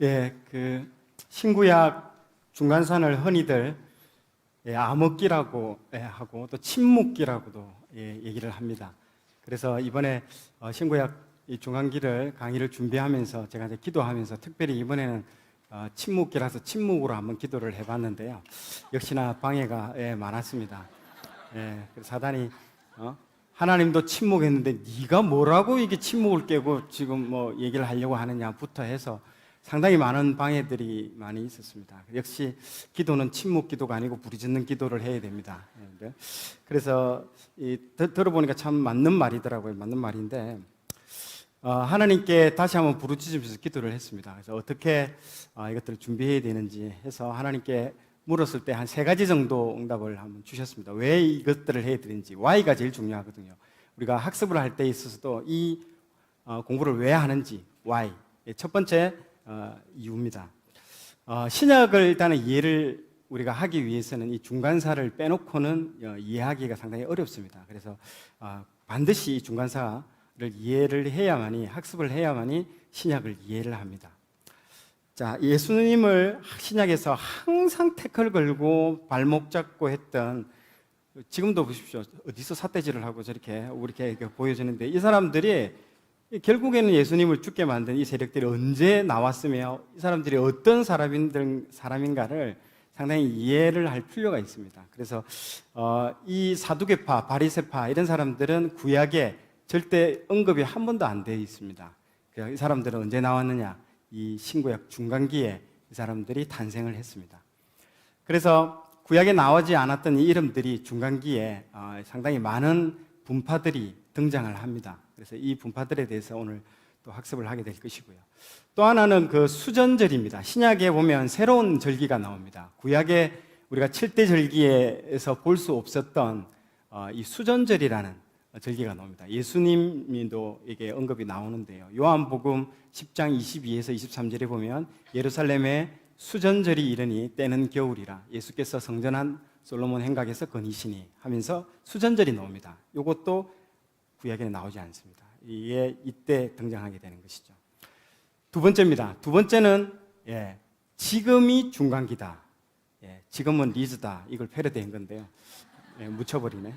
예, 신구약 중간선을 흔히들 암흑기라고 하고 또 침묵기라고도 얘기를 합니다. 그래서 이번에 신구약 이 중간기를 강의를 준비하면서 제가 이제 기도하면서 특별히 이번에는 침묵기라서 침묵으로 한번 기도를 해봤는데요. 역시나 방해가 많았습니다. 그래서 사단이 하나님도 침묵했는데 네가 뭐라고 이게 침묵을 깨고 지금 뭐 얘기를 하려고 하느냐부터 해서 상당히 많은 방해들이 많이 있었습니다. 역시 기도는 침묵 기도가 아니고 부르짖는 기도를 해야 됩니다. 그래서 들어보니까 참 맞는 말이더라고요. 맞는 말인데 하나님께 다시 한번 부르짖으면서 기도를 했습니다. 그래서 어떻게 이것들을 준비해야 되는지 해서 하나님께 물었을 때 한 3가지 정도 응답을 한번 주셨습니다. 왜 이것들을 해야 되는지. Why가 제일 중요하거든요. 우리가 학습을 할 때 있어서도 이 공부를 왜 하는지 Why. 첫 번째 이유입니다. 신약을 일단은 이해를 우리가 하기 위해서는 이 중간사를 빼놓고는 이해하기가 상당히 어렵습니다. 그래서 반드시 이 중간사를 이해를 해야만이, 학습을 해야만이 신약을 이해를 합니다. 자, 예수님을 신약에서 항상 태클 걸고 발목 잡고 했던, 지금도 보십시오. 어디서 삿대질을 하고 저렇게 이렇게 보여지는데, 이 사람들이 결국에는 예수님을 죽게 만든 이 세력들이 언제 나왔으며 이 사람들이 어떤 사람인가를 상당히 이해를 할 필요가 있습니다. 그래서 이 사두개파, 바리새파 이런 사람들은 구약에 절대 언급이 한 번도 안 되어 있습니다. 이 사람들은 언제 나왔느냐? 이 신구약 중간기에 이 사람들이 탄생을 했습니다. 그래서 구약에 나오지 않았던 이 이름들이 중간기에 상당히 많은 분파들이 등장을 합니다. 그래서 이 분파들에 대해서 오늘 또 학습을 하게 될 것이고요. 또 하나는 수전절입니다. 신약에 보면 새로운 절기가 나옵니다. 구약에 우리가 7대 절기에서 볼 수 없었던 이 수전절이라는 절기가 나옵니다. 예수님도 이게 언급이 나오는데요. 요한복음 10장 22에서 23절에 보면 예루살렘에 수전절이 이르니 때는 겨울이라 예수께서 성전한 솔로몬 행각에서 거니시니 하면서 수전절이 나옵니다. 이것도 구약에는 나오지 않습니다. 이게 이때 등장하게 되는 것이죠. 두 번째입니다. 두 번째는 지금이 중간기다. 지금은 리즈다. 이걸 패러디한 건데요. 묻혀버리네.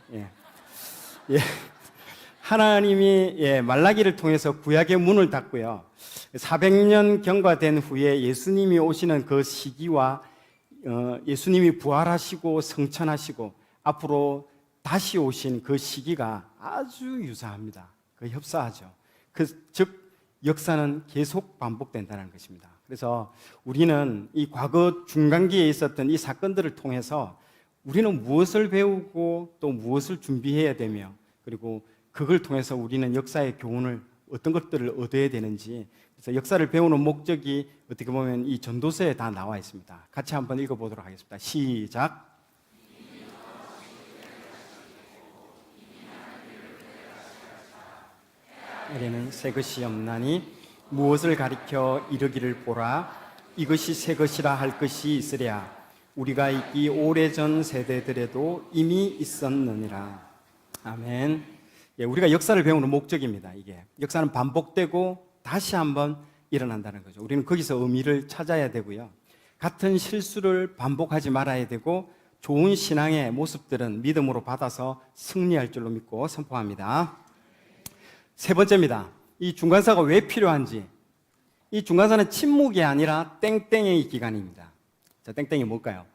하나님이 말라기를 통해서 구약의 문을 닫고요. 400년 경과된 후에 예수님이 오시는 그 시기와 예수님이 부활하시고 성천하시고 앞으로 다시 오신 그 시기가 아주 유사합니다. 협사하죠. 즉 역사는 계속 반복된다는 것입니다. 그래서 우리는 이 과거 중간기에 있었던 이 사건들을 통해서 우리는 무엇을 배우고 또 무엇을 준비해야 되며 그리고 그걸 통해서 우리는 역사의 교훈을 어떤 것들을 얻어야 되는지, 그래서 역사를 배우는 목적이 어떻게 보면 이 전도서에 다 나와 있습니다. 같이 한번 읽어보도록 하겠습니다. 시작. 에게는 새 것이 없나니 무엇을 가리켜 이르기를 보라. 이것이 새 것이라 할 것이 있으랴. 우리가 있기 오래전 세대들에도 이미 있었느니라. 아멘. 우리가 역사를 배우는 목적입니다. 이게 역사는 반복되고 다시 한번 일어난다는 거죠. 우리는 거기서 의미를 찾아야 되고요. 같은 실수를 반복하지 말아야 되고 좋은 신앙의 모습들은 믿음으로 받아서 승리할 줄로 믿고 선포합니다. 세 번째입니다. 이 중간사가 왜 필요한지. 이 중간사는 침묵이 아니라 땡땡의 기간입니다. 자, 땡땡이 뭘까요?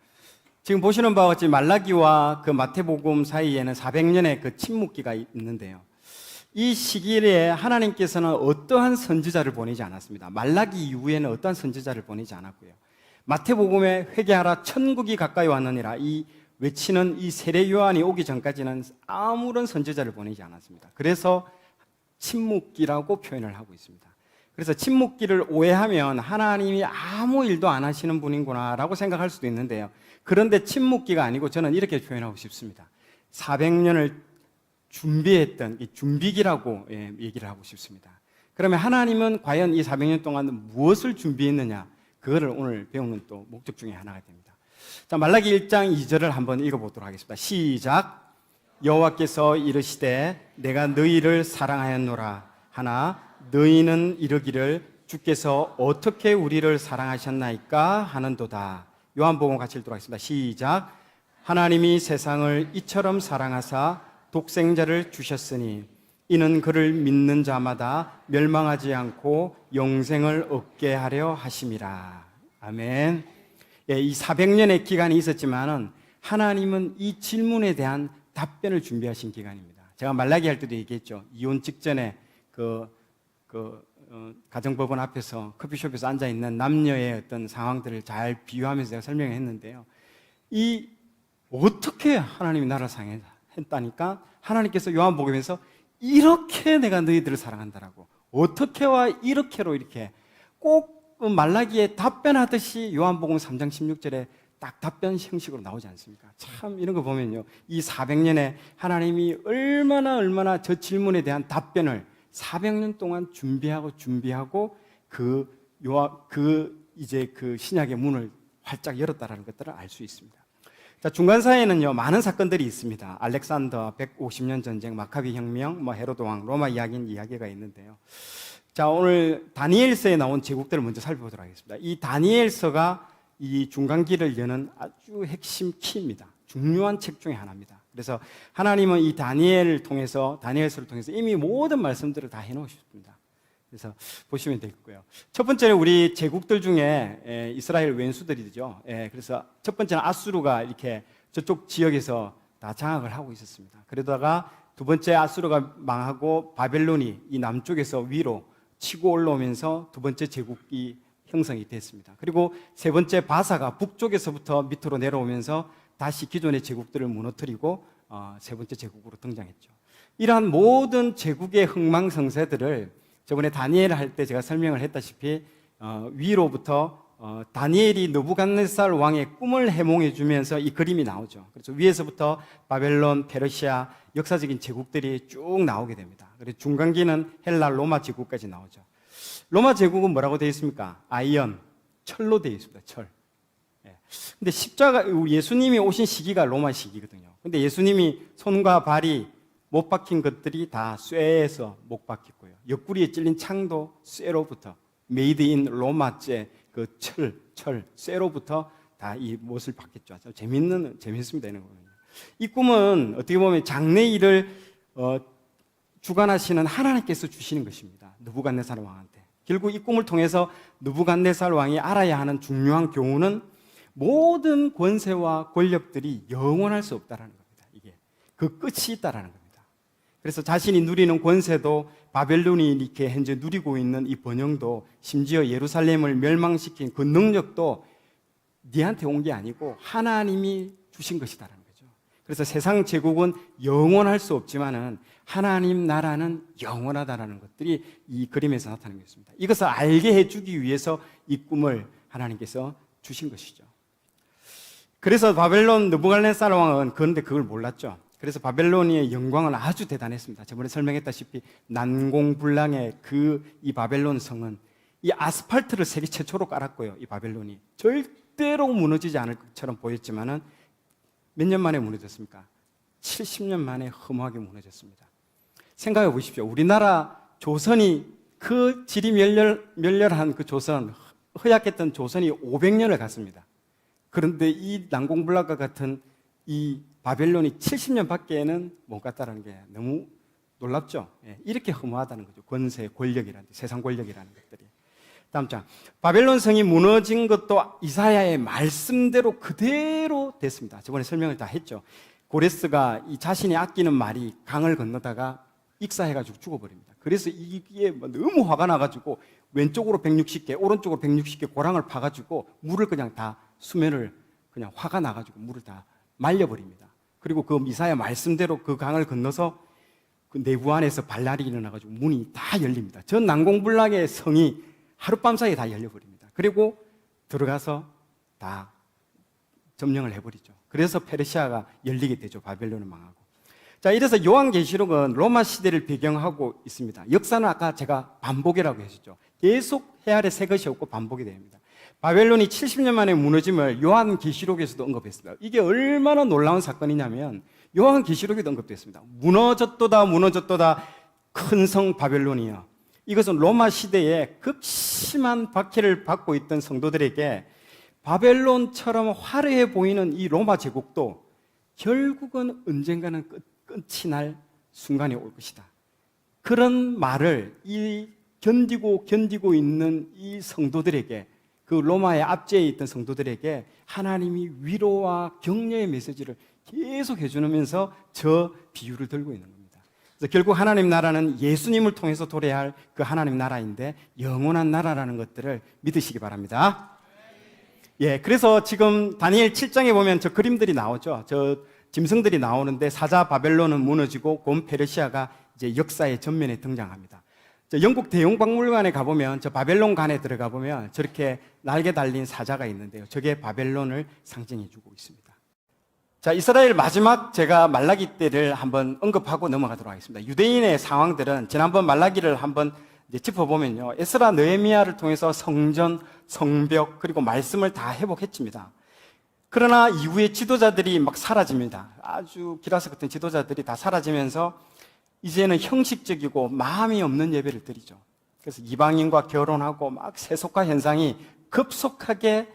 지금 보시는 바와 같이 말라기와 마태복음 사이에는 400년의 침묵기가 있는데요. 이 시기에 하나님께서는 어떠한 선지자를 보내지 않았습니다. 말라기 이후에는 어떠한 선지자를 보내지 않았고요. 마태복음에 회개하라 천국이 가까이 왔느니라 이 외치는 이 세례 요한이 오기 전까지는 아무런 선지자를 보내지 않았습니다. 그래서 침묵기라고 표현을 하고 있습니다. 그래서 침묵기를 오해하면 하나님이 아무 일도 안 하시는 분이구나라고 생각할 수도 있는데요. 그런데 침묵기가 아니고 저는 이렇게 표현하고 싶습니다. 400년을 준비했던 이 준비기라고 얘기를 하고 싶습니다. 그러면 하나님은 과연 이 400년 동안 무엇을 준비했느냐? 그거를 오늘 배우는 또 목적 중에 하나가 됩니다. 자, 말라기 1장 2절을 한번 읽어보도록 하겠습니다. 시작. 여호와께서 이르시되 내가 너희를 사랑하였노라 하나 너희는 이르기를 주께서 어떻게 우리를 사랑하셨나이까 하는도다. 요한복음 같이 읽도록 하겠습니다. 시작. 하나님이 세상을 이처럼 사랑하사 독생자를 주셨으니 이는 그를 믿는 자마다 멸망하지 않고 영생을 얻게 하려 하심이라. 아멘. 예, 이 400년의 기간이 있었지만은 하나님은 이 질문에 대한 답변을 준비하신 기간입니다. 제가 말라기 할 때도 얘기했죠. 이혼 직전에 가정법원 앞에서 커피숍에서 앉아 있는 남녀의 어떤 상황들을 잘 비유하면서 제가 설명했는데요. 이 어떻게 하나님이 나를 사랑했다니까 하나님께서 요한복음에서 이렇게 내가 너희들을 사랑한다라고 어떻게와 이렇게로 이렇게 꼭 말라기에 답변하듯이 요한복음 3장 16절에 딱 답변 형식으로 나오지 않습니까? 참 이런 거 보면요, 이 400년에 하나님이 얼마나 저 질문에 대한 답변을 400년 동안 준비하고 이제 그 신약의 문을 활짝 열었다라는 것들을 알 수 있습니다. 자, 중간사에는요 많은 사건들이 있습니다. 알렉산더 150년 전쟁, 마카비 혁명, 헤로드 왕, 로마 이야기가 있는데요. 자, 오늘 다니엘서에 나온 제국들을 먼저 살펴보도록 하겠습니다. 이 다니엘서가 이 중간기를 여는 아주 핵심 키입니다. 중요한 책 중에 하나입니다. 그래서 하나님은 이 다니엘서를 통해서 이미 모든 말씀들을 다 해놓으셨습니다. 그래서 보시면 되겠고요. 첫 번째는 우리 제국들 중에 이스라엘 왼수들이죠. 그래서 첫 번째는 아수르가 이렇게 저쪽 지역에서 다 장악을 하고 있었습니다. 그러다가 두 번째 아수르가 망하고 바벨론이 이 남쪽에서 위로 치고 올라오면서 두 번째 제국이 형성이 됐습니다. 그리고 세 번째 바사가 북쪽에서부터 밑으로 내려오면서 다시 기존의 제국들을 무너뜨리고 세 번째 제국으로 등장했죠. 이러한 모든 제국의 흥망성쇠들을 저번에 다니엘 할 때 제가 설명을 했다시피 위로부터 다니엘이 느부갓네살 왕의 꿈을 해몽해 주면서 이 그림이 나오죠. 그래서 위에서부터 바벨론, 페르시아 역사적인 제국들이 쭉 나오게 됩니다. 그리고 중간기는 헬라, 로마 제국까지 나오죠. 로마 제국은 뭐라고 되어 있습니까? 아이언, 철로 되어 있습니다. 철. 근데 십자가, 예수님이 오신 시기가 로마 시기거든요. 근데 예수님이 손과 발이 못 박힌 것들이 다 쇠에서 못 박혔고요. 옆구리에 찔린 창도 쇠로부터, 메이드 인 로마제 그 쇠로부터 다 이 못을 박혔죠. 재밌습니다. 이런 거는. 이 꿈은 어떻게 보면 장래 일을 주관하시는 하나님께서 주시는 것입니다. 느부갓네살 왕한테. 결국 이 꿈을 통해서 느부갓네살 왕이 알아야 하는 중요한 교훈은 모든 권세와 권력들이 영원할 수 없다라는 겁니다. 이게 그 끝이 있다라는 겁니다. 그래서 자신이 누리는 권세도 바벨론이 이렇게 현재 누리고 있는 이 번영도 심지어 예루살렘을 멸망시킨 그 능력도 네한테 온 게 아니고 하나님이 주신 것이다라는 거죠. 그래서 세상 제국은 영원할 수 없지만은 하나님 나라는 영원하다라는 것들이 이 그림에서 나타나는 것입니다. 이것을 알게 해주기 위해서 이 꿈을 하나님께서 주신 것이죠. 그래서 바벨론 느부갓네살 왕은 그런데 그걸 몰랐죠. 그래서 바벨론의 영광은 아주 대단했습니다. 저번에 설명했다시피 난공불락의 이 바벨론 성은 이 아스팔트를 세계 최초로 깔았고요. 이 바벨론이 절대로 무너지지 않을 것처럼 보였지만은 몇 년 만에 무너졌습니까? 70년 만에 허무하게 무너졌습니다. 생각해 보십시오. 우리나라 조선이 그 질이 멸렬한 그 조선, 허약했던 조선이 500년을 갔습니다. 그런데 이 난공불락과 같은 이 바벨론이 70년 밖에는 못 갔다는 게 너무 놀랍죠. 이렇게 허무하다는 거죠. 권세, 권력이라는, 세상 권력이라는 것들이. 다음 장. 바벨론 성이 무너진 것도 이사야의 말씀대로 그대로 됐습니다. 저번에 설명을 다 했죠. 고레스가 이 자신이 아끼는 말이 강을 건너다가 익사해가지고 죽어버립니다. 그래서 이게 너무 화가 나가지고 왼쪽으로 160개, 오른쪽으로 160개 고랑을 파가지고 물을 그냥 다 수면을 그냥 화가 나가지고 물을 다 말려버립니다. 그리고 그 이사야 말씀대로 그 강을 건너서 그 내부 안에서 발랄이 일어나가지고 문이 다 열립니다. 전 난공불락의 성이 하룻밤 사이에 다 열려버립니다. 그리고 들어가서 다 점령을 해버리죠. 그래서 페르시아가 열리게 되죠. 바벨론을 망하고. 자, 이래서 요한계시록은 로마 시대를 배경하고 있습니다. 역사는 아까 제가 반복이라고 했었죠. 계속 해아래 새 것이 없고 반복이 됩니다. 바벨론이 70년 만에 무너짐을 요한계시록에서도 언급했습니다. 이게 얼마나 놀라운 사건이냐면 요한계시록에도 언급됐습니다. 무너졌도다 큰 성 바벨론이여, 이것은 로마 시대에 극심한 박해를 받고 있던 성도들에게 바벨론처럼 화려해 보이는 이 로마 제국도 결국은 언젠가는 끝이 날 순간이 올 것이다. 그런 말을 견디고 있는 이 성도들에게, 그 로마의 압제에 있던 성도들에게 하나님이 위로와 격려의 메시지를 계속 해주면서 저 비유를 들고 있는 겁니다. 그래서 결국 하나님 나라는 예수님을 통해서 도래해야 할 그 하나님 나라인데 영원한 나라라는 것들을 믿으시기 바랍니다. 예, 그래서 지금 다니엘 7장에 보면 저 그림들이 나오죠. 저 짐승들이 나오는데 사자 바벨론은 무너지고 곰 페르시아가 이제 역사의 전면에 등장합니다. 저 영국 대용박물관에 가보면 저 바벨론 관에 들어가 보면 저렇게 날개 달린 사자가 있는데요. 저게 바벨론을 상징해주고 있습니다. 자, 이스라엘 마지막 제가 말라기 때를 한번 언급하고 넘어가도록 하겠습니다. 유대인의 상황들은 지난번 말라기를 한번 이제 짚어보면요. 에스라 느헤미야를 통해서 성전, 성벽, 그리고 말씀을 다 회복했습니다. 그러나 이후에 지도자들이 막 사라집니다. 아주 기라스 같은 지도자들이 다 사라지면서 이제는 형식적이고 마음이 없는 예배를 드리죠. 그래서 이방인과 결혼하고 막 세속화 현상이 급속하게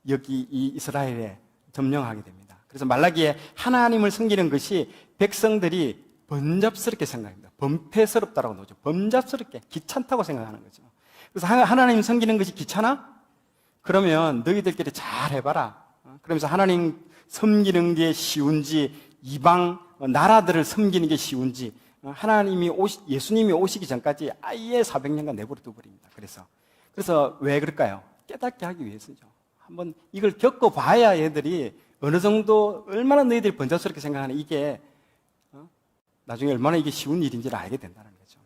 여기 이 이스라엘에 점령하게 됩니다. 그래서 말라기에 하나님을 섬기는 것이 백성들이 번잡스럽게 생각합니다. 범패스럽다라고 나오죠. 번잡스럽게, 귀찮다고 생각하는 거죠. 그래서 하나님 섬기는 것이 귀찮아? 그러면 너희들끼리 잘 해봐라. 그러면서 하나님 섬기는 게 쉬운지, 이방 나라들을 섬기는 게 쉬운지, 예수님이 오시기 전까지 아예 400년간 내버려 둬버립니다. 그래서 왜 그럴까요? 깨닫게 하기 위해서죠. 한번 이걸 겪어봐야 얘들이 어느 정도, 얼마나 너희들이 번잡스럽게 생각하는 이게 나중에 얼마나 이게 쉬운 일인지를 알게 된다는 거죠.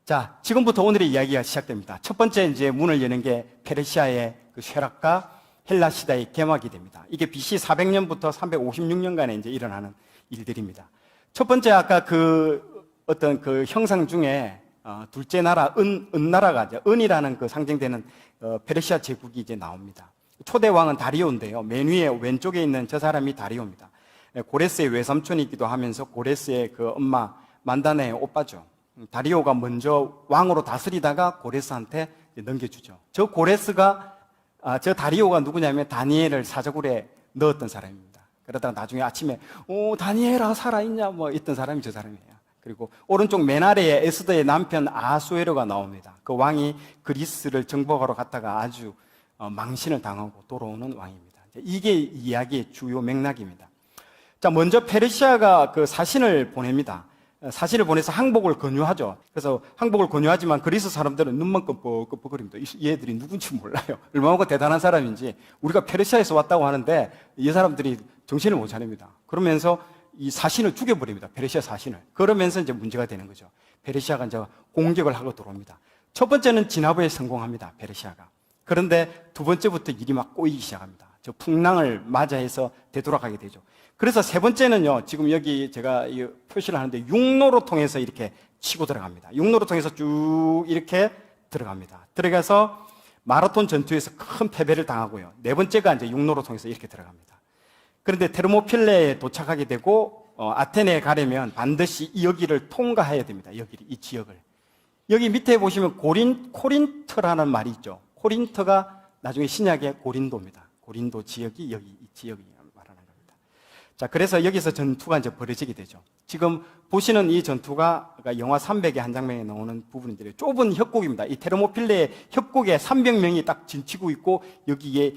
자, 지금부터 오늘의 이야기가 시작됩니다. 첫 번째 이제 문을 여는 게 페르시아의 그 쇠락과 헬라 시대의 개막이 됩니다. 이게 BC 400년부터 356년간에 이제 일어나는 일들입니다. 첫 번째 아까 어떤 그 형상 중에 둘째 나라 은나라가 이제 은이라는 그 상징되는 페르시아 제국이 이제 나옵니다. 초대 왕은 다리오인데요. 맨 위에 왼쪽에 있는 저 사람이 다리오입니다. 고레스의 외삼촌이기도 하면서 고레스의 그 엄마 만다네의 오빠죠. 다리오가 먼저 왕으로 다스리다가 고레스한테 넘겨주죠. 저 다리오가 누구냐면 다니엘을 사자굴에 넣었던 사람입니다. 그러다가 나중에 아침에 다니엘아 살아있냐 뭐 있던 사람이 저 사람이에요. 그리고 오른쪽 맨 아래에 에스더의 남편 아하수에로가 나옵니다. 그 왕이 그리스를 정복하러 갔다가 아주 망신을 당하고 돌아오는 왕입니다. 이게 이야기의 주요 맥락입니다. 자, 먼저 페르시아가 그 사신을 보냅니다. 사신을 보내서 항복을 권유하죠. 그래서 항복을 권유하지만 그리스 사람들은 눈만 끔뻑끔뻑거립니다. 얘들이 누군지 몰라요. 얼마나 대단한 사람인지. 우리가 페르시아에서 왔다고 하는데 이 사람들이 정신을 못 차립니다. 그러면서 이 사신을 죽여버립니다. 페르시아 사신을. 그러면서 이제 문제가 되는 거죠. 페르시아가 이제 공격을 하고 들어옵니다. 첫 번째는 진압에 성공합니다. 페르시아가. 그런데 두 번째부터 일이 막 꼬이기 시작합니다. 저 풍랑을 맞이해서 되돌아가게 되죠. 그래서 세 번째는요, 지금 여기 제가 표시를 하는데 육로로 통해서 이렇게 치고 들어갑니다. 육로로 통해서 쭉 이렇게 들어갑니다. 들어가서 마라톤 전투에서 큰 패배를 당하고요. 네 번째가 이제 육로로 통해서 이렇게 들어갑니다. 그런데 테르모필레에 도착하게 되고 아테네에 가려면 반드시 여기를 통과해야 됩니다. 이 지역을. 여기 밑에 보시면 코린트라는 말이 있죠. 코린트가 나중에 신약의 고린도입니다. 고린도 지역이 여기 이 지역이 말하는 겁니다. 자, 그래서 여기서 전투가 이제 벌어지게 되죠. 지금 보시는 이 전투가 그러니까 영화 300의 한 장면에 나오는 부분인데요. 좁은 협곡입니다. 이 테르모필레 협곡에 300명이 딱 진치고 있고 여기에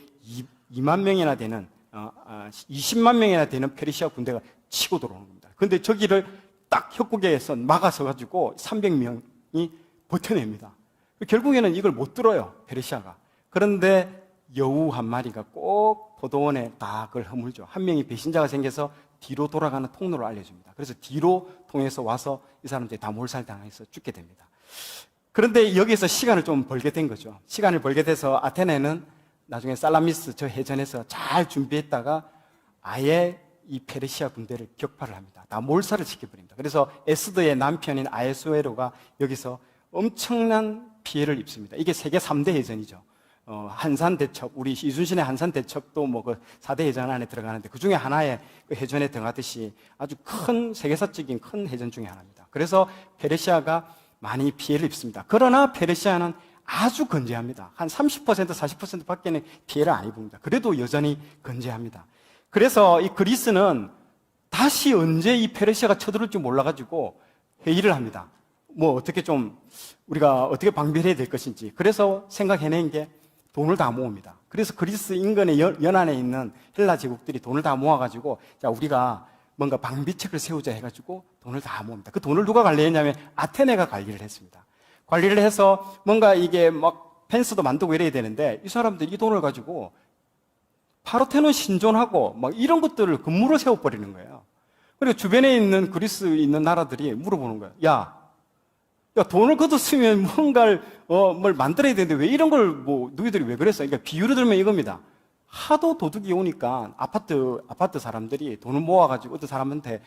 2만 명이나 되는 20만 명이나 되는 페르시아 군대가 치고 들어오는 겁니다. 그런데 저기를 딱 협곡에서 막아서 가지고 300명이 버텨냅니다. 결국에는 이걸 못 들어요, 페르시아가. 그런데 여우 한 마리가 꼭 포도원에 다 그걸 허물죠. 한 명이 배신자가 생겨서 뒤로 돌아가는 통로를 알려줍니다. 그래서 뒤로 통해서 와서 이 사람들이 다 몰살당해서 죽게 됩니다. 그런데 여기서 시간을 좀 벌게 된 거죠. 시간을 벌게 돼서 아테네는 나중에 살라미스 저 해전에서 잘 준비했다가 아예 이 페르시아 군대를 격파를 합니다. 다 몰살을 시켜버립니다. 그래서 에스더의 남편인 아에수에로가 여기서 엄청난 피해를 입습니다. 이게 세계 3대 해전이죠. 한산대첩, 우리 이순신의 한산대첩도 뭐 그 4대 해전 안에 들어가는데 그 중에 하나의 그 해전에 들어가듯이 아주 큰 세계사적인 큰 해전 중에 하나입니다. 그래서 페르시아가 많이 피해를 입습니다. 그러나 페르시아는 아주 건재합니다. 한 30%, 40% 밖에는 피해를 안 입습니다. 그래도 여전히 건재합니다. 그래서 이 그리스는 다시 언제 이 페르시아가 쳐들을지 몰라가지고 회의를 합니다. 뭐 어떻게 좀 우리가 어떻게 방비해야 될 것인지. 그래서 생각해낸 게 돈을 다 모읍니다. 그래서 그리스 인근의 연안에 있는 헬라 제국들이 돈을 다 모아가지고 자 우리가 뭔가 방비책을 세우자 해가지고 돈을 다 모읍니다. 그 돈을 누가 관리했냐면 아테네가 관리를 했습니다. 관리를 해서 뭔가 이게 막 펜스도 만들고 이래야 되는데 이 사람들이 이 돈을 가지고 파르테논 신전하고 막 이런 것들을 건물을 세워버리는 거예요. 그리고 주변에 있는 그리스 있는 나라들이 물어보는 거예요. 야, 돈을 걷었으면 뭔가를 뭘 만들어야 되는데 왜 이런 걸 뭐 너희들이 왜 그랬어? 그러니까 비유를 들면 이겁니다. 하도 도둑이 오니까 아파트 사람들이 돈을 모아가지고 어떤 사람한테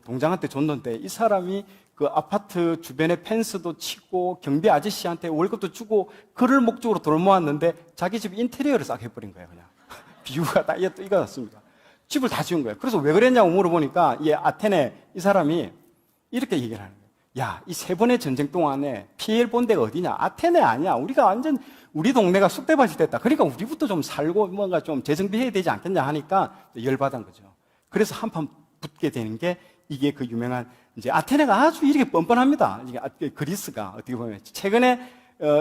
동장한테 줬는데 이 사람이 그 아파트 주변에 펜스도 치고 경비 아저씨한테 월급도 주고 그럴 목적으로 돈을 모았는데 자기 집 인테리어를 싹 해버린 거예요. 그냥 비유가 딱 이거 같습니다. 집을 다 지은 거예요. 그래서 왜 그랬냐고 물어보니까 이 아테네 이 사람이 이렇게 얘기를 하는 거예요. 야, 이 3번의 전쟁 동안에 피해를 본 데가 어디냐? 아테네 아니야. 우리가 완전 우리 동네가 쑥대밭이 됐다. 그러니까 우리부터 좀 살고 뭔가 좀 재정비해야 되지 않겠냐 하니까 열받은 거죠. 그래서 한판 붙게 되는 게 이게 그 유명한 이제 아테네가 아주 이렇게 뻔뻔합니다. 이게 그리스가 어떻게 보면 최근에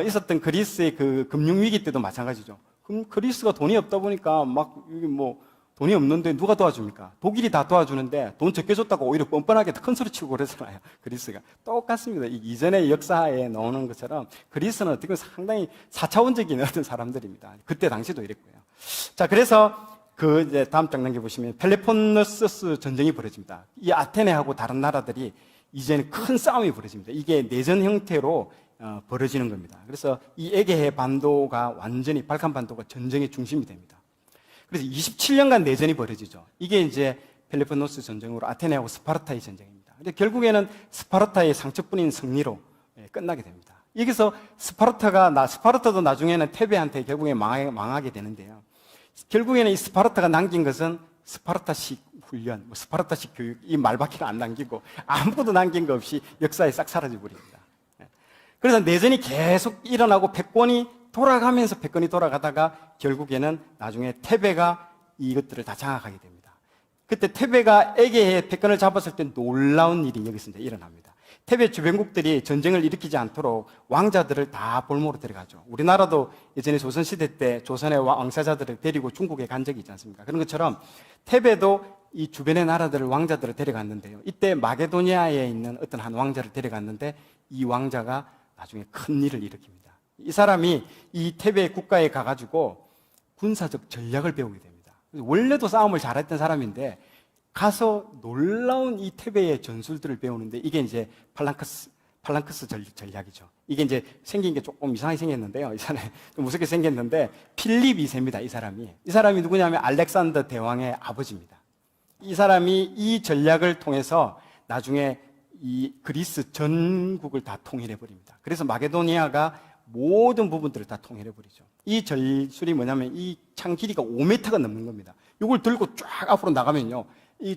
있었던 그리스의 그 금융위기 때도 마찬가지죠. 그럼 그리스가 돈이 없다 보니까 막 뭐 돈이 없는데 누가 도와줍니까? 독일이 다 도와주는데 돈 적게 줬다고 오히려 뻔뻔하게 큰 소리 치고 그러잖아요. 그리스가. 똑같습니다. 이전의 역사에 나오는 것처럼 그리스는 어떻게 보면 상당히 4차원적인 어떤 사람들입니다. 그때 당시도 이랬고요. 자, 그래서 이제 다음 장 넘겨보시면 펠로폰네소스 전쟁이 벌어집니다. 이 아테네하고 다른 나라들이 이제는 큰 싸움이 벌어집니다. 이게 내전 형태로 벌어지는 겁니다. 그래서 이 에게해 반도가 완전히 발칸 반도가 전쟁의 중심이 됩니다. 그래서 27년간 내전이 벌어지죠. 이게 이제 펠로폰네소스 전쟁으로 아테네하고 스파르타의 전쟁입니다. 근데 결국에는 스파르타의 상처뿐인 승리로 끝나게 됩니다. 여기서 스파르타도 나중에는 테베한테 결국에 망하게 되는데요. 결국에는 이 스파르타가 남긴 것은 스파르타식 훈련, 스파르타식 교육, 이 말밖에 안 남기고 아무것도 남긴 거 없이 역사에 싹 사라져 버립니다. 그래서 내전이 계속 일어나고 패권이 돌아가다가 결국에는 나중에 테베가 이것들을 다 장악하게 됩니다. 그때 테베가 에게해 패권을 잡았을 때 놀라운 일이 여기서 이제 일어납니다. 테베 주변국들이 전쟁을 일으키지 않도록 왕자들을 다 볼모로 데려가죠. 우리나라도 예전에 조선시대 때 조선의 왕세자들을 데리고 중국에 간 적이 있지 않습니까? 그런 것처럼 테베도 이 주변의 나라들을 왕자들을 데려갔는데요. 이때 마게도니아에 있는 어떤 한 왕자를 데려갔는데 이 왕자가 나중에 큰 일을 일으킵니다. 이 사람이 이 테베 국가에 가가지고 군사적 전략을 배우게 됩니다. 원래도 싸움을 잘했던 사람인데 가서 놀라운 이 테베의 전술들을 배우는데 이게 이제 팔랑크스 전략이죠. 이게 이제 생긴 게 조금 이상하게 생겼는데요. 이 사람이 좀 무섭게 생겼는데 필립 2세입니다. 이 사람이 누구냐면 알렉산더 대왕의 아버지입니다. 이 사람이 이 전략을 통해서 나중에 이 그리스 전국을 다 통일해 버립니다. 그래서 마게도니아가 모든 부분들을 다 통일해 버리죠. 이 전술이 뭐냐면 이 창 길이가 5m가 넘는 겁니다. 이걸 들고 쫙 앞으로 나가면요.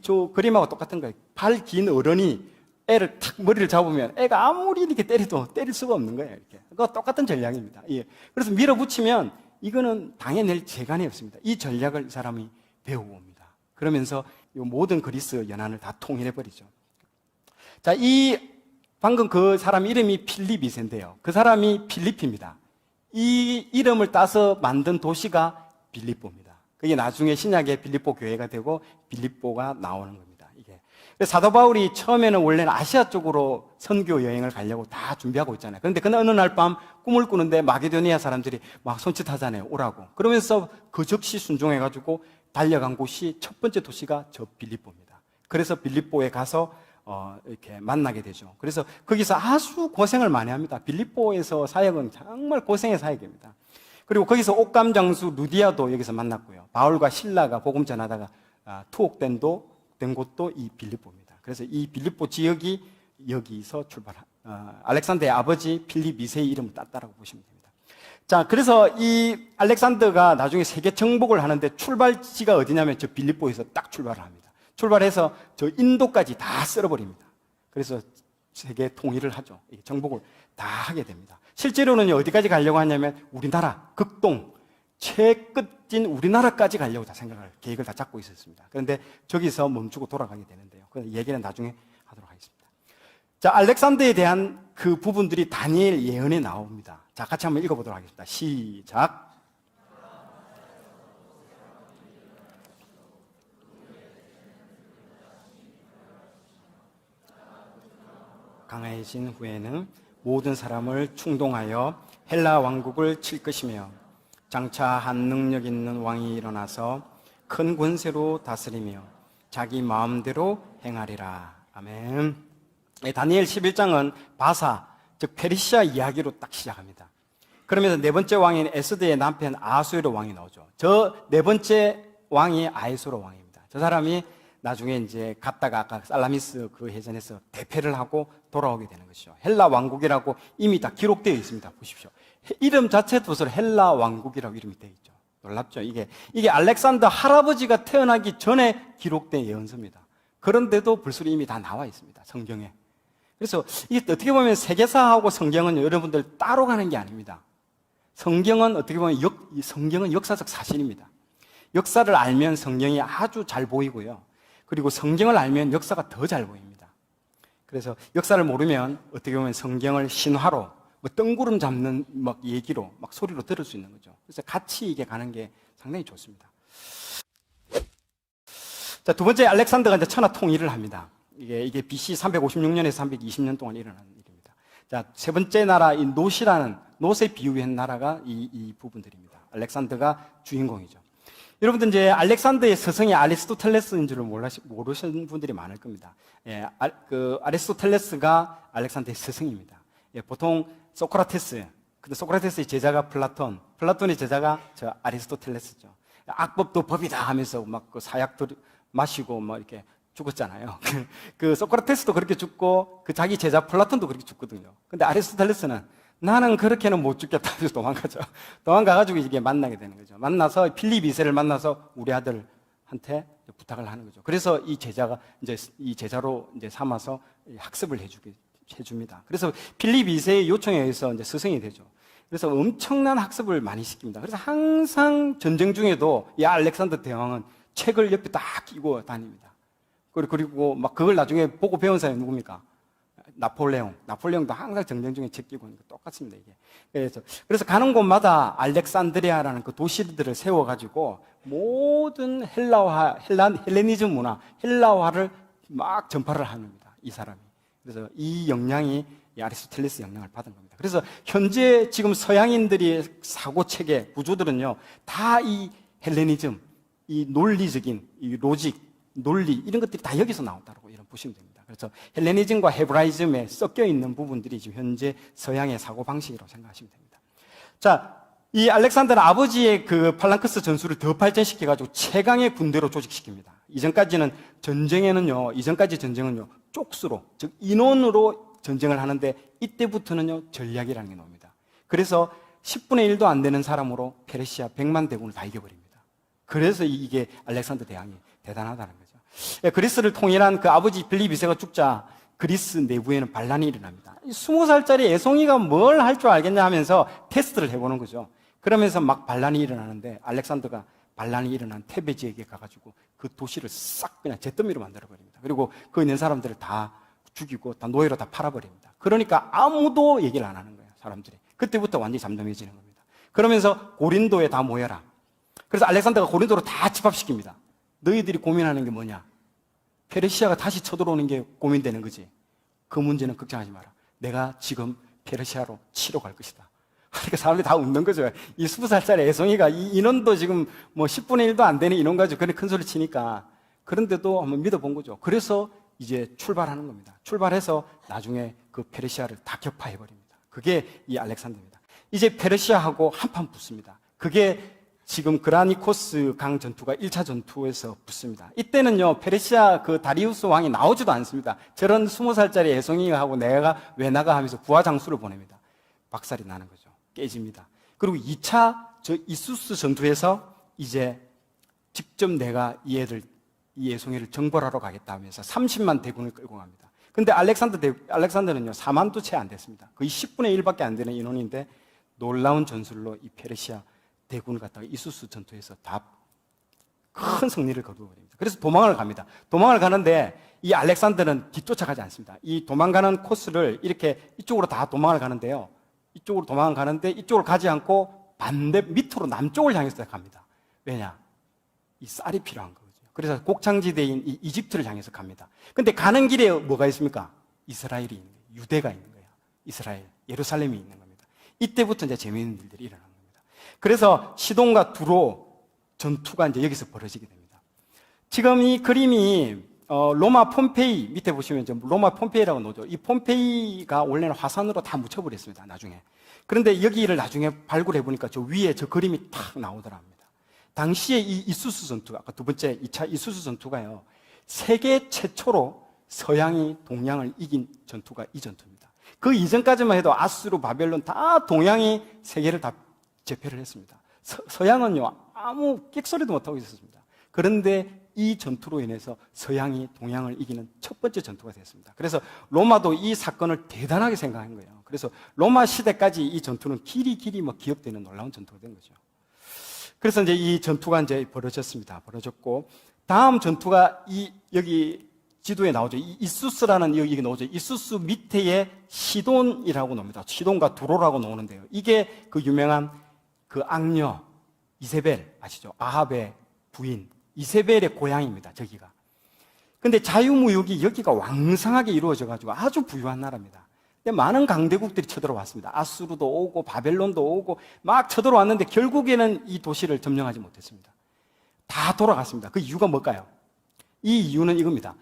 저 그림하고 똑같은 거예요. 발 긴 어른이 애를 탁 머리를 잡으면 애가 아무리 이렇게 때려도 때릴 수가 없는 거예요. 이렇게. 그거 똑같은 전략입니다. 예. 그래서 밀어붙이면 이거는 당해낼 재간이 없습니다. 이 전략을 이 사람이 배우고 옵니다. 그러면서 이 모든 그리스 연안을 다 통일해 버리죠. 자, 방금 그 사람 이름이 필립 2세인데요. 그 사람이 필리피입니다. 이 이름을 따서 만든 도시가 빌립보입니다. 그게 나중에 신약의 빌립보 교회가 되고 빌립보가 나오는 겁니다. 이게. 사도 바울이 처음에는 원래는 아시아 쪽으로 선교 여행을 가려고 다 준비하고 있잖아요. 그런데 어느 날 밤 꿈을 꾸는데 마게도니아 사람들이 막 손짓하잖아요. 오라고. 그러면서 그 즉시 순종해가지고 달려간 곳이 첫 번째 도시가 저 빌립보입니다. 그래서 빌립보에 가서 이렇게 만나게 되죠. 그래서 거기서 아주 고생을 많이 합니다. 빌립보에서 사역은 정말 고생의 사역입니다. 그리고 거기서 옥감 장수 루디아도 여기서 만났고요. 바울과 실라가 복음 전하다가 투옥된 곳도 이 빌립보입니다. 그래서 이 빌립보 지역이 여기서 알렉산더의 아버지 필립 2세의 이름을 땄다라고 보시면 됩니다. 자, 그래서 이 알렉산더가 나중에 세계 정복을 하는데 출발지가 어디냐면 저 빌립보에서 딱 출발을 합니다. 출발해서 저 인도까지 다 쓸어버립니다. 그래서 세계 통일을 하죠. 정복을 다 하게 됩니다. 실제로는 어디까지 가려고 하냐면 우리나라 극동 최끝인 우리나라까지 가려고 다 계획을 다 잡고 있었습니다. 그런데 저기서 멈추고 돌아가게 되는데요. 그 얘기는 나중에 하도록 하겠습니다. 자, 알렉산더에 대한 그 부분들이 다니엘 예언에 나옵니다. 자, 같이 한번 읽어보도록 하겠습니다. 시작. 강해진 후에는 모든 사람을 충동하여 헬라 왕국을 칠 것이며 장차 한 능력 있는 왕이 일어나서 큰 권세로 다스리며 자기 마음대로 행하리라. 아멘. 다니엘 11장은 바사, 즉 페르시아 이야기로 딱 시작합니다. 그러면서 네 번째 왕인 에스더의 남편 아하수에로 왕이 나오죠. 저 네 번째 왕이 아하수에로 왕입니다. 저 사람이 나중에 이제 갔다가 아까 살라미스 그 해전에서 대패를 하고 돌아오게 되는 것이죠. 헬라 왕국이라고 이미 다 기록되어 있습니다. 보십시오. 이름 자체도 헬라 왕국이라고 이름이 되어 있죠. 놀랍죠? 이게 알렉산더 할아버지가 태어나기 전에 기록된 예언서입니다. 그런데도 불술이 이미 다 나와 있습니다. 성경에. 그래서 이게 어떻게 보면 세계사하고 성경은 여러분들 따로 가는 게 아닙니다. 성경은 어떻게 보면 성경은 역사적 사실입니다. 역사를 알면 성경이 아주 잘 보이고요. 그리고 성경을 알면 역사가 더 잘 보입니다. 그래서 역사를 모르면 어떻게 보면 성경을 신화로 뜬구름 잡는 얘기로 소리로 들을 수 있는 거죠. 그래서 같이 이게 가는 게 상당히 좋습니다. 자, 두 번째 알렉산더가 이제 천하 통일을 합니다. 이게 BC 356년에서 320년 동안 일어난 일입니다. 자, 세 번째 나라 이 놋에 비유한 나라가 이 부분들입니다. 알렉산더가 주인공이죠. 여러분들 이제 알렉산더의 스승이 아리스토텔레스인 줄 모르시는 분들이 많을 겁니다. 아리스토텔레스가 알렉산더의 스승입니다. 보통 소크라테스, 근데 소크라테스의 제자가 플라톤의 제자가 저 아리스토텔레스죠. 악법도 법이다 하면서 그 사약도 마시고 이렇게 죽었잖아요. 그 소크라테스도 그렇게 죽고 그 자기 제자 플라톤도 그렇게 죽거든요. 근데 아리스토텔레스는 나는 그렇게는 못 죽겠다 해서 도망가죠. 도망가가지고 이게 만나게 되는 거죠. 만나서 필립 2세를 만나서 우리 아들한테 부탁을 하는 거죠. 그래서 이 제자로 삼아서 학습을 해줍니다. 그래서 필립 2세의 요청에 의해서 스승이 되죠. 그래서 엄청난 학습을 많이 시킵니다. 그래서 항상 전쟁 중에도 이 알렉산더 대왕은 책을 옆에 딱 끼고 다닙니다. 그리고 그걸 나중에 보고 배운 사람이 누굽니까? 나폴레옹도 항상 전쟁 중에 책 끼고 있는 거 똑같습니다, 이게. 그래서 가는 곳마다 알렉산드리아라는 그 도시들을 세워가지고 모든 헬레니즘 문화, 헬라화를 막 전파를 합니다, 이 사람이. 그래서 이 영향이 이 아리스토텔레스 영향을 받은 겁니다. 그래서 현재 지금 서양인들이 사고 체계, 구조들은요, 다 이 헬레니즘, 이 논리적인, 이 로직, 논리, 이런 것들이 다 여기서 나온다고 이런 보시면 됩니다. 그래서 헬레니즘과 헤브라이즘에 섞여 있는 부분들이 지금 현재 서양의 사고방식이라고 생각하시면 됩니다. 자, 이 알렉산더는 아버지의 그 팔랑크스 전술을 더 발전시켜가지고 최강의 군대로 조직시킵니다. 이전까지 전쟁은요, 쪽수로, 즉, 인원으로 전쟁을 하는데 이때부터는요, 전략이라는 게 나옵니다. 그래서 10분의 1도 안 되는 사람으로 페르시아 100만 대군을 다 이겨버립니다. 그래서 이게 알렉산더 대왕이 대단하다는 거죠. 그리스를 통일한 그 아버지 필립 2세가 죽자 그리스 내부에는 반란이 일어납니다. 20살짜리 애송이가 뭘 할 줄 알겠냐 하면서 테스트를 해보는 거죠. 그러면서 막 반란이 일어나는데 알렉산더가 반란이 일어난 테베 지역에 가가지고 그 도시를 싹 그냥 잿더미로 만들어버립니다. 그리고 그 있는 사람들을 다 죽이고 다 노예로 다 팔아버립니다. 그러니까 아무도 얘기를 안 하는 거예요, 사람들이. 그때부터 완전히 잠잠해지는 겁니다. 그러면서 고린도에 다 모여라. 그래서 알렉산더가 고린도로 다 집합시킵니다. 너희들이 고민하는 게 뭐냐? 페르시아가 다시 쳐들어오는 게 고민되는 거지. 그 문제는 걱정하지 마라. 내가 지금 페르시아로 치러 갈 것이다. 그러니까 사람들이 다 웃는 거죠. 이 20살짜리 애송이가 이 인원도 지금 10분의 1도 안 되는 인원 가지고 그런 큰 소리 치니까 그런데도 한번 믿어본 거죠. 그래서 이제 출발하는 겁니다. 출발해서 나중에 그 페르시아를 다 격파해버립니다. 그게 이 알렉산더입니다. 이제 페르시아하고 한판 붙습니다. 그게 지금 그라니코스 강 전투가 1차 전투에서 붙습니다. 이때는요, 페르시아 그 다리우스 왕이 나오지도 않습니다. 저런 20살짜리 애송이하고 내가 왜 나가 하면서 부하 장수를 보냅니다. 박살이 나는 거죠. 깨집니다. 그리고 2차 이수스 전투에서 이제 직접 내가 이 애송이를 정벌하러 가겠다 하면서 30만 대군을 끌고 갑니다. 근데 알렉산더는요, 4만도 채 안 됐습니다. 거의 10분의 1밖에 안 되는 인원인데 놀라운 전술로 이 페르시아 대군을 갖다가 이수스 전투에서 다 큰 승리를 거두어버립니다. 그래서 도망을 갑니다. 도망을 가는데 이 알렉산더는 뒤쫓아가지 않습니다. 이 도망가는 코스를 이렇게 이쪽으로 다 도망을 가는데요. 이쪽으로 도망을 가는데 이쪽으로 가지 않고 반대 밑으로 남쪽을 향해서 갑니다. 왜냐? 이 쌀이 필요한 거거든요. 그래서 곡창지대인 이 이집트를 향해서 갑니다. 근데 가는 길에 뭐가 있습니까? 이스라엘이 있는 거예요. 유대가 있는 거예요. 이스라엘, 예루살렘이 있는 겁니다. 이때부터 이제 재미있는 일들이 일어나는 겁니다. 그래서 시돈과 두로 전투가 이제 여기서 벌어지게 됩니다. 지금 이 그림이 로마 폼페이 밑에 보시면 이제 로마 폼페이라고 나오죠. 이 폼페이가 원래는 화산으로 다 묻혀버렸습니다. 나중에. 그런데 여기를 나중에 발굴해 보니까 저 위에 저 그림이 탁 나오더랍니다. 당시에 이 이수스 전투가 아까 두 번째 2차 이수스 전투가요. 세계 최초로 서양이 동양을 이긴 전투가 이 전투입니다. 그 이전까지만 해도 아수르, 바벨론 다 동양이 세계를 다 제패를 했습니다. 서양은요 아무 끽소리도 못하고 있었습니다. 그런데 이 전투로 인해서 서양이 동양을 이기는 첫 번째 전투가 됐습니다. 그래서 로마도 이 사건을 대단하게 생각한 거예요. 그래서 로마 시대까지 이 전투는 길이 기억되는 놀라운 전투가 된 거죠. 그래서 이제 이 전투가 이제 벌어졌습니다. 벌어졌고 다음 전투가 여기 지도에 나오죠. 이수스라는 여기 나오죠. 이수스 밑에에 시돈이라고 나옵니다. 시돈과 두로라고 나오는데요. 이게 그 유명한 그 악녀 이세벨 아시죠? 아합의 부인 이세벨의 고향입니다. 저기가. 근데 자유무역이 여기가 왕성하게 이루어져 가지고 아주 부유한 나라입니다. 근데 많은 강대국들이 쳐들어왔습니다. 아수르도 오고 바벨론도 오고 막 쳐들어왔는데 결국에는 이 도시를 점령하지 못했습니다. 다 돌아갔습니다. 그 이유가 뭘까요? 이 이유는 이겁니다.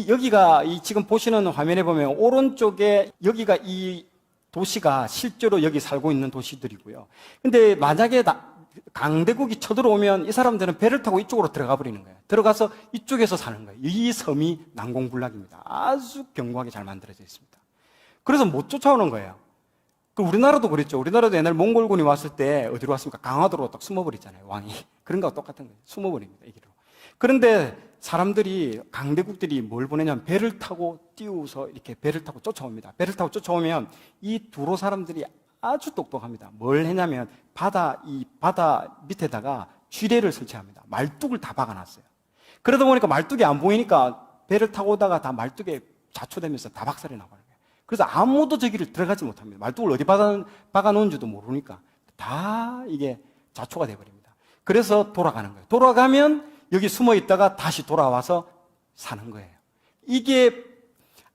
여기가 지금 보시는 화면에 보면 오른쪽에 여기가 이 도시가 실제로 여기 살고 있는 도시들이고요. 근데 만약에 강대국이 쳐들어오면 이 사람들은 배를 타고 이쪽으로 들어가 버리는 거예요. 들어가서 이쪽에서 사는 거예요. 이 섬이 난공불락입니다. 아주 견고하게 잘 만들어져 있습니다. 그래서 못 쫓아오는 거예요. 우리나라도 그랬죠. 우리나라도 옛날 몽골군이 왔을 때 어디로 왔습니까? 강화도로 딱 숨어버리잖아요. 왕이. 그런 거와 똑같은 거예요. 숨어버립니다. 이 길로. 그런데 사람들이 강대국들이 뭘 보내냐면 배를 타고 띄우서 이렇게 배를 타고 쫓아옵니다. 배를 타고 쫓아오면 이 두로 사람들이 아주 똑똑합니다. 뭘 했냐면 바다 밑에다가 쥐레를 설치합니다. 말뚝을 다 박아놨어요. 그러다 보니까 말뚝이 안 보이니까 배를 타고 오다가 다 말뚝에 자초되면서 다 박살이 나버려요. 그래서 아무도 저기를 들어가지 못합니다. 말뚝을 어디 박아놓은지도 모르니까 다 이게 자초가 돼버립니다. 그래서 돌아가는 거예요. 돌아가면 여기 숨어 있다가 다시 돌아와서 사는 거예요. 이게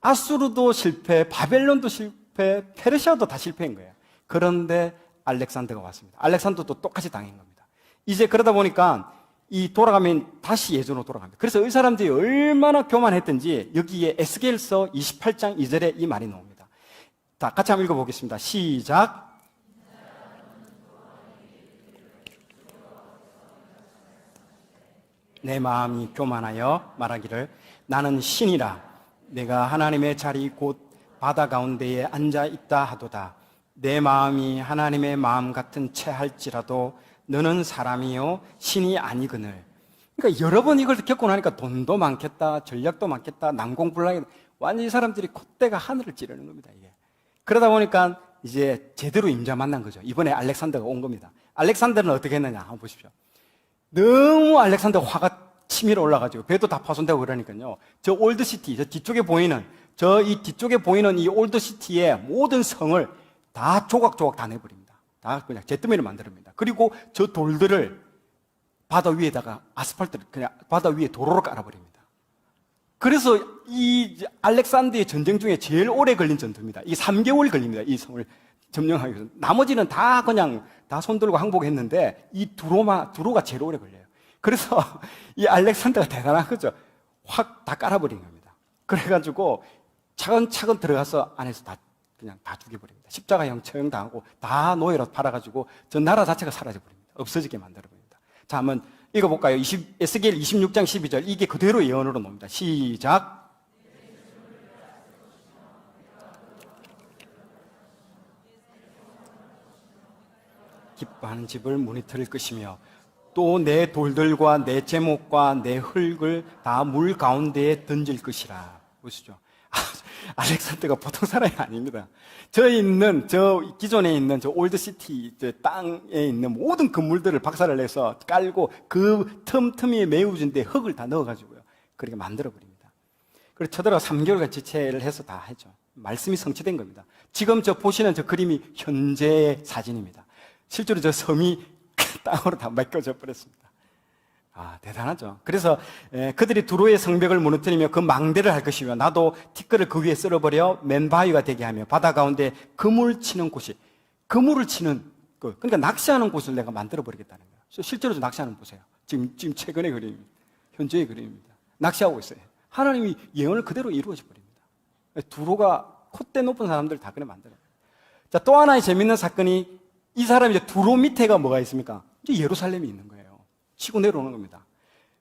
아수르도 실패, 바벨론도 실패, 페르시아도 다 실패인 거예요. 그런데 알렉산더가 왔습니다. 알렉산더도 똑같이 당한 겁니다. 이제 그러다 보니까 돌아가면 다시 예전으로 돌아갑니다. 그래서 이 사람들이 얼마나 교만했던지 여기에 에스겔서 28장 2절에 이 말이 나옵니다. 자, 같이 한번 읽어보겠습니다. 시작. 내 마음이 교만하여 말하기를 나는 신이라 내가 하나님의 자리 곧 바다 가운데에 앉아 있다 하도다. 내 마음이 하나님의 마음 같은 채 할지라도 너는 사람이요 신이 아니거늘. 그러니까 여러 번 이걸 겪고 나니까 돈도 많겠다, 전략도 많겠다, 난공불락이 완전히 사람들이 콧대가 하늘을 찌르는 겁니다. 이게. 그러다 보니까 이제 제대로 임자 만난 거죠. 이번에 알렉산더가 온 겁니다. 알렉산더는 어떻게 했느냐 한번 보십시오. 너무 알렉산더 화가 치밀어 올라가지고 배도 다 파손되고 그러니까요. 저 올드시티, 저 뒤쪽에 보이는 이 올드시티의 모든 성을 다 조각조각 다 내버립니다. 다 그냥 잿더미를 만듭니다. 그리고 저 돌들을 바다 위에다가 아스팔트를 그냥 바다 위에 도로로 깔아버립니다. 그래서 이 알렉산더의 전쟁 중에 제일 오래 걸린 전투입니다. 이게 3개월 걸립니다. 이 성을 점령하기 위해서. 나머지는 다 그냥 다 손들고 항복했는데 이 두로가 제일 오래 걸려요. 그래서 이 알렉산더가 대단한 거죠. 확 다 깔아버린 겁니다. 그래가지고 차근차근 들어가서 안에서 그냥 다 죽여버립니다. 십자가형 처형당하고 다 노예로 팔아가지고 저 나라 자체가 사라져버립니다. 없어지게 만들어버립니다. 자, 한번 읽어볼까요? 에스겔 26장 12절. 이게 그대로 예언으로 나옵니다. 시작. 기뻐하는 집을 문이 틀 것이며 또 내 돌들과 내 제목과 내 흙을 다 물 가운데에 던질 것이라. 보시죠. 알렉산더가 보통 사람이 아닙니다. 저 기존에 있는 저 올드시티 저 땅에 있는 모든 건물들을 박살을 내서 깔고 그 틈틈이에 메우진 데 흙을 다 넣어가지고요. 그렇게 만들어버립니다. 그래서 쳐들어 3개월간 지체를 해서 다 했죠. 말씀이 성취된 겁니다. 지금 저 보시는 저 그림이 현재의 사진입니다. 실제로 저 섬이 땅으로 다 맡겨져 버렸습니다. 대단하죠. 그래서 그들이 두로의 성벽을 무너뜨리며 그 망대를 할 것이며 나도 티끌을 그 위에 쓸어버려 맨바위가 되게 하며 바다 가운데 그물 치는 곳이 그물을 치는 그러니까 낚시하는 곳을 내가 만들어 버리겠다는 거예요. 실제로 좀 낚시하는 거 보세요. 지금 최근의 그림입니다. 현재의 그림입니다. 낚시하고 있어요. 하나님이 예언을 그대로 이루어져 버립니다. 두로가 콧대 높은 사람들 다 그래 만들어요. 자, 또 하나의 재밌는 사건이 이 사람이 이제 두로 밑에가 뭐가 있습니까? 이제 예루살렘이 있는 거예요. 치고 내려오는 겁니다.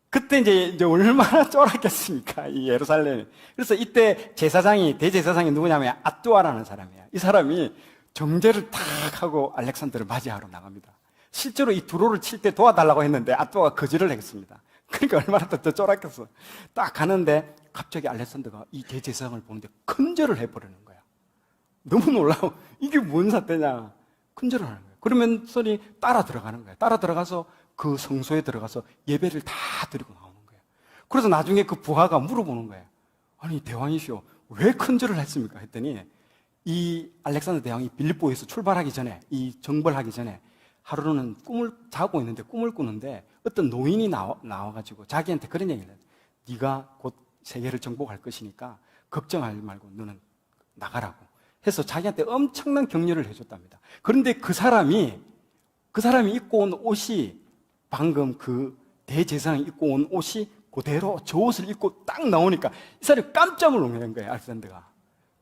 그때 이제 얼마나 쫄았겠습니까? 이 예루살렘이. 그래서 이때 대제사장이 누구냐면 앗두아라는 사람이에요. 이 사람이 정제를 탁 하고 알렉산더를 맞이하러 나갑니다. 실제로 이 두로를 칠 때 도와달라고 했는데 앗두아가 거절을 했습니다. 그러니까 얼마나 더 쫄았겠어. 딱 가는데 갑자기 알렉산더가 이 대제사장을 보는데 큰절을 해버리는 거야. 너무 놀라워. 이게 뭔 사태냐. 큰절을 하는 거예요. 그러면서 따라 들어가는 거예요. 따라 들어가서 그 성소에 들어가서 예배를 다 드리고 나오는 거예요. 그래서 나중에 그 부하가 물어보는 거예요. 아니, 대왕이시오, 왜 큰절을 했습니까? 했더니 이 알렉산더 대왕이 빌립보에서 출발하기 전에, 이 정벌하기 전에 하루는 꿈을 자고 있는데 꿈을 꾸는데 어떤 노인이 나와가지고 자기한테 그런 얘기를 해요. 네가 곧 세계를 정복할 것이니까 걱정하지 말고 너는 나가라고 해서 자기한테 엄청난 격려를 해줬답니다. 그런데 그 사람이 입고 온 옷이 방금 그 대제사장이 입고 온 옷이 그대로 저 옷을 입고 딱 나오니까 이 사람이 깜짝 놀란 거예요, 알렉산더가.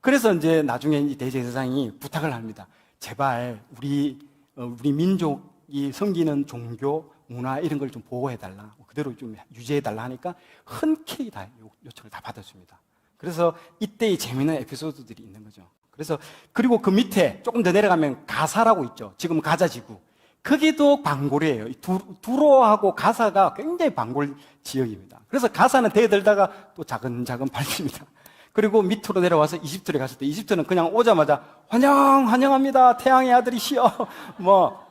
그래서 이제 나중에 이 대제사장이 부탁을 합니다. 제발 우리 민족이 섬기는 종교, 문화 이런 걸 좀 보호해달라, 그대로 좀 유지해달라 하니까 흔쾌히 다 요청을 다 받아줍니다. 그래서 이때의 재미있는 에피소드들이 있는 거죠. 그리고 그 밑에 조금 더 내려가면 가사라고 있죠. 지금 가자지구. 거기도 방골이에요. 두로하고 가사가 굉장히 방골 지역입니다. 그래서 가사는 대들다가 또 자근자근 밟힙니다. 그리고 밑으로 내려와서 이집트를 갔을 때 이집트는 그냥 오자마자 환영합니다. 태양의 아들이시여.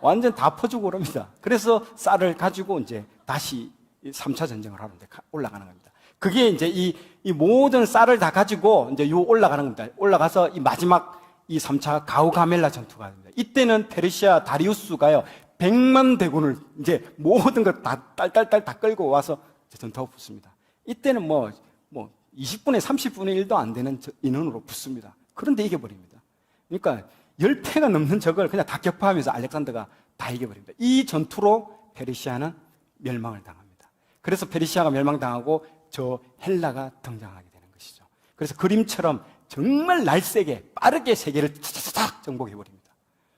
완전 다 퍼주고 그럽니다. 그래서 쌀을 가지고 이제 다시 3차 전쟁을 하는데 올라가는 겁니다. 그게 이제 이 모든 쌀을 다 가지고 이제 올라가는 겁니다. 올라가서 이 마지막 이 3차 가우가멜라 전투가 됩니다. 이때는 페르시아 다리우스가요, 100만 대군을 이제 모든 걸 다 딸딸딸 다 끌고 와서 전투하고 붙습니다. 이때는 20분에 30분의 1도 안 되는 인원으로 붙습니다. 그런데 이겨버립니다. 그러니까 10패가 넘는 적을 그냥 다 격파하면서 알렉산더가 다 이겨버립니다. 이 전투로 페르시아는 멸망을 당합니다. 그래서 페르시아가 멸망당하고 저 헬라가 등장하게 되는 것이죠. 그래서 그림처럼 정말 날쌔게 빠르게 세계를 차차차차 정복해버립니다.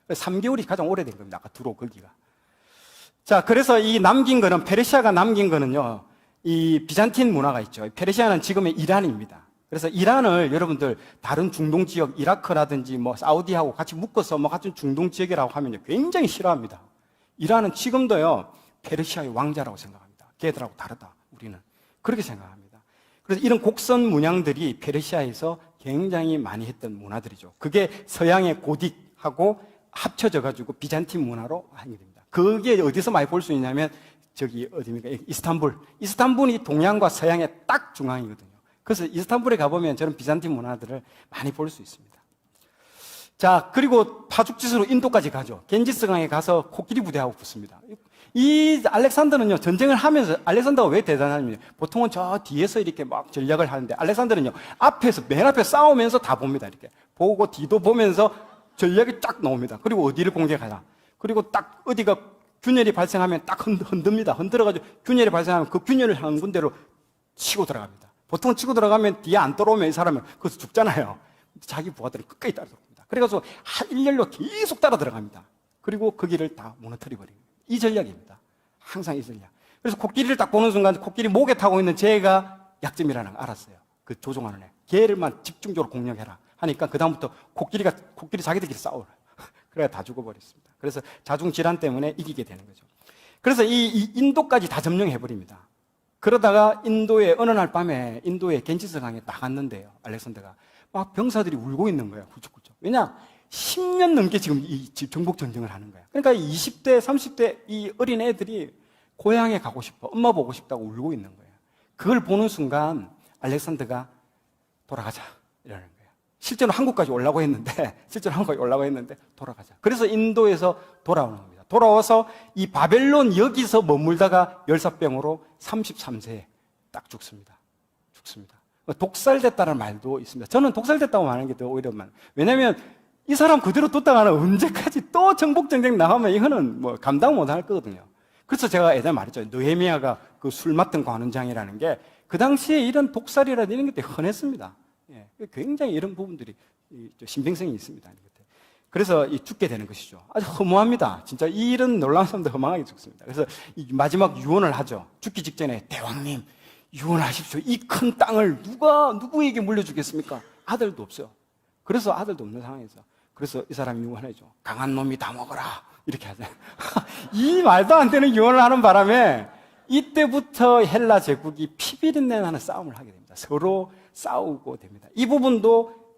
3개월이 가장 오래된 겁니다. 아까 두로 거기가. 자, 그래서 이 페르시아가 남긴 거는요, 이 비잔틴 문화가 있죠. 페르시아는 지금의 이란입니다. 그래서 이란을 여러분들 다른 중동 지역, 이라크라든지 사우디하고 같이 묶어서 같은 중동 지역이라고 하면요, 굉장히 싫어합니다. 이란은 지금도요, 페르시아의 왕자라고 생각합니다. 걔들하고 다르다, 우리는. 그렇게 생각합니다. 그래서 이런 곡선 문양들이 페르시아에서 굉장히 많이 했던 문화들이죠. 그게 서양의 고딕하고 합쳐져 가지고 비잔틴 문화로 하게 됩니다. 그게 어디서 많이 볼 수 있냐면 저기 어디입니까? 이스탄불이 동양과 서양의 딱 중앙이거든요. 그래서 이스탄불에 가보면 저런 비잔틴 문화들을 많이 볼 수 있습니다. 자, 그리고 파죽지수로 인도까지 가죠. 겐지스강에 가서 코끼리 부대하고 붙습니다. 이 알렉산더는요, 전쟁을 하면서, 알렉산더가 왜 대단하냐면, 보통은 저 뒤에서 이렇게 막 전략을 하는데, 알렉산더는요, 맨 앞에 싸우면서 다 봅니다. 이렇게. 보고 뒤도 보면서 전략이 쫙 나옵니다. 그리고 어디를 공격하냐. 그리고 딱 어디가 균열이 발생하면 딱 흔듭니다. 흔들어가지고 균열이 발생하면 그 균열을 향한 군대로 치고 들어갑니다. 보통 치고 들어가면 뒤에 안 따라오면 이 사람은 거기서 죽잖아요. 자기 부하들은 끝까지 따라 들어갑니다. 그래가지고 일렬로 계속 따라 들어갑니다. 그리고 그 길을 다 무너뜨려버립니다. 이 전략입니다. 항상 이 전략. 그래서 코끼리를 딱 보는 순간 코끼리 목에 타고 있는 쟤가 약점이라는 걸 알았어요. 그 조종하는 애. 걔를만 집중적으로 공략해라 하니까 그다음부터 코끼리 자기들끼리 싸워요. 그래야 다 죽어버렸습니다. 그래서 자중질환 때문에 이기게 되는 거죠. 그래서 이 인도까지 다 점령해버립니다. 그러다가 인도의 어느 날 밤에 인도의 겐지스 강에 나갔는데요, 알렉산더가 막 병사들이 울고 있는 거예요. 훌쩍훌쩍. 왜냐? 10년 넘게 지금 이 정복 전쟁을 하는 거예요. 그러니까 20대, 30대 이 어린 애들이 고향에 가고 싶어, 엄마 보고 싶다고 울고 있는 거예요. 그걸 보는 순간 알렉산더가 돌아가자 이러는 거예요. 실제로 한국까지 올라고 했는데 돌아가자. 그래서 인도에서 돌아오는 겁니다. 돌아와서 이 바벨론 여기서 머물다가 열사병으로 33세에 딱 죽습니다. 독살됐다는 말도 있습니다. 저는 독살됐다고 말하는 게 더 오히려 많아요. 왜냐하면 이 사람 그대로 뒀다가는 언제까지 또 정복전쟁 나가면 이거는 뭐 감당 못할 거거든요. 그래서 제가 예전에 말했죠. 느헤미야가 그 술 맡은 관원장이라는 게 그 당시에 이런 독살이라든지 이런 것들이 흔했습니다. 예, 굉장히 이런 부분들이 신빙성이 있습니다. 그래서 죽게 되는 것이죠. 아주 허무합니다. 진짜 이런 놀라운 사람들 허망하게 죽습니다. 그래서 마지막 유언을 하죠. 죽기 직전에 대왕님 유언하십시오. 이 큰 땅을 누구에게 물려주겠습니까? 아들도 없어요. 그래서 아들도 없는 상황에서 그래서 이 사람이 유언하죠. 강한 놈이 다 먹어라. 이렇게 하잖아요. 이 말도 안 되는 유언을 하는 바람에 이때부터 헬라 제국이 피비린내 나는 싸움을 하게 됩니다. 서로 싸우고 됩니다. 이 부분도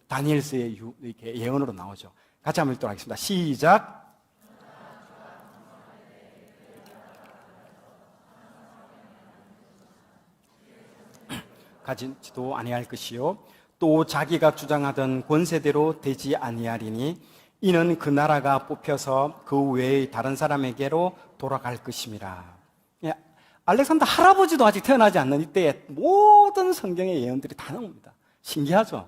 다니엘서의 이렇게 예언으로 나오죠. 같이 한번 읽도록 하겠습니다. 시작. 가지지도 아니할 것이요 또 자기가 주장하던 권세대로 되지 아니하리니 이는 그 나라가 뽑혀서 그 외의 다른 사람에게로 돌아갈 것임이라. 알렉산더 할아버지도 아직 태어나지 않는 이때에 모든 성경의 예언들이 다 나옵니다. 신기하죠?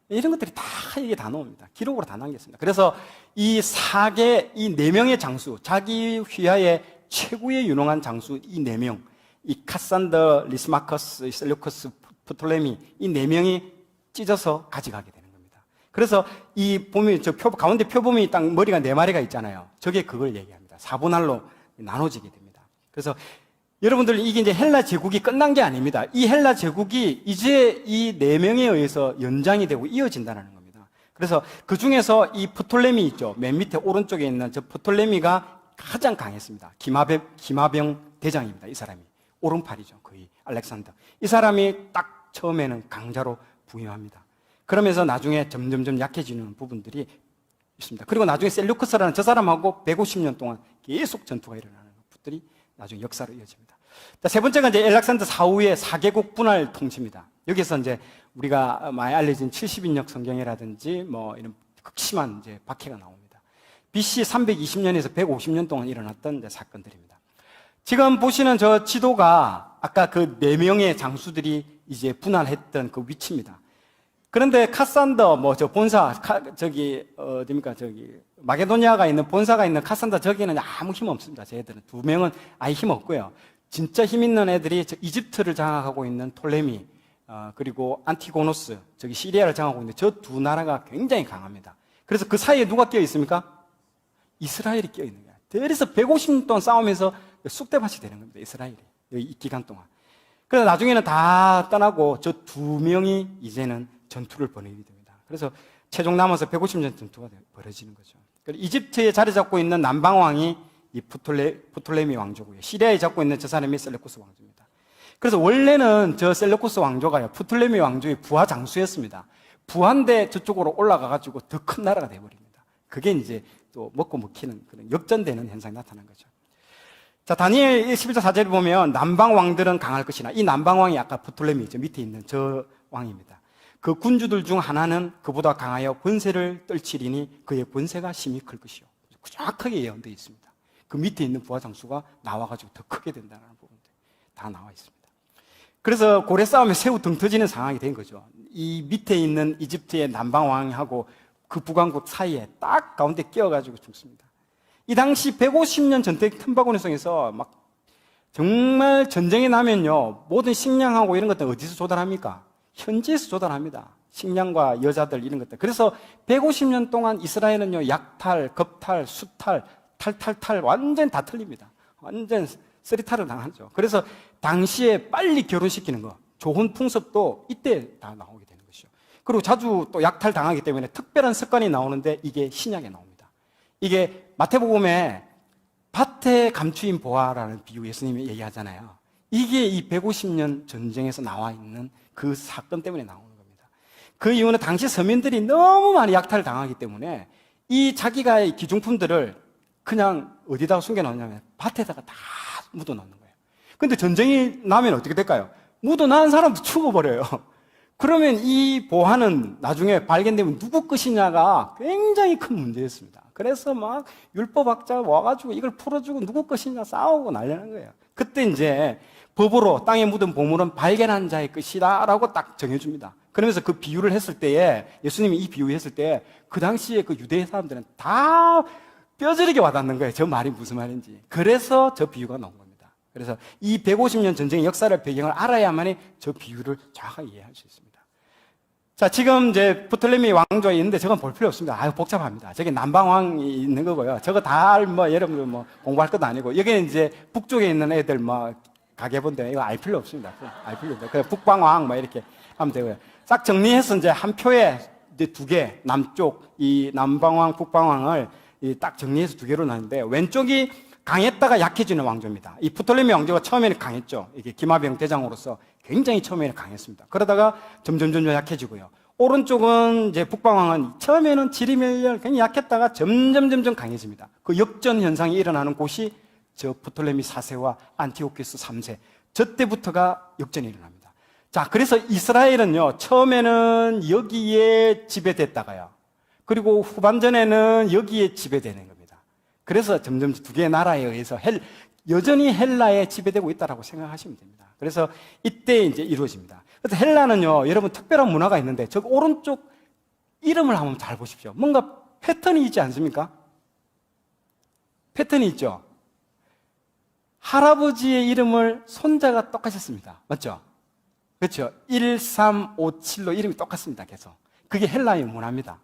이런 것들이 다 이게 다 나옵니다. 기록으로 다 남겼습니다. 그래서 이 4명의 장수, 자기 휘하의 최고의 유능한 장수 이 4명, 이 카산더, 리스마커스, 셀루커스, 프톨레미 이 4명이 찢어서 가져가게 되는 겁니다. 그래서 이 보면 가운데 표범이 딱 머리가 4마리가 있잖아요. 저게 그걸 얘기합니다. 4분할로 나눠지게 됩니다. 그래서 여러분들 이게 이제 헬라 제국이 끝난 게 아닙니다. 이 헬라 제국이 이제 이 4명에 의해서 연장이 되고 이어진다는 겁니다. 그래서 그 중에서 이 프톨레미 있죠. 맨 밑에 오른쪽에 있는 저 프톨레미가 가장 강했습니다. 기마병 대장입니다. 이 사람이. 오른팔이죠. 거의 알렉산더. 이 사람이 딱 처음에는 강자로 부임합니다. 그러면서 나중에 점점점 약해지는 부분들이 있습니다. 그리고 나중에 셀루커스라는 저 사람하고 150년 동안 계속 전투가 일어나는 것들이 나중에 역사로 이어집니다. 세 번째가 이제 알렉산더 사후의 4개국 분할 통치입니다. 여기서 이제 우리가 많이 알려진 70인역 성경이라든지 뭐 이런 극심한 이제 박해가 나옵니다. BC 320년에서 150년 동안 일어났던 이제 사건들입니다. 지금 보시는 저 지도가 아까 그 4명의 장수들이 이제 분할했던 그 위치입니다. 그런데 카산더 뭐 저 본사 어디입니까 마게도니아가 있는 본사가 있는 카산더 저기는 아무 힘 없습니다. 쟤들은 2명은 아예 힘 없고요. 진짜 힘 있는 애들이 이집트를 장악하고 있는 톨레미 그리고 안티고노스 저기 시리아를 장악하고 있는데 저 2 나라가 굉장히 강합니다. 그래서 그 사이에 누가 끼어 있습니까? 이스라엘이 끼어 있는 거예요. 그래서 150년 동안 싸우면서 쑥대밭이 되는 겁니다. 이스라엘이 이 기간 동안. 그래서 나중에는 다 떠나고 저 2명이 이제는 전투를 벌이게 됩니다. 그래서 최종 남아서 150년 전투가 벌어지는 거죠. 이집트에 자리 잡고 있는 남방왕이 이 프톨레미 왕조고요. 시리아에 잡고 있는 저 사람이 셀레쿠스 왕조입니다. 그래서 원래는 저 셀레쿠스 왕조가요, 프톨레미 왕조의 부하 장수였습니다. 부하인데 저쪽으로 올라가가지고 더 큰 나라가 되어버립니다. 그게 이제 또 먹고 먹히는 그런 역전되는 현상이 나타난 거죠. 자, 다니엘 11장 4절에 보면 남방 왕들은 강할 것이나 이 남방 왕이 아까 프톨레미 저 밑에 있는 저 왕입니다. 그 군주들 중 하나는 그보다 강하여 권세를 떨치리니 그의 권세가 심히 클 것이요. 정확하게 예언되어 있습니다. 그 밑에 있는 부하 장수가 나와가지고 더 크게 된다는 부분들 다 나와 있습니다. 그래서 고래 싸움에 새우 등 터지는 상황이 된 거죠. 이 밑에 있는 이집트의 남방 왕하고 그 북왕국 사이에 딱 가운데 끼어가지고 죽습니다. 이 당시 150년 전쟁 틈바구니 속에서 막 정말 전쟁이 나면요 모든 식량하고 이런 것들 어디서 조달합니까? 현지에서 조달합니다. 식량과 여자들 이런 것들. 그래서 150년 동안 이스라엘은요 약탈, 겁탈, 수탈, 탈탈탈 완전 다 틀립니다. 완전 쓰리탈을 당하죠. 그래서 당시에 빨리 결혼시키는 거, 좋은 풍습도 이때 다 나오게 되는 것이죠. 그리고 자주 또 약탈 당하기 때문에 특별한 습관이 나오는데 이게 신약에 나옵니다. 이게 마태복음에 밭에 감추인 보화라는 비유 예수님이 얘기하잖아요. 이게 이 150년 전쟁에서 나와 있는 그 사건 때문에 나오는 겁니다. 그 이유는 당시 서민들이 너무 많이 약탈을 당하기 때문에 이 자기가 기중품들을 그냥 어디다가 숨겨놓냐면 밭에다가 다 묻어놓는 거예요. 근데 전쟁이 나면 어떻게 될까요? 묻어놓은 사람도 죽어버려요. 그러면 이 보화는 나중에 발견되면 누구 것이냐가 굉장히 큰 문제였습니다. 그래서 막 율법학자 와가지고 이걸 풀어주고 누구 것이냐 싸우고 난리난 거예요. 그때 이제 법으로 땅에 묻은 보물은 발견한 자의 것이다 라고 딱 정해줍니다. 그러면서 그 비유를 했을 때에, 예수님이 이 비유 했을 때 그 당시에 그 유대 사람들은 다 뼈저리게 와닿는 거예요. 저 말이 무슨 말인지. 그래서 저 비유가 나온 겁니다. 그래서 이 150년 전쟁의 역사를 배경을 알아야만이 저 비유를 정확하게 이해할 수 있습니다. 자, 지금 이제 프톨레미 왕조에 있는데 저건 볼 필요 없습니다. 아유, 복잡합니다. 저게 남방왕이 있는 거고요. 저거 다 여러분들 공부할 것도 아니고, 여기는 이제 북쪽에 있는 애들 가계본데 이거 알 필요 없습니다. 알 필요 없어요. 그냥 북방왕 이렇게 하면 되고요. 싹 정리해서 이제 한 표에 이제 두 개, 남쪽, 이 남방왕, 북방왕을 딱 정리해서 두 개로 나는데, 왼쪽이 강했다가 약해지는 왕조입니다. 이 프톨레미 왕조가 처음에는 강했죠. 이게 기마병 대장으로서 굉장히 처음에는 강했습니다. 그러다가 점점 약해지고요. 오른쪽은 이제 북방왕은 처음에는 지리멸렬 굉장히 약했다가 점점 강해집니다. 그 역전 현상이 일어나는 곳이 저 프톨레미 4세와 안티오쿠스 3세, 저 때부터가 역전이 일어납니다. 자, 그래서 이스라엘은요, 처음에는 여기에 지배됐다가요, 그리고 후반전에는 여기에 지배되는 겁니다. 그래서 점점 두 개의 나라에 의해서 여전히 헬라에 지배되고 있다고 생각하시면 됩니다. 그래서 이때 이제 이루어집니다. 그래서 헬라는요, 여러분 특별한 문화가 있는데, 저 오른쪽 이름을 한번 잘 보십시오. 뭔가 패턴이 있지 않습니까? 패턴이 있죠? 할아버지의 이름을 손자가 똑같이 씁니다. 맞죠? 그렇죠? 1357로 이름이 똑같습니다. 계속. 그게 헬라의 문화입니다.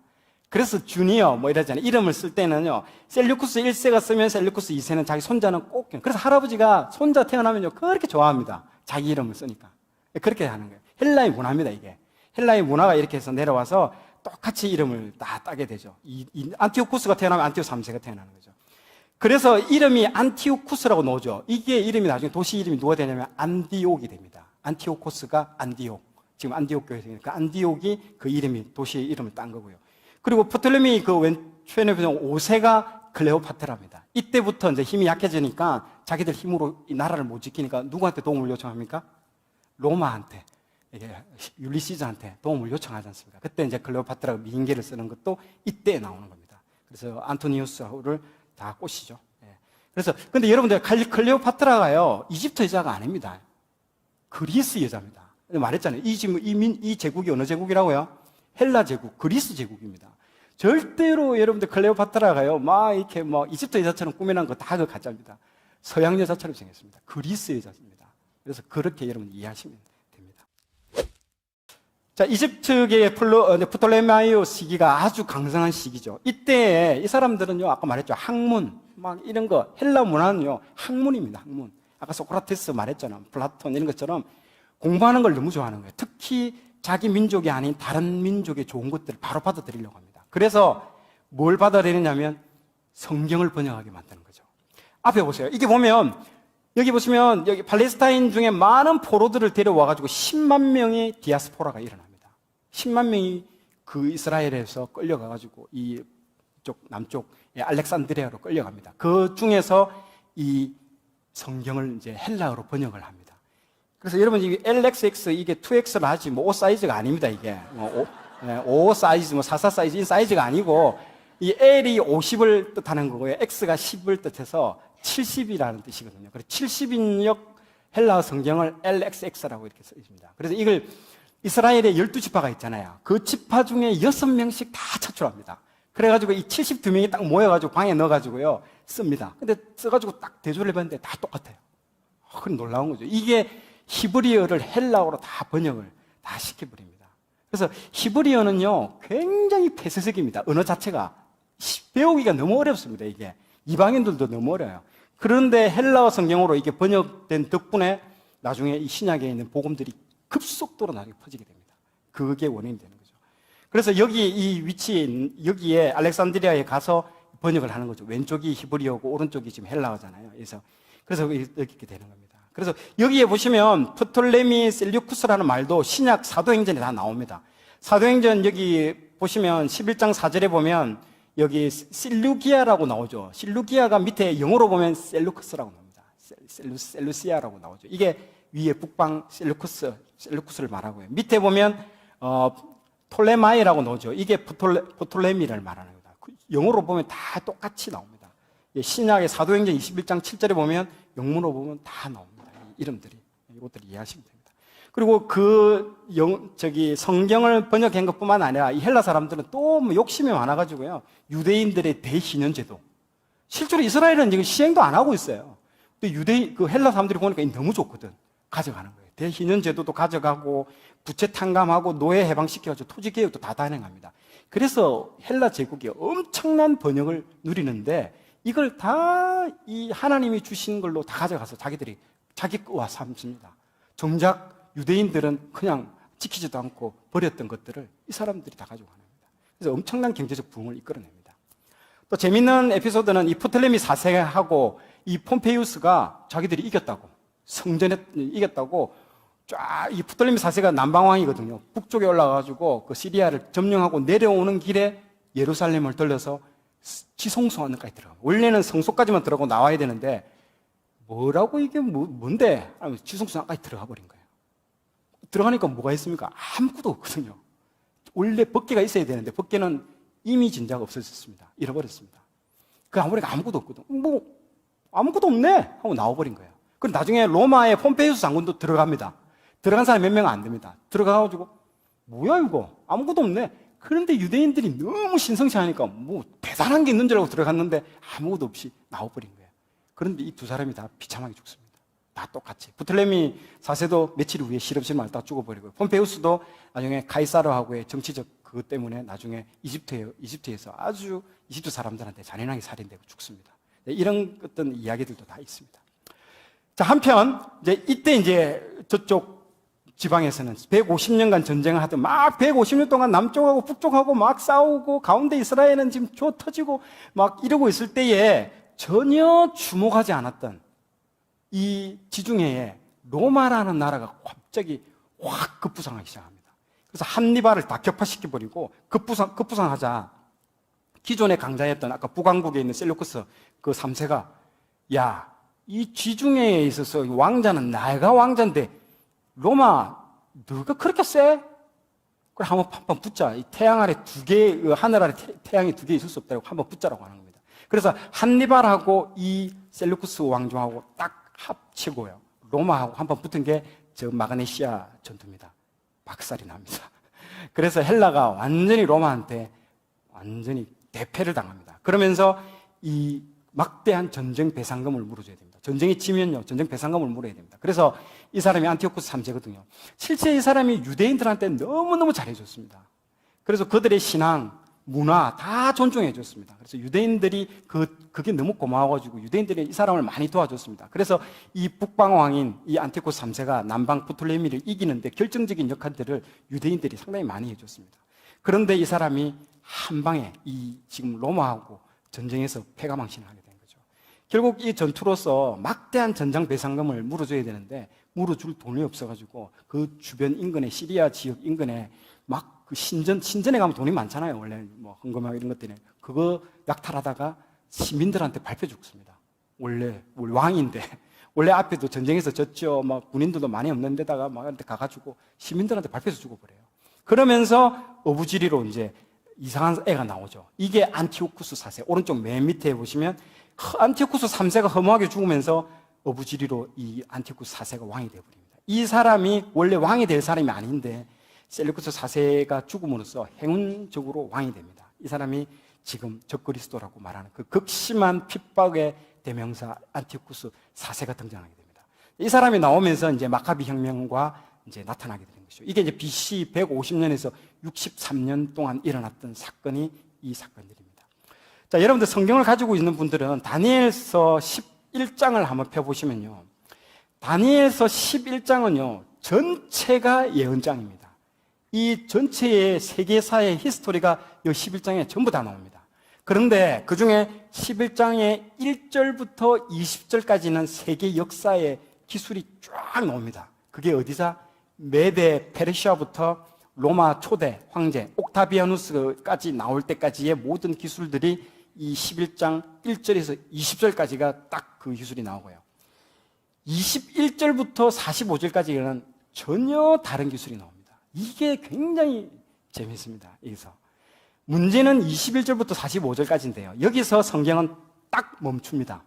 그래서 주니어 이러잖아요. 이름을 쓸 때는요, 셀류쿠스 1세가 쓰면 셀류쿠스 2세는 자기 손자는 꼭, 그래서 할아버지가 손자 태어나면요, 그렇게 좋아합니다. 자기 이름을 쓰니까. 그렇게 하는 거예요. 헬라의 문화입니다, 이게. 헬라의 문화가 이렇게 해서 내려와서 똑같이 이름을 다 따게 되죠. 안티오쿠스가 태어나면 안티오 3세가 태어나는 거죠. 그래서 이름이 안티오쿠스라고 나오죠. 이게 이름이 나중에 도시 이름이 누가 되냐면 안디옥이 됩니다. 안티오코스가 안디옥. 지금 안디옥 교회에서 그 안디옥이 그 이름이, 도시의 이름을 딴 거고요. 그리고 프톨레미 그 왼쪽에 보면 5세가 클레오파트라입니다. 이때부터 이제 힘이 약해지니까 자기들 힘으로 이 나라를 못 지키니까 누구한테 도움을 요청합니까? 로마한테, 율리시즈한테 도움을 요청하지 않습니까? 그때 이제 클레오파트라가 미인계를 쓰는 것도 이때 나오는 겁니다. 그래서 안토니우스를 다 꼬시죠. 그래서 근데 여러분들 클레오파트라가요, 이집트 여자가 아닙니다. 그리스 여자입니다. 말했잖아요. 이 제국이 어느 제국이라고요? 헬라 제국, 그리스 제국입니다. 절대로 여러분들 클레오파트라가요, 이렇게 이집트 여자처럼 꾸며놓은 거 다 그 가짜입니다. 서양 여자처럼 생겼습니다. 그리스 여자입니다. 그래서 그렇게 여러분 이해하시면 됩니다. 자, 이집트계의 프톨레마이오 시기가 아주 강성한 시기죠. 이때 이 사람들은요, 아까 말했죠. 학문, 이런 거, 헬라 문화는요, 학문입니다. 학문. 아까 소크라테스 말했잖아요. 플라톤 이런 것처럼 공부하는 걸 너무 좋아하는 거예요. 특히 자기 민족이 아닌 다른 민족의 좋은 것들을 바로 받아들이려고 합니다. 그래서 뭘 받아들이냐면 성경을 번역하게 만드는 거죠. 앞에 보세요. 이게 보면, 여기 보시면 여기 팔레스타인 중에 많은 포로들을 데려와가지고 10만 명의 디아스포라가 일어납니다. 10만 명이 그 이스라엘에서 끌려가가지고 이쪽 남쪽 알렉산드리아로 끌려갑니다. 그 중에서 이 성경을 이제 헬라어로 번역을 합니다. 그래서 여러분, 이 LXX, 이게 2X 라지, 5 사이즈가 아닙니다, 이게. 5 사이즈, 44 사이즈, 이 사이즈가 아니고, 이 L이 50을 뜻하는 거고요. X가 10을 뜻해서 70이라는 뜻이거든요. 그래서 70인역 헬라어 성경을 LXX라고 이렇게 써 있습니다. 그래서 이걸 이스라엘에 12지파가 있잖아요. 그 지파 중에 6명씩 다 차출합니다. 그래가지고 이 72명이 딱 모여가지고 방에 넣어가지고요, 씁니다. 근데 써가지고 딱 대조를 해봤는데 다 똑같아요. 그건 놀라운 거죠. 이게 히브리어를 헬라어로 다 번역을 다 시켜버립니다. 그래서 히브리어는요, 굉장히 폐쇄적입니다. 언어 자체가. 배우기가 너무 어렵습니다, 이게. 이방인들도 너무 어려워요. 그런데 헬라어 성경으로 이게 번역된 덕분에 나중에 이 신약에 있는 복음들이 급속도로 나중에 퍼지게 됩니다. 그게 원인이 되는 거죠. 그래서 여기 이 위치에, 여기에 알렉산드리아에 가서 번역을 하는 거죠. 왼쪽이 히브리어고 오른쪽이 지금 헬라어잖아요. 그래서 이렇게 되는 겁니다. 그래서 여기에 보시면 프톨레미 셀류쿠스라는 말도 신약 사도행전에 다 나옵니다. 사도행전 여기 보시면 11장 4절에 보면 여기 실루기아라고 나오죠. 실루기아가 밑에 영어로 보면 셀루크스라고 나옵니다. 셀루시아라고 나오죠. 이게 위에 북방 셀루크스를 말하고요. 밑에 보면 톨레마이라고 나오죠. 이게 포톨레미를 말하는 겁니다. 영어로 보면 다 똑같이 나옵니다. 신약의 사도행전 21장 7절에 보면 영문으로 보면 다 나옵니다. 이름들이. 이것들을 이해하시면 됩니다. 그리고 성경을 번역한 것뿐만 아니라 이 헬라 사람들은 또 뭐 욕심이 많아가지고요. 유대인들의 대신현제도. 실제로 이스라엘은 지금 시행도 안 하고 있어요. 근데 그 헬라 사람들이 보니까 너무 좋거든. 가져가는 거예요. 대신현제도도 가져가고, 부채 탕감하고, 노예 해방시켜가지고 토지개혁도 다 단행합니다. 그래서 헬라 제국이 엄청난 번영을 누리는데, 이걸 다 이 하나님이 주신 걸로 다 가져가서 자기들이 자기 거와 삼습니다. 정작 유대인들은 그냥 지키지도 않고 버렸던 것들을 이 사람들이 다 가지고 가는 겁니다. 그래서 엄청난 경제적 부흥을 이끌어냅니다. 또 재밌는 에피소드는 이 프톨레미 4세하고 이 폼페이우스가 자기들이 이겼다고, 성전에 이겼다고, 쫙 이 프톨레미 4세가 남방왕이거든요. 북쪽에 올라가가지고 그 시리아를 점령하고 내려오는 길에 예루살렘을 들려서 지성소 안까지 들어가요. 원래는 성소까지만 들어가고 나와야 되는데 뭐라고 이게 뭔데? 지성소 안까지 들어가 버린 거예요. 들어가니까 뭐가 있습니까? 아무것도 없거든요. 원래 법궤가 있어야 되는데 법궤는 이미 진작 없어졌습니다. 잃어버렸습니다. 그 아무래도 아무것도 없거든. 뭐 아무것도 없네 하고 나와버린 거예요. 그럼 나중에 로마의 폼페이우스 장군도 들어갑니다. 들어간 사람이 몇 명 안 됩니다. 들어가가지고 뭐야 이거 아무것도 없네. 그런데 유대인들이 너무 신성치 하니까 뭐 대단한 게 있는 줄 알고 들어갔는데 아무것도 없이 나와버린 거예요. 그런데 이 두 사람이 다 비참하게 죽습니다. 다 똑같이. 프톨레미 4세도 며칠 후에 실험실 말다 죽어버리고요. 폼페우스도 나중에 가이사르하고의 정치적 그것 때문에 나중에 이집트에서 아주 이집트 사람들한테 잔인하게 살인되고 죽습니다. 이런 어떤 이야기들도 다 있습니다. 자, 한편 이때 저쪽 지방에서는 150년간 전쟁을 하던 막 150년 동안 남쪽하고 북쪽하고 막 싸우고 가운데 이스라엘은 지금 터지고 막 이러고 있을 때에 전혀 주목하지 않았던 이 지중해에 로마라는 나라가 갑자기 확 급부상하기 시작합니다. 그래서 한니발을 다 격파시켜버리고 급부상하자 기존의 강자였던 아까 북왕국에 있는 셀루크스 그 3세가 야, 이 지중해에 있어서 왕자는 내가 왕자인데 로마 너가 그렇게 세? 그래 한번 붙자. 이 태양 아래 하늘 아래 태양이 2개 있을 수 없다고 한번 붙자라고 하는 겁니다. 그래서 한니발하고 이 셀루크스 왕조하고 딱 합치고요. 로마하고 한번 붙은 게 저 마그네시아 전투입니다. 박살이 납니다. 그래서 헬라가 완전히 로마한테 완전히 대패를 당합니다. 그러면서 이 막대한 전쟁 배상금을 물어줘야 됩니다. 전쟁이 지면요, 전쟁 배상금을 물어야 됩니다. 그래서 이 사람이 안티오쿠스 3세거든요. 실제 이 사람이 유대인들한테 너무너무 잘해줬습니다. 그래서 그들의 신앙, 문화 다 존중해줬습니다. 그래서 유대인들이 그게 너무 고마워가지고 유대인들이 이 사람을 많이 도와줬습니다. 그래서 이 북방왕인 이 안티오쿠스 3세가 남방 프톨레미를 이기는데 결정적인 역할들을 유대인들이 상당히 많이 해줬습니다. 그런데 이 사람이 한 방에 이 지금 로마하고 전쟁에서 패가망신을 하게 된 거죠. 결국 이 전투로서 막대한 전장 배상금을 물어줘야 되는데 물어줄 돈이 없어가지고 그 주변 인근에 시리아 지역 인근에 막 그 신전에 가면 돈이 많잖아요. 원래 뭐 헌금하고 이런 것들이 그거 약탈하다가 시민들한테 밟혀 죽습니다. 원래 왕인데 원래 앞에도 전쟁에서 졌죠. 막 군인들도 많이 없는 데다가 막 가가지고 시민들한테 밟혀서 죽어버려요. 그러면서 어부지리로 이제 이상한 애가 나오죠. 이게 안티오쿠스 4세. 오른쪽 맨 밑에 보시면 안티오쿠스 3세가 허무하게 죽으면서 어부지리로 이 안티오쿠스 4세가 왕이 되어버립니다. 이 사람이 원래 왕이 될 사람이 아닌데 셀루쿠스 4세가 죽음으로써 행운적으로 왕이 됩니다. 이 사람이 지금 적그리스도라고 말하는 그 극심한 핍박의 대명사 안티오쿠스 4세가 등장하게 됩니다. 이 사람이 나오면서 이제 마카비 혁명과 이제 나타나게 되는 것이죠. 이게 이제 BC 150년에서 63년 동안 일어났던 사건이 이 사건들입니다. 자, 여러분들 성경을 가지고 있는 분들은 다니엘서 11장을 한번 펴보시면요. 다니엘서 11장은요, 전체가 예언장입니다. 이 전체의 세계사의 히스토리가 이 11장에 전부 다 나옵니다. 그런데 그 중에 11장의 1절부터 20절까지는 세계 역사의 기술이 쫙 나옵니다. 그게 어디서? 메데 페르시아부터 로마 초대 황제 옥타비아누스까지 나올 때까지의 모든 기술들이 이 11장 1절에서 20절까지가 딱 그 기술이 나오고요. 21절부터 45절까지는 전혀 다른 기술이 나옵니다. 이게 굉장히 재밌습니다. 여기서 문제는 21절부터 45절까지인데요. 여기서 성경은 딱 멈춥니다.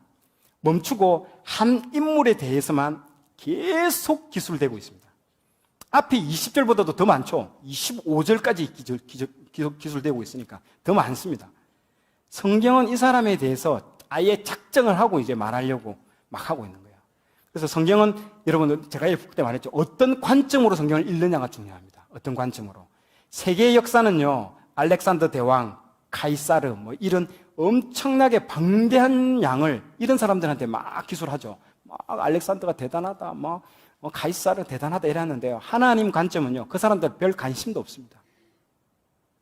멈추고 한 인물에 대해서만 계속 기술되고 있습니다. 앞에 20절보다도 더 많죠. 25절까지 기술되고 있으니까 더 많습니다. 성경은 이 사람에 대해서 아예 작정을 하고 이제 말하려고 막 하고 있는 거예요. 그래서 성경은 여러분 제가 그때 말했죠. 어떤 관점으로 성경을 읽느냐가 중요합니다. 어떤 관점으로. 세계의 역사는요. 알렉산더 대왕, 카이사르 뭐 이런 엄청나게 방대한 양을 이런 사람들한테 막 기술하죠. 막 알렉산더가 대단하다, 뭐 카이사르 대단하다 이랬는데요. 하나님 관점은요. 그 사람들 별 관심도 없습니다.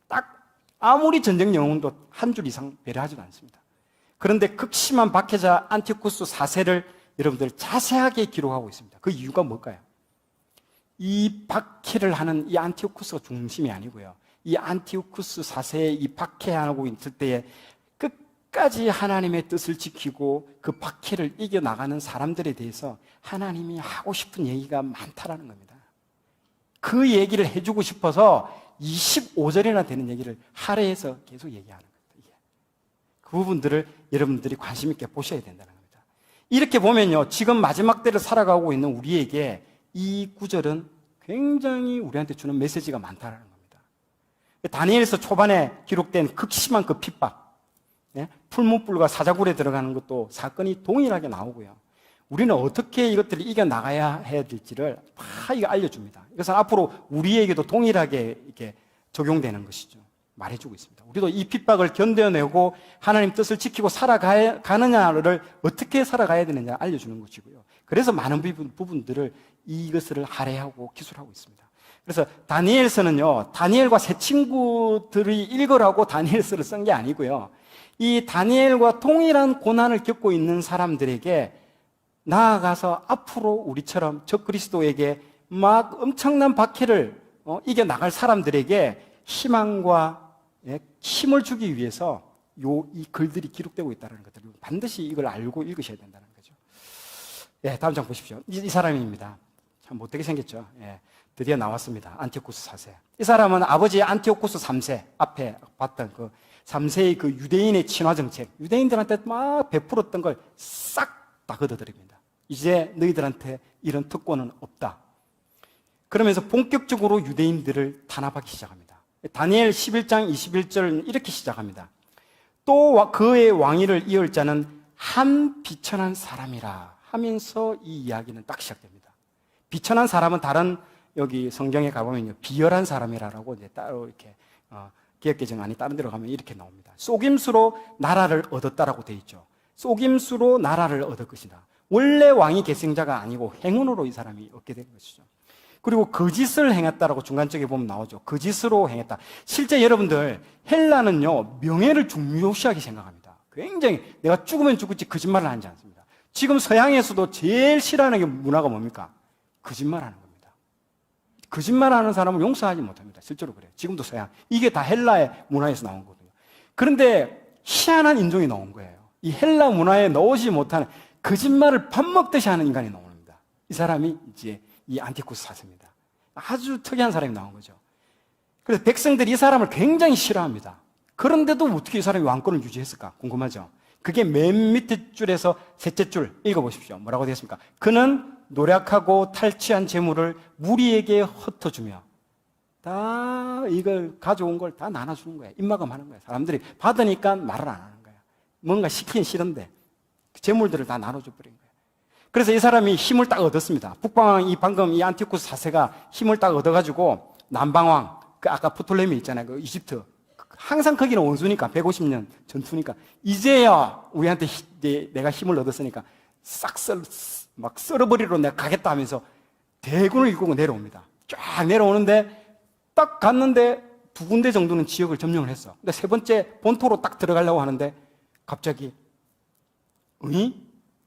딱 아무리 전쟁 영웅도 한 줄 이상 배려하지도 않습니다. 그런데 극심한 박해자 안티오쿠스 4세를 여러분들 자세하게 기록하고 있습니다. 그 이유가 뭘까요? 이 박해를 하는 이 안티오쿠스가 중심이 아니고요. 이 안티오쿠스 4세의 이 박해하고 있을 때에 끝까지 하나님의 뜻을 지키고 그 박해를 이겨나가는 사람들에 대해서 하나님이 하고 싶은 얘기가 많다라는 겁니다. 그 얘기를 해주고 싶어서 25절이나 되는 얘기를 할애해서 계속 얘기하는 겁니다. 그 부분들을 여러분들이 관심 있게 보셔야 된다는 겁니다. 이렇게 보면요, 지금 마지막 때를 살아가고 있는 우리에게 이 구절은 굉장히 우리한테 주는 메시지가 많다는 겁니다. 다니엘서 초반에 기록된 극심한 그 핍박, 풀무불과 사자굴에 들어가는 것도 사건이 동일하게 나오고요. 우리는 어떻게 이것들을 이겨나가야 해야 될지를 다 이거 알려줍니다. 이것은 앞으로 우리에게도 동일하게 이렇게 적용되는 것이죠. 말해주고 있습니다. 우리도 이 핍박을 견뎌내고 하나님 뜻을 지키고 살아가느냐를 어떻게 살아가야 되느냐 알려주는 것이고요. 그래서 많은 부분들을 이것을 할애하고 기술하고 있습니다. 그래서 다니엘서는요, 다니엘과 세 친구들이 읽으라고 다니엘서를 쓴 게 아니고요. 이 다니엘과 동일한 고난을 겪고 있는 사람들에게 나아가서 앞으로 우리처럼 저 그리스도에게 막 엄청난 박해를 이겨나갈 사람들에게 희망과 힘을 주기 위해서 이 글들이 기록되고 있다는 것들을 반드시 이걸 알고 읽으셔야 된다는 거죠. 다음 장 보십시오. 이 사람입니다. 참 못되게 생겼죠. 드디어 나왔습니다. 안티오쿠스 4세. 이 사람은 아버지 안티오쿠스 3세, 앞에 봤던 그 3세의 그 유대인의 친화 정책, 유대인들한테 막 베풀었던 걸 싹 다 걷어들입니다. 이제 너희들한테 이런 특권은 없다. 그러면서 본격적으로 유대인들을 탄압하기 시작합니다. 다니엘 11장 21절은 이렇게 시작합니다. 또 그의 왕위를 이을 자는 한 비천한 사람이라 하면서 이 이야기는 딱 시작됩니다. 비천한 사람은 다른 여기 성경에 가보면요, 비열한 사람이라고 이제 따로 이렇게 개역개정 안에 다른 데로 가면 이렇게 나옵니다. 속임수로 나라를 얻었다라고 돼 있죠. 속임수로 나라를 얻을 것이다. 원래 왕이 계승자가 아니고 행운으로 이 사람이 얻게 된 것이죠. 그리고 거짓을 행했다라고 중간쪽에 보면 나오죠. 거짓으로 행했다. 실제 여러분들 헬라는요, 명예를 중요시하게 생각합니다. 굉장히 내가 죽으면 죽을지 거짓말을 하지 않습니다. 지금 서양에서도 제일 싫어하는 게 문화가 뭡니까? 거짓말하는 겁니다. 거짓말하는 사람을 용서하지 못합니다. 실제로 그래요. 지금도 서양. 이게 다 헬라의 문화에서 나온 거고요. 그런데 희한한 인종이 나온 거예요. 이 헬라 문화에 넣지 못하는 거짓말을 밥 먹듯이 하는 인간이 나옵니다. 이 사람이 이제 이 안티쿠스 4세입니다. 아주 특이한 사람이 나온 거죠. 그래서 백성들이 이 사람을 굉장히 싫어합니다. 그런데도 어떻게 이 사람이 왕권을 유지했을까? 궁금하죠? 그게 맨 밑에 줄에서 셋째 줄 읽어보십시오. 뭐라고 되어 있습니까? 그는 노력하고 탈취한 재물을 무리에게 흩어주며 다 이걸 가져온 걸 다 나눠주는 거예요. 입막음 하는 거예요. 사람들이 받으니까 말을 안 하는 거예요. 뭔가 시키긴 싫은데 재물들을 다 나눠줘버린 거예요. 그래서 이 사람이 힘을 딱 얻었습니다. 북방왕 방금 이 안티오쿠스 4세가 힘을 딱 얻어가지고 남방왕, 그 아까 프톨레미 있잖아요. 그 이집트. 항상 거기는 원수니까 150년 전투니까 이제야 우리한테 내가 힘을 얻었으니까 막 썰어버리러 내가 가겠다 하면서 대군을 이끌고 내려옵니다. 쫙 내려오는데 딱 갔는데 두 군데 정도는 지역을 점령을 했어. 근데 세 번째 본토로 딱 들어가려고 하는데 갑자기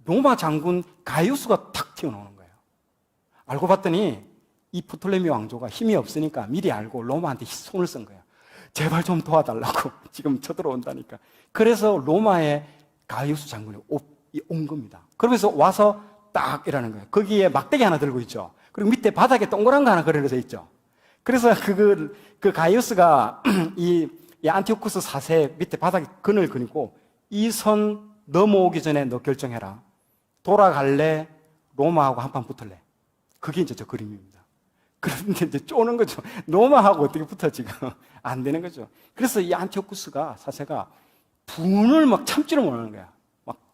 로마 장군 가이우스가 탁 튀어나오는 거예요. 알고 봤더니 이 프톨레미 왕조가 힘이 없으니까 미리 알고 로마한테 손을 쓴 거예요. 제발 좀 도와달라고. 지금 쳐들어온다니까. 그래서 로마의 가이우스 장군이 온 겁니다. 그러면서 와서 딱 이러는 거예요. 거기에 막대기 하나 들고 있죠. 그리고 밑에 바닥에 동그란 거 하나 그려져 있죠. 그래서 그 가이우스가 이 안티오쿠스 4세 밑에 바닥에 근을 그리고 이 선 넘어오기 전에 너 결정해라. 돌아갈래? 로마하고 한판 붙을래? 그게 이제 저 그림입니다. 그런데 이제 쪼는 거죠. 로마하고 어떻게 붙어 지금? 안 되는 거죠. 그래서 이 안티오쿠스가 4세가 분을 막 참지를 못하는 거야.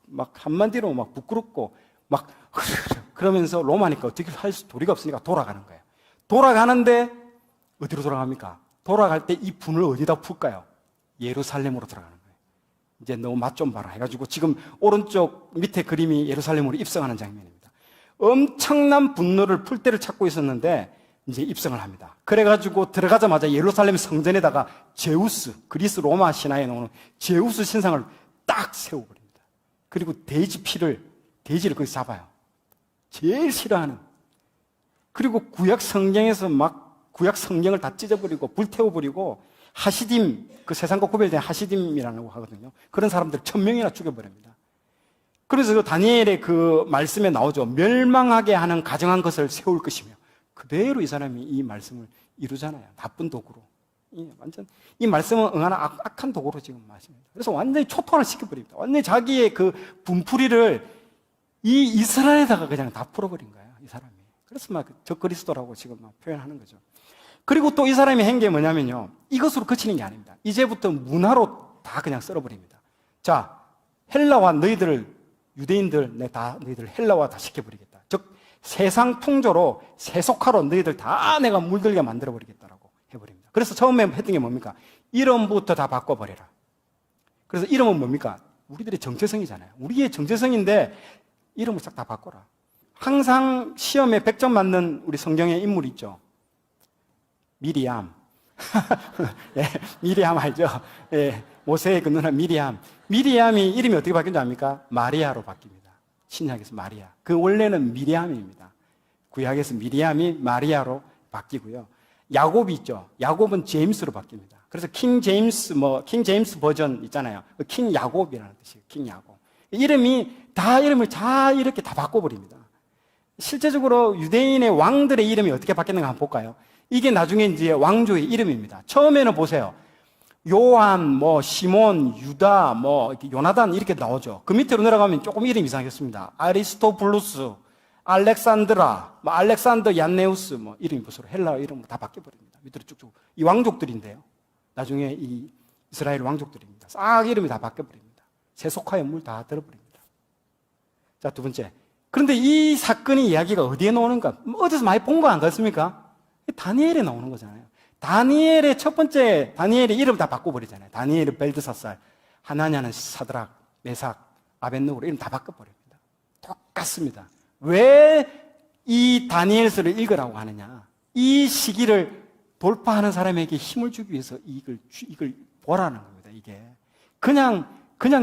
막 한마디로 막 부끄럽고 막 그러면서 로마니까 어떻게 할 도리가 없으니까 돌아가는 거예요. 돌아가는데 어디로 돌아갑니까? 돌아갈 때 이 분을 어디다 풀까요? 예루살렘으로 돌아가는 거예요. 이제 너 맛 좀 봐라 해가지고 지금 오른쪽 밑에 그림이 예루살렘으로 입성하는 장면입니다. 엄청난 분노를 풀 때를 찾고 있었는데 이제 입성을 합니다. 그래가지고 들어가자마자 예루살렘 성전에다가 제우스, 그리스 로마 신화에 나오는 제우스 신상을 딱 세워버립니다. 그리고 돼지를 거기서 잡아요. 제일 싫어하는. 그리고 구약 성경에서 막 구약 성경을 다 찢어버리고 불태워버리고 하시딤, 그 세상과 구별된 하시딤이라고 하거든요. 그런 사람들 1000명이나 죽여버립니다. 그래서 그 다니엘의 그 말씀에 나오죠. 멸망하게 하는 가정한 것을 세울 것이며 그대로 이 사람이 이 말씀을 이루잖아요. 나쁜 도구로. 완전 이 말씀은 응하는 악한 도구로 지금 말씀입니다. 그래서 완전히 초토화를 시켜버립니다. 완전히 자기의 그 분풀이를 이 이스라엘에다가 그냥 다 풀어버린 거예요. 이 사람이. 그래서 막 적그리스도라고 지금 막 표현하는 거죠. 그리고 또 이 사람이 한 게 뭐냐면요. 이것으로 그치는 게 아닙니다. 이제부터 문화로 다 그냥 썰어버립니다. 자, 헬라와 너희들을 유대인들 너희들 헬라화 다 시켜버리겠다. 즉 세상 풍조로 세속화로 너희들 다 내가 물들게 만들어버리겠다라고 해버립니다. 그래서 처음에 했던 게 뭡니까? 이름부터 다 바꿔버려라. 그래서 이름은 뭡니까? 우리들의 정체성이잖아요. 우리의 정체성인데 이름을 싹 다 바꿔라. 항상 시험에 100점 맞는 우리 성경의 인물 있죠. 미리암. 예, 미리암 알죠? 예, 모세의 그 누나 미리암. 미리암이 이름이 어떻게 바뀐 줄 압니까? 마리아로 바뀝니다. 신약에서 마리아. 그 원래는 미리암입니다. 구약에서 미리암이 마리아로 바뀌고요. 야곱이 있죠. 야곱은 제임스로 바뀝니다. 그래서 킹 제임스 버전 있잖아요. 킹 야곱이라는 뜻이에요. 킹 야곱. 이름을 다 이렇게 다 바꿔버립니다. 실제적으로 유대인의 왕들의 이름이 어떻게 바뀌었는가 한번 볼까요? 이게 나중에 이제 왕조의 이름입니다. 처음에는 보세요. 요한, 시몬, 유다, 요나단 이렇게 나오죠. 그 밑으로 내려가면 조금 이름이 이상했습니다. 아리스토블루스, 알렉산드라, 알렉산더 얀네우스, 이름이 보세요. 헬라 이름 다 바뀌어버립니다. 밑으로 쭉쭉. 이 왕족들인데요. 나중에 이 이스라엘 왕족들입니다. 싹 이름이 다 바뀌어버립니다. 세속화의 물 다 들어버립니다. 자, 두 번째. 그런데 이 사건의 이야기가 어디에 나오는가? 어디서 많이 본 거 안 같습니까? 다니엘에 나오는 거잖아요. 다니엘의 첫 번째, 다니엘의 이름 다 바꿔버리잖아요. 다니엘은 벨드사살, 하나냐는 사드락, 메삭, 아벳느고로 이름 다 바꿔버립니다. 똑같습니다. 왜 이 다니엘서를 읽으라고 하느냐? 이 시기를 돌파하는 사람에게 힘을 주기 위해서 이걸 보라는 겁니다. 이게 그냥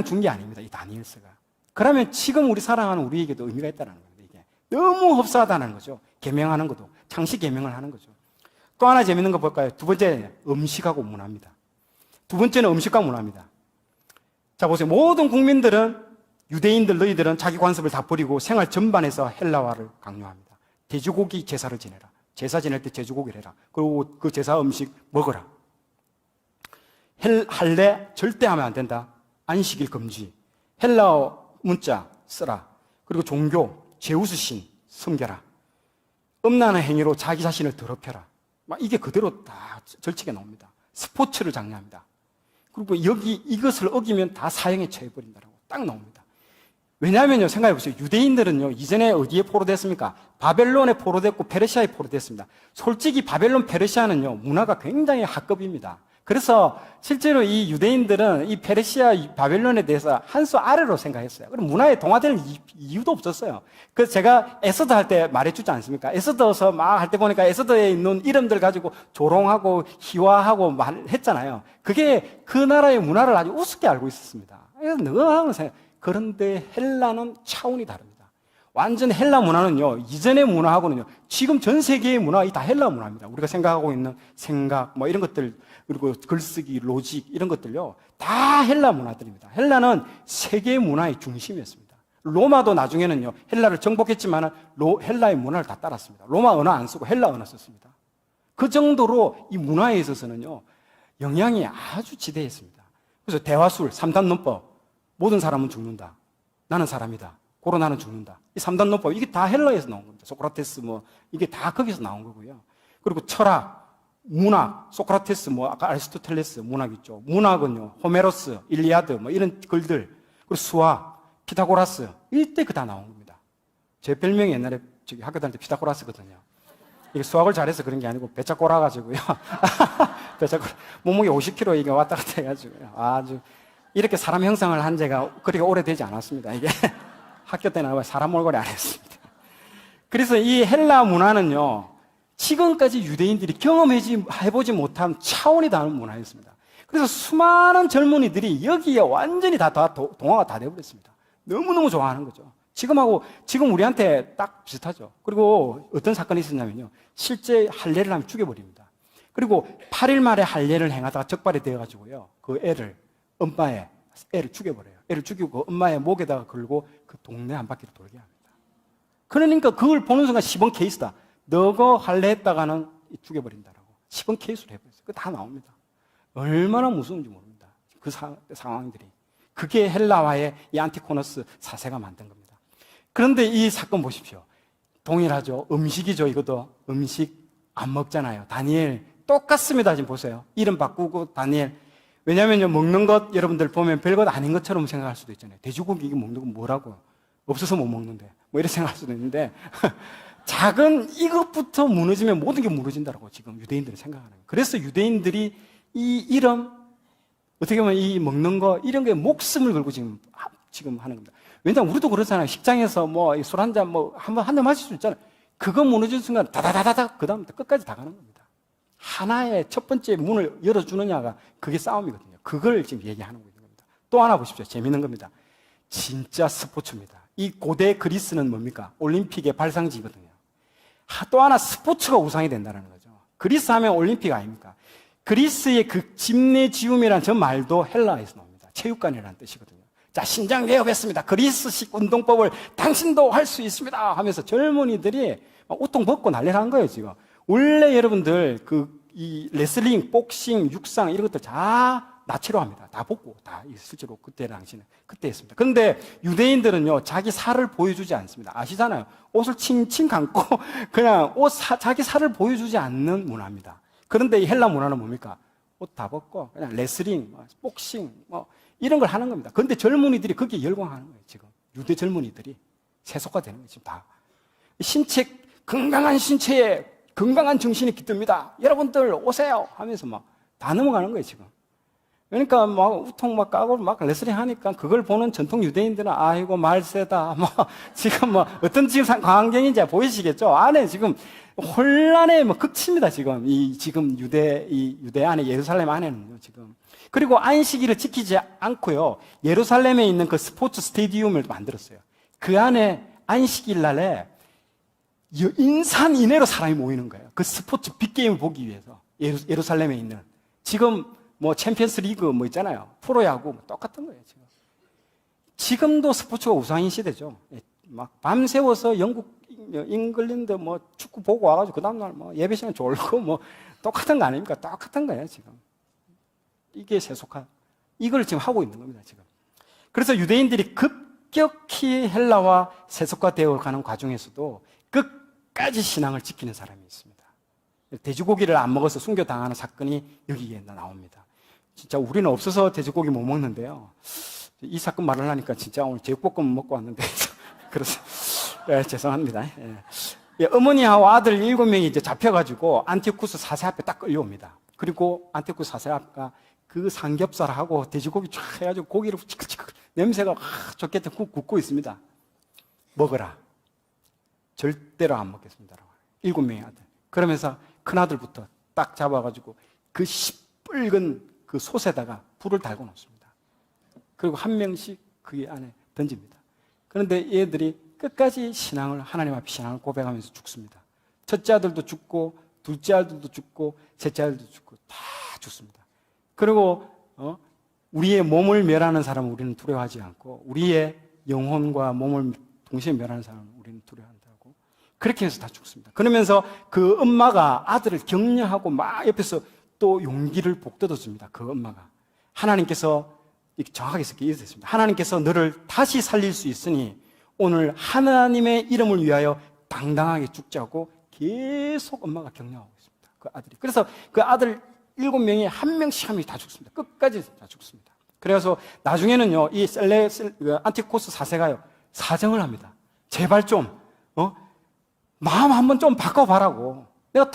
준 게 아닙니다. 이 다니엘서가. 그러면 지금 우리 살아가는 우리에게도 의미가 있다는 겁니다. 이게 너무 흡사하다는 거죠. 계명하는 것도 창시 계명을 하는 거죠. 또 하나 재밌는 거 볼까요? 두 번째, 음식하고 문화입니다. 두 번째는 음식과 문화입니다. 자, 보세요. 모든 국민들은, 유대인들, 너희들은 자기 관습을 다 버리고 생활 전반에서 헬라화를 강요합니다. 돼지고기 제사를 지내라. 제사 지낼 때 돼지고기를 해라. 그리고 그 제사 음식 먹어라. 할례 절대 하면 안 된다. 안식일 금지. 헬라어 문자 쓰라. 그리고 종교, 제우스 신 섬겨라. 음란한 행위로 자기 자신을 더럽혀라. 이게 그대로 다 절칙에 나옵니다. 스포츠를 장려합니다. 그리고 이것을 어기면 다 사형에 처해버린다라고 딱 나옵니다. 왜냐하면요, 생각해 보세요. 유대인들은요, 이전에 어디에 포로됐습니까? 바벨론에 포로됐고 페르시아에 포로됐습니다. 솔직히 바벨론, 페르시아는요, 문화가 굉장히 하급입니다. 그래서 실제로 이 유대인들은 이 페르시아, 바벨론에 대해서 한 수 아래로 생각했어요. 그럼 문화에 동화될 이유도 없었어요. 그래서 제가 에스더 할 때 말해주지 않습니까? 에스더서 막 할 때 보니까 에스더에 있는 이름들 가지고 조롱하고 희화하고 말했잖아요. 그게 그 나라의 문화를 아주 우습게 알고 있었습니다. 그래서 늘 항상 생각. 그런데 헬라는 차원이 다릅니다. 완전 헬라 문화는요, 이전의 문화하고는요, 지금 전 세계의 문화가 다 헬라 문화입니다. 우리가 생각하고 있는 생각, 뭐 이런 것들, 그리고 글쓰기, 로직, 이런 것들요, 다 헬라 문화들입니다. 헬라는 세계 문화의 중심이었습니다. 로마도 나중에는요, 헬라를 정복했지만 헬라의 문화를 다 따랐습니다. 로마 언어 안 쓰고 헬라 언어 썼습니다. 그 정도로 이 문화에 있어서는요, 영향이 아주 지대했습니다. 그래서 대화술, 3단 논법, 모든 사람은 죽는다. 나는 사람이다. 고로 나는 죽는다. 이 3단 논법, 이게 다 헬라에서 나온 겁니다. 소크라테스 이게 다 거기서 나온 거고요. 그리고 철학, 문학, 소크라테스 아까 아리스토텔레스 문학 있죠. 문학은요, 호메로스, 일리아드 이런 글들, 그리고 수학, 피타고라스, 이때 다 나온 겁니다. 제 별명이 옛날에 학교 다닐 때 피타고라스거든요. 이게 수학을 잘해서 그런 게 아니고 배짜 꼬라가지고요. 배짜 꼬라, 몸무게 50kg 이게 왔다 갔다 해가지고요. 아주 이렇게 사람 형상을 한 지가 그렇게 오래되지 않았습니다. 이게 학교 때는 사람 몰골이 안 했습니다. 그래서 이 헬라 문화는요, 지금까지 유대인들이 경험해보지 못한 차원이 다른 문화였습니다. 그래서 수많은 젊은이들이 여기에 완전히 다 동화가 다 되어버렸습니다. 너무너무 좋아하는 거죠. 지금 우리한테 딱 비슷하죠. 그리고 어떤 사건이 있었냐면요, 실제 할례를 하면 죽여버립니다. 그리고 8일 만에 할례를 행하다가 적발이 되어가지고요, 그 엄마의 애를 죽여버려요. 애를 죽이고 엄마의 목에다가 걸고 그 동네 한 바퀴를 돌게 합니다. 그러니까 그걸 보는 순간 10원 케이스다. 너가 할례했다가는 죽여버린다라고 10원 케이스로 해버렸어요. 그거 다 나옵니다. 얼마나 무서운지 모릅니다. 그 상황들이. 그게 헬라와의 이 안티코너스 사세가 만든 겁니다. 그런데 이 사건 보십시오. 동일하죠. 음식이죠. 이것도 음식 안 먹잖아요. 다니엘 똑같습니다. 지금 보세요. 이름 바꾸고 다니엘. 왜냐면요, 먹는 것 여러분들 보면 별것 아닌 것처럼 생각할 수도 있잖아요. 돼지고기 이거 먹는 건 뭐라고? 없어서 못 먹는데. 이렇게 생각할 수도 있는데 작은 이것부터 무너지면 모든 게 무너진다고 지금 유대인들이 생각하는 거예요. 그래서 유대인들이 이 이름, 어떻게 보면 이 먹는 거 이런 게 목숨을 걸고 지금 하는 겁니다. 왜냐하면 우리도 그렇잖아요. 식장에서 술 한 잔 한 잔 마실 수 있잖아요. 그거 무너진 순간 다다다다다 그 다음부터 끝까지 다 가는 겁니다. 하나의 첫 번째 문을 열어주느냐가 그게 싸움이거든요. 그걸 지금 얘기하는 겁니다. 또 하나 보십시오. 재밌는 겁니다. 진짜 스포츠입니다. 이 고대 그리스는 뭡니까? 올림픽의 발상지거든요. 또 하나 스포츠가 우상이 된다는 거죠. 그리스 하면 올림픽 아닙니까? 그리스의 그 집내지움이라는 저 말도 헬라에서 나옵니다. 체육관이라는 뜻이거든요. 자, 신장 개업했습니다. 그리스식 운동법을 당신도 할 수 있습니다 하면서 젊은이들이 옷통 벗고 난리를 한 거예요, 지금. 원래 여러분들 이 레슬링, 복싱, 육상 이런 것들 다 나치로 합니다. 다 벗고 다 실제로 그때 당시는 그때 했습니다. 그런데 유대인들은요, 자기 살을 보여주지 않습니다. 아시잖아요. 옷을 칭칭 감고 그냥 자기 살을 보여주지 않는 문화입니다. 그런데 이 헬라 문화는 뭡니까? 옷 다 벗고 그냥 레슬링, 복싱 이런 걸 하는 겁니다. 그런데 젊은이들이 거기에 열광하는 거예요. 지금 유대 젊은이들이 세속화되는 거예요. 지금 다 건강한 신체에 건강한 정신이 깃듭니다. 여러분들 오세요 하면서 다 넘어가는 거예요, 지금. 그러니까 우통 까고 레슬링 하니까 그걸 보는 전통 유대인들은 아이고 말 세다. 지금 어떤 지금 광경인지 보이시겠죠? 안에 지금 혼란의 극치입니다, 지금. 지금 유대 안에 예루살렘 안에는요, 지금. 그리고 안식일을 지키지 않고요, 예루살렘에 있는 그 스포츠 스테디움을 만들었어요. 그 안에 안식일 날에 인산인해로 사람이 모이는 거예요. 그 스포츠 빅게임을 보기 위해서. 예루살렘에 있는. 지금 챔피언스 리그 있잖아요. 프로야구 똑같은 거예요, 지금. 지금도 스포츠가 우상인 시대죠. 밤새워서 잉글랜드 축구 보고 와가지고 그 다음날 예배 시간 졸고 똑같은 거 아닙니까? 똑같은 거예요, 지금. 이게 세속화. 이걸 지금 하고 있는 겁니다, 지금. 그래서 유대인들이 급격히 헬라와 세속화되어 가는 과정에서도 끝까지 신앙을 지키는 사람이 있습니다. 돼지고기를 안 먹어서 순교당하는 사건이 여기에 나옵니다. 진짜 우리는 없어서 돼지고기 못 먹는데요. 이 사건 말을 하니까 진짜 오늘 제육볶음 먹고 왔는데 그래서 죄송합니다. 어머니하고 아들 7명이 이제 잡혀가지고 안티오쿠스 4세 앞에 딱 끌려옵니다. 그리고 안티오쿠스 4세 앞가 그 삼겹살하고 돼지고기 쫙 해가지고 고기를 치크치크 냄새가 좋겠다 굽고 있습니다. 먹어라. 절대로 안 먹겠습니다라고. 7명의 아들. 그러면서 큰 아들부터 딱 잡아가지고 그 시뻘건 그 솥에다가 불을 달고 놓습니다. 그리고 한 명씩 그 안에 던집니다. 그런데 얘들이 끝까지 하나님 앞에 신앙을 고백하면서 죽습니다. 첫째 아들도 죽고, 둘째 아들도 죽고, 셋째 아들도 죽고, 다 죽습니다. 그리고, 우리의 몸을 멸하는 사람은 우리는 두려워하지 않고, 우리의 영혼과 몸을 동시에 멸하는 사람은 우리는 두려워한다고. 그렇게 해서 다 죽습니다. 그러면서 그 엄마가 아들을 격려하고 막 옆에서 또 용기를 북돋아줍니다. 그 엄마가. 하나님께서, 정확하게 이렇게 됐습니다. 하나님께서 너를 다시 살릴 수 있으니 오늘 하나님의 이름을 위하여 당당하게 죽자고 계속 엄마가 격려하고 있습니다. 그 아들이. 그래서 그 아들 7명이 한 명씩 다 죽습니다. 끝까지 다 죽습니다. 그래서 나중에는요, 이 안티코스 4세가요, 사정을 합니다. 제발 좀, 마음 한번 좀 바꿔봐라고. 내가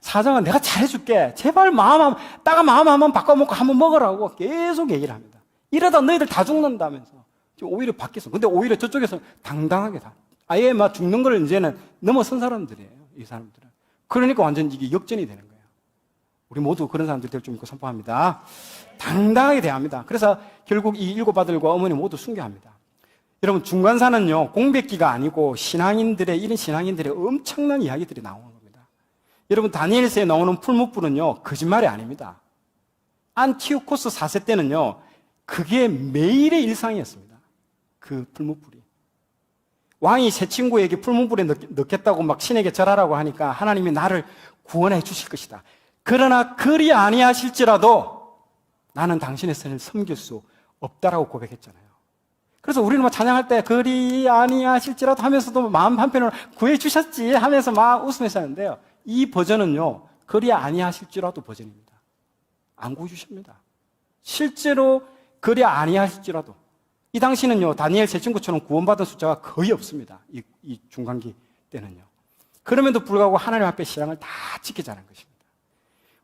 사정은 내가 잘해줄게. 제발 마음 한번 바꿔먹고 한번 먹으라고 계속 얘기를 합니다. 이러다 너희들 다 죽는다면서. 지금 오히려 바뀌었어. 근데 오히려 저쪽에서 당당하게 아예 막 죽는 걸 이제는 넘어선 사람들이에요. 이 사람들은. 그러니까 완전 이게 역전이 되는 거예요. 우리 모두 그런 사람들 될 줄 믿고 선포합니다. 당당하게 대합니다. 그래서 결국 이 7 아들과 어머니 모두 순교합니다. 여러분, 중간사는요, 공백기가 아니고 이런 신앙인들의 엄청난 이야기들이 나오는 겁니다. 여러분, 다니엘서에 나오는 풀무불은요, 거짓말이 아닙니다. 안티오코스 4세 때는요, 그게 매일의 일상이었습니다. 그 풀무불이. 왕이 새 친구에게 풀무불에 넣겠다고 막 신에게 절하라고 하니까 하나님이 나를 구원해 주실 것이다. 그러나 그리 아니하실지라도 나는 당신의 선을 섬길 수 없다라고 고백했잖아요. 그래서 우리는 막 찬양할 때 그리 아니하실지라도 하면서도 마음 한편으로 구해 주셨지 하면서 막 웃으면서 하는데요. 이 버전은요, 그리 아니하실지라도 버전입니다. 안 구해 주십니다. 실제로 그리 아니하실지라도. 이 당시는요, 다니엘 세 친구처럼 구원받은 숫자가 거의 없습니다. 이 중간기 때는요. 그럼에도 불구하고 하나님 앞에 신앙을 다 지키자는 것입니다.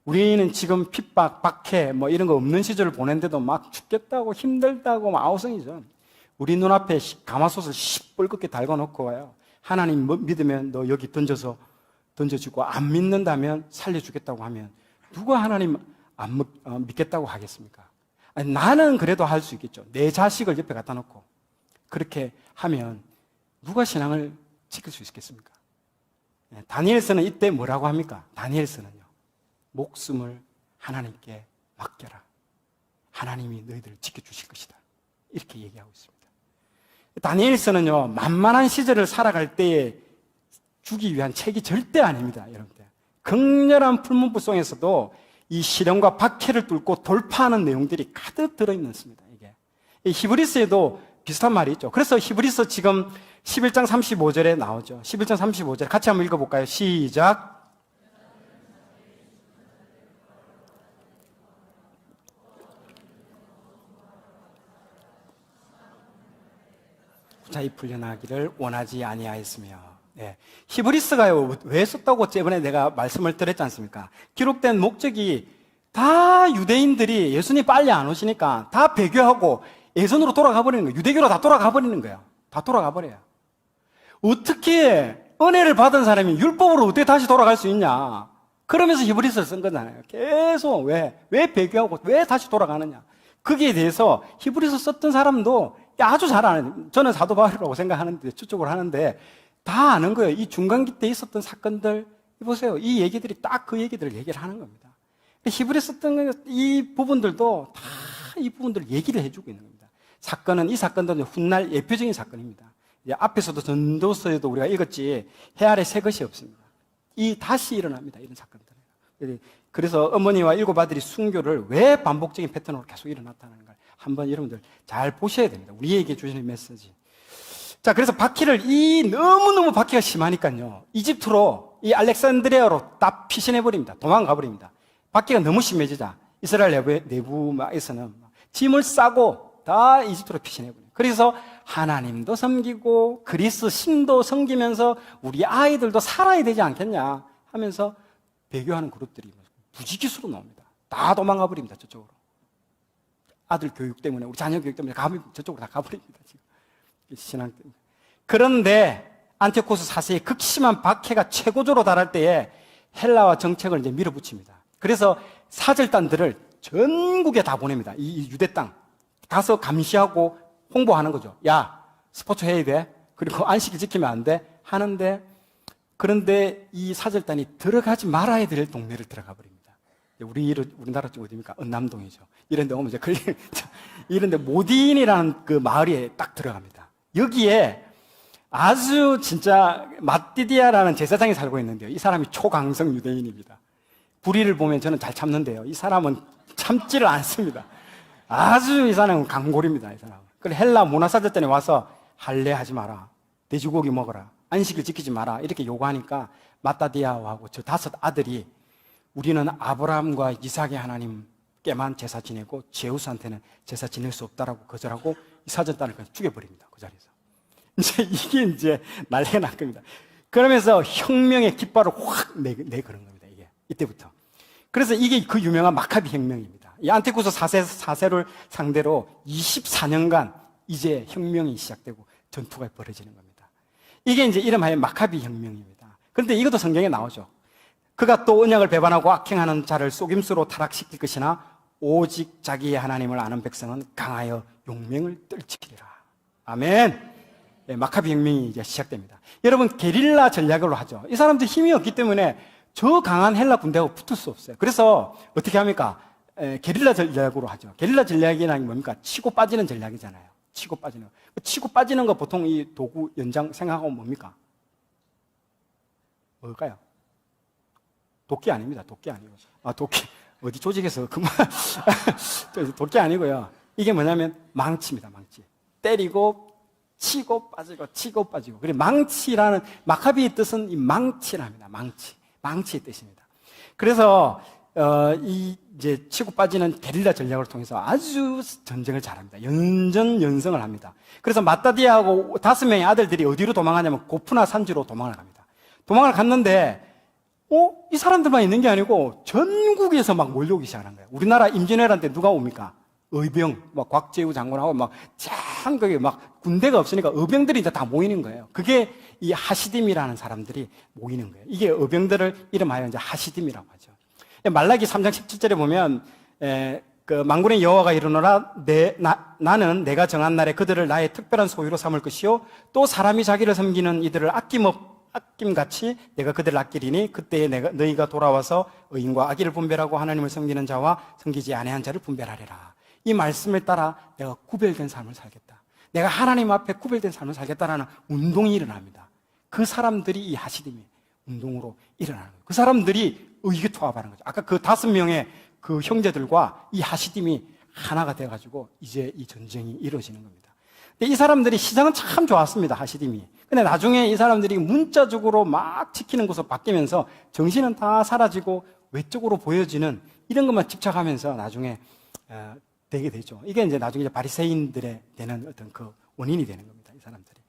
우리는 지금 핍박, 박해, 이런 거 없는 시절을 보낸데도 막 죽겠다고 힘들다고 아우성이죠. 우리 눈앞에 가마솥을 시뻘겋게 달궈놓고 와요. 하나님 믿으면 너 여기 던져주고 안 믿는다면 살려주겠다고 하면 누가 하나님 안 믿겠다고 하겠습니까? 아니, 나는 그래도 할 수 있겠죠. 내 자식을 옆에 갖다 놓고 그렇게 하면 누가 신앙을 지킬 수 있겠습니까? 다니엘서는 이때 뭐라고 합니까? 다니엘서는요, 목숨을 하나님께 맡겨라. 하나님이 너희들을 지켜주실 것이다. 이렇게 얘기하고 있습니다. 다니엘서는요, 만만한 시절을 살아갈 때에 주기 위한 책이 절대 아닙니다, 여러분들. 극렬한 풀문부 속에서도 이 시련과 박해를 뚫고 돌파하는 내용들이 가득 들어있는 습니다, 이게. 히브리서에도 비슷한 말이 있죠. 그래서 히브리서 지금 11장 35절에 나오죠. 11장 35절 같이 한번 읽어볼까요? 시작. 무사히 풀려나기를 원하지 아니하였으며. 네. 히브리서가요, 왜 썼다고 저번에 내가 말씀을 드렸지 않습니까? 기록된 목적이 다 유대인들이 예수님 빨리 안 오시니까 다 배교하고 예전으로 돌아가 버리는 거예요. 유대교로 다 돌아가 버리는 거예요. 다 돌아가 버려요. 어떻게 은혜를 받은 사람이 율법으로 어떻게 다시 돌아갈 수 있냐? 그러면서 히브리서를 쓴 거잖아요. 계속 왜 배교하고 왜 다시 돌아가느냐? 거기에 대해서 히브리서 썼던 사람도 아주 잘 아는, 저는 사도 바울이라고 생각하는데, 추측을 하는데, 다 아는 거예요. 이 중간기 때 있었던 사건들, 보세요. 이 얘기들이 딱 그 얘기들을 얘기를 하는 겁니다. 히브리서 썼던 이 부분들도 다 이 부분들을 얘기를 해주고 있는 겁니다. 이 사건들은 훗날 예표적인 사건입니다. 이제 앞에서도 전도서에도 우리가 읽었지, 해 아래 새 것이 없습니다. 다시 일어납니다. 이런 사건들. 그래서 어머니와 7 아들이 순교를 왜 반복적인 패턴으로 계속 일어났다는 걸 한번 여러분들 잘 보셔야 됩니다. 우리에게 주시는 메시지. 자, 그래서 너무너무 박해가 심하니까요, 이집트로, 이 알렉산드리아로 딱 피신해버립니다. 도망가버립니다. 박해가 너무 심해지자 이스라엘 내부에서는 짐을 싸고 다 이집트로 피신해버려요. 그래서 하나님도 섬기고 그리스 신도 섬기면서 우리 아이들도 살아야 되지 않겠냐 하면서 배교하는 그룹들이 부지기수로 나옵니다. 다 도망가 버립니다. 저쪽으로. 아들 교육 때문에, 우리 자녀 교육 때문에 저쪽으로 다 가버립니다. 지금 신앙 때문에. 그런데 안티오코스 4세의 극심한 박해가 최고조로 달할 때에 헬라와 정책을 이제 밀어붙입니다. 그래서 사절단들을 전국에 다 보냅니다. 이 유대 땅 가서 감시하고 홍보하는 거죠. 야, 스포츠 해야 돼. 그리고 안식일 지키면 안 돼. 하는데, 그런데 이 사절단이 들어가지 말아야 될 동네를 들어가 버립니다. 우리나라 쪽 어디입니까? 은남동이죠. 이런 데 오면 이제 이런 데 모딘이라는 그 마을에 딱 들어갑니다. 여기에 아주 진짜 마띠디아라는 제사장이 살고 있는데요. 이 사람이 초강성 유대인입니다. 불의를 보면 저는 잘 참는데요. 이 사람은 참지를 않습니다. 아주 이 사람은 강골입니다. 이 사람은. 그래 헬라 문화사절단에 와서 할례하지 마라. 돼지고기 먹어라. 안식일 지키지 마라. 이렇게 요구하니까 마따디아하고 저 5 아들이 우리는 아브라함과 이삭의 하나님께만 제사 지내고 제우스한테는 제사 지낼 수 없다라고 거절하고 이 사절단을 그냥 죽여버립니다. 그 자리에서. 이게 이제 난리가 난 겁니다. 그러면서 혁명의 깃발을 확 내거는 겁니다. 이게 이때부터. 그래서 이게 그 유명한 마카비 혁명입니다. 이 안티쿠스 4세를 상대로 24년간 이제 혁명이 시작되고 전투가 벌어지는 겁니다. 이게 이제 이름하여 마카비 혁명입니다. 그런데 이것도 성경에 나오죠. 그가 또 언약을 배반하고 악행하는 자를 속임수로 타락시킬 것이나 오직 자기의 하나님을 아는 백성은 강하여 용맹을 떨치리라. 아멘. 네, 마카비 혁명이 이제 시작됩니다. 여러분 게릴라 전략으로 하죠. 이 사람들 힘이 없기 때문에 저 강한 헬라 군대하고 붙을 수 없어요. 그래서 어떻게 합니까? 게릴라 전략으로 하죠. 게릴라 전략이라는 게 뭡니까? 치고 빠지는 전략이잖아요. 치고 빠지는 거. 치고 빠지는 거 보통 이 도구 연장 생각하면 뭡니까? 뭘까요? 도끼 아닙니다. 도끼 아니고. 도끼. 어디 조직에서 그만. 도끼 아니고요. 이게 뭐냐면 망치입니다. 망치. 때리고 치고 빠지고 치고 빠지고. 그래 망치라는 마카비의 뜻은 이 망치랍니다. 망치. 망치의 뜻입니다. 그래서 이제 치고 빠지는 게릴라 전략을 통해서 아주 전쟁을 잘합니다. 연전연승을 합니다. 그래서 마따디아하고 5명의 아들들이 어디로 도망가냐면 고프나 산지로 도망을 갑니다. 도망을 갔는데 이 사람들만 있는 게 아니고 전국에서 막 몰려오기 시작하는 거예요. 우리나라 임진왜란 때 누가 옵니까? 의병, 막 곽재우 장군하고 막 장거기 막 군대가 없으니까 의병들이 이제 다 모이는 거예요. 그게 이 하시딤이라는 사람들이 모이는 거예요. 이게 의병들을 이름하여 이제 하시딤이라고 하죠. 말라기 3장 17절에 보면 그 만군의 여호와가 이르노라 나는 내가 정한 날에 그들을 나의 특별한 소유로 삼을 것이요 또 사람이 자기를 섬기는 이들을 아낌같이 내가 그들을 아끼리니 그때에 너희가 돌아와서 의인과 악의를 분별하고 하나님을 섬기는 자와 섬기지 아니한 자를 분별하리라. 이 말씀을 따라 내가 구별된 삶을 살겠다. 내가 하나님 앞에 구별된 삶을 살겠다라는 운동이 일어납니다. 그 사람들이 이 하시딤이 운동으로 일어나는 거예요. 그 사람들이 의기투합하는 거죠. 아까 그 5명의 그 형제들과 이 하시딤이 하나가 돼가지고 이제 이 전쟁이 이루어지는 겁니다. 근데 이 사람들이 시장은 참 좋았습니다. 하시딤이. 근데 나중에 이 사람들이 문자적으로 막 지키는 것으로 바뀌면서 정신은 다 사라지고 외적으로 보여지는 이런 것만 집착하면서 나중에 되게 되죠. 이게 이제 나중에 바리새인들의 되는 어떤 그 원인이 되는 겁니다. 이 사람들이.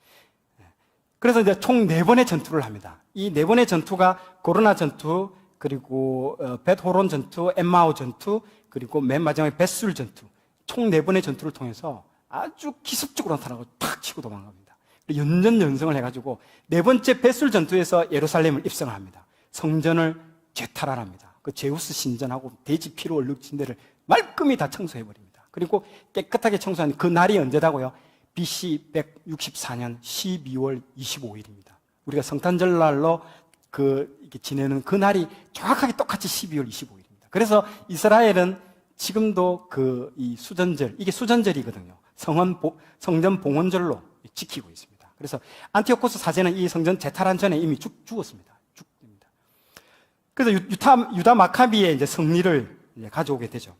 그래서 이제 총 4번의 전투를 합니다. 이 4번의 전투가 고르나 전투, 그리고 벳호론 전투, 엠마오 전투, 그리고 맨 마지막에 벳술 전투. 총 4번의 전투를 통해서 아주 기습적으로 나타나고 탁 치고 도망갑니다. 연전연승을 해가지고 4번째 벳술 전투에서 예루살렘을 입성을 합니다. 성전을 재탈환합니다. 그 제우스 신전하고 돼지 피로 얼룩진 데를 말끔히 다 청소해버립니다. 그리고 깨끗하게 청소한 그 날이 언제다고요? BC 164년 12월 25일입니다. 우리가 성탄절날로 이렇게 지내는 그 날이 정확하게 똑같이 12월 25일입니다. 그래서 이스라엘은 지금도 이 수전절, 이게 수전절이거든요. 성전 봉헌절로 지키고 있습니다. 그래서 안티오코스 4세는 이 성전 재탈환 전에 이미 죽었습니다. 죽습니다. 그래서 유다 마카비의 이제 승리를 이제 가져오게 되죠.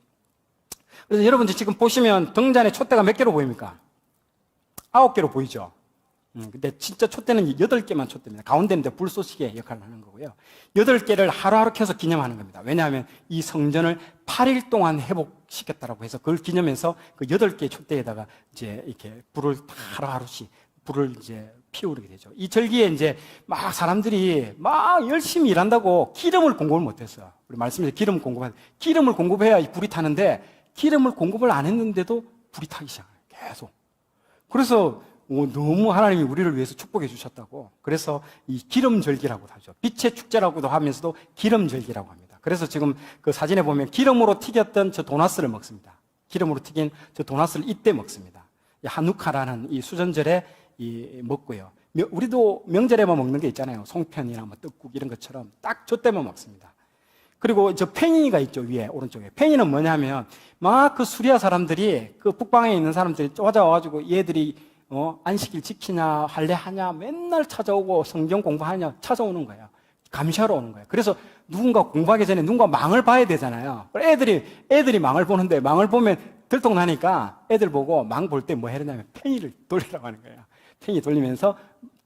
그래서 여러분들 지금 보시면 등잔에 촛대가 몇 개로 보입니까? 9개로 보이죠? 근데 진짜 촛대는 8개만 촛대입니다. 가운데는 불 쏘시개 역할을 하는 거고요. 8개를 하루하루 켜서 기념하는 겁니다. 왜냐하면 이 성전을 8일 동안 회복시켰다라고 해서 그걸 기념해서 그 8개의 촛대에다가 이제 이렇게 불을 하루하루씩 불을 이제 피우게 되죠. 이 절기에 이제 막 사람들이 막 열심히 일한다고 기름을 공급을 못했어요. 우리 말씀에서 기름을 공급해야 불이 타는데 기름을 공급을 안 했는데도 불이 타기 시작해요. 계속. 그래서 너무 하나님이 우리를 위해서 축복해 주셨다고. 그래서 이 기름절기라고 하죠. 빛의 축제라고도 하면서도 기름절기라고 합니다. 그래서 지금 그 사진에 보면 기름으로 튀겼던 저 도나스를 먹습니다. 기름으로 튀긴 저 도나스를 이때 먹습니다. 이 하누카라는 이 수전절에 먹고요. 우리도 명절에만 먹는 게 있잖아요. 송편이나 뭐 떡국 이런 것처럼 딱 저 때만 먹습니다. 그리고 저 팽이가 있죠, 위에, 오른쪽에. 팽이는 뭐냐면, 막 그 수리아 사람들이, 그 북방에 있는 사람들이 찾아와가지고 얘들이, 안식일 지키냐, 할례하냐, 맨날 찾아오고 성경 공부하냐, 찾아오는 거예요. 감시하러 오는 거예요. 그래서 누군가 공부하기 전에 누군가 망을 봐야 되잖아요. 애들이 망을 보는데, 망을 보면 들통나니까 애들 보고 망 볼 때 뭐 해야 되냐면 팽이를 돌리라고 하는 거예요. 팽이 돌리면서,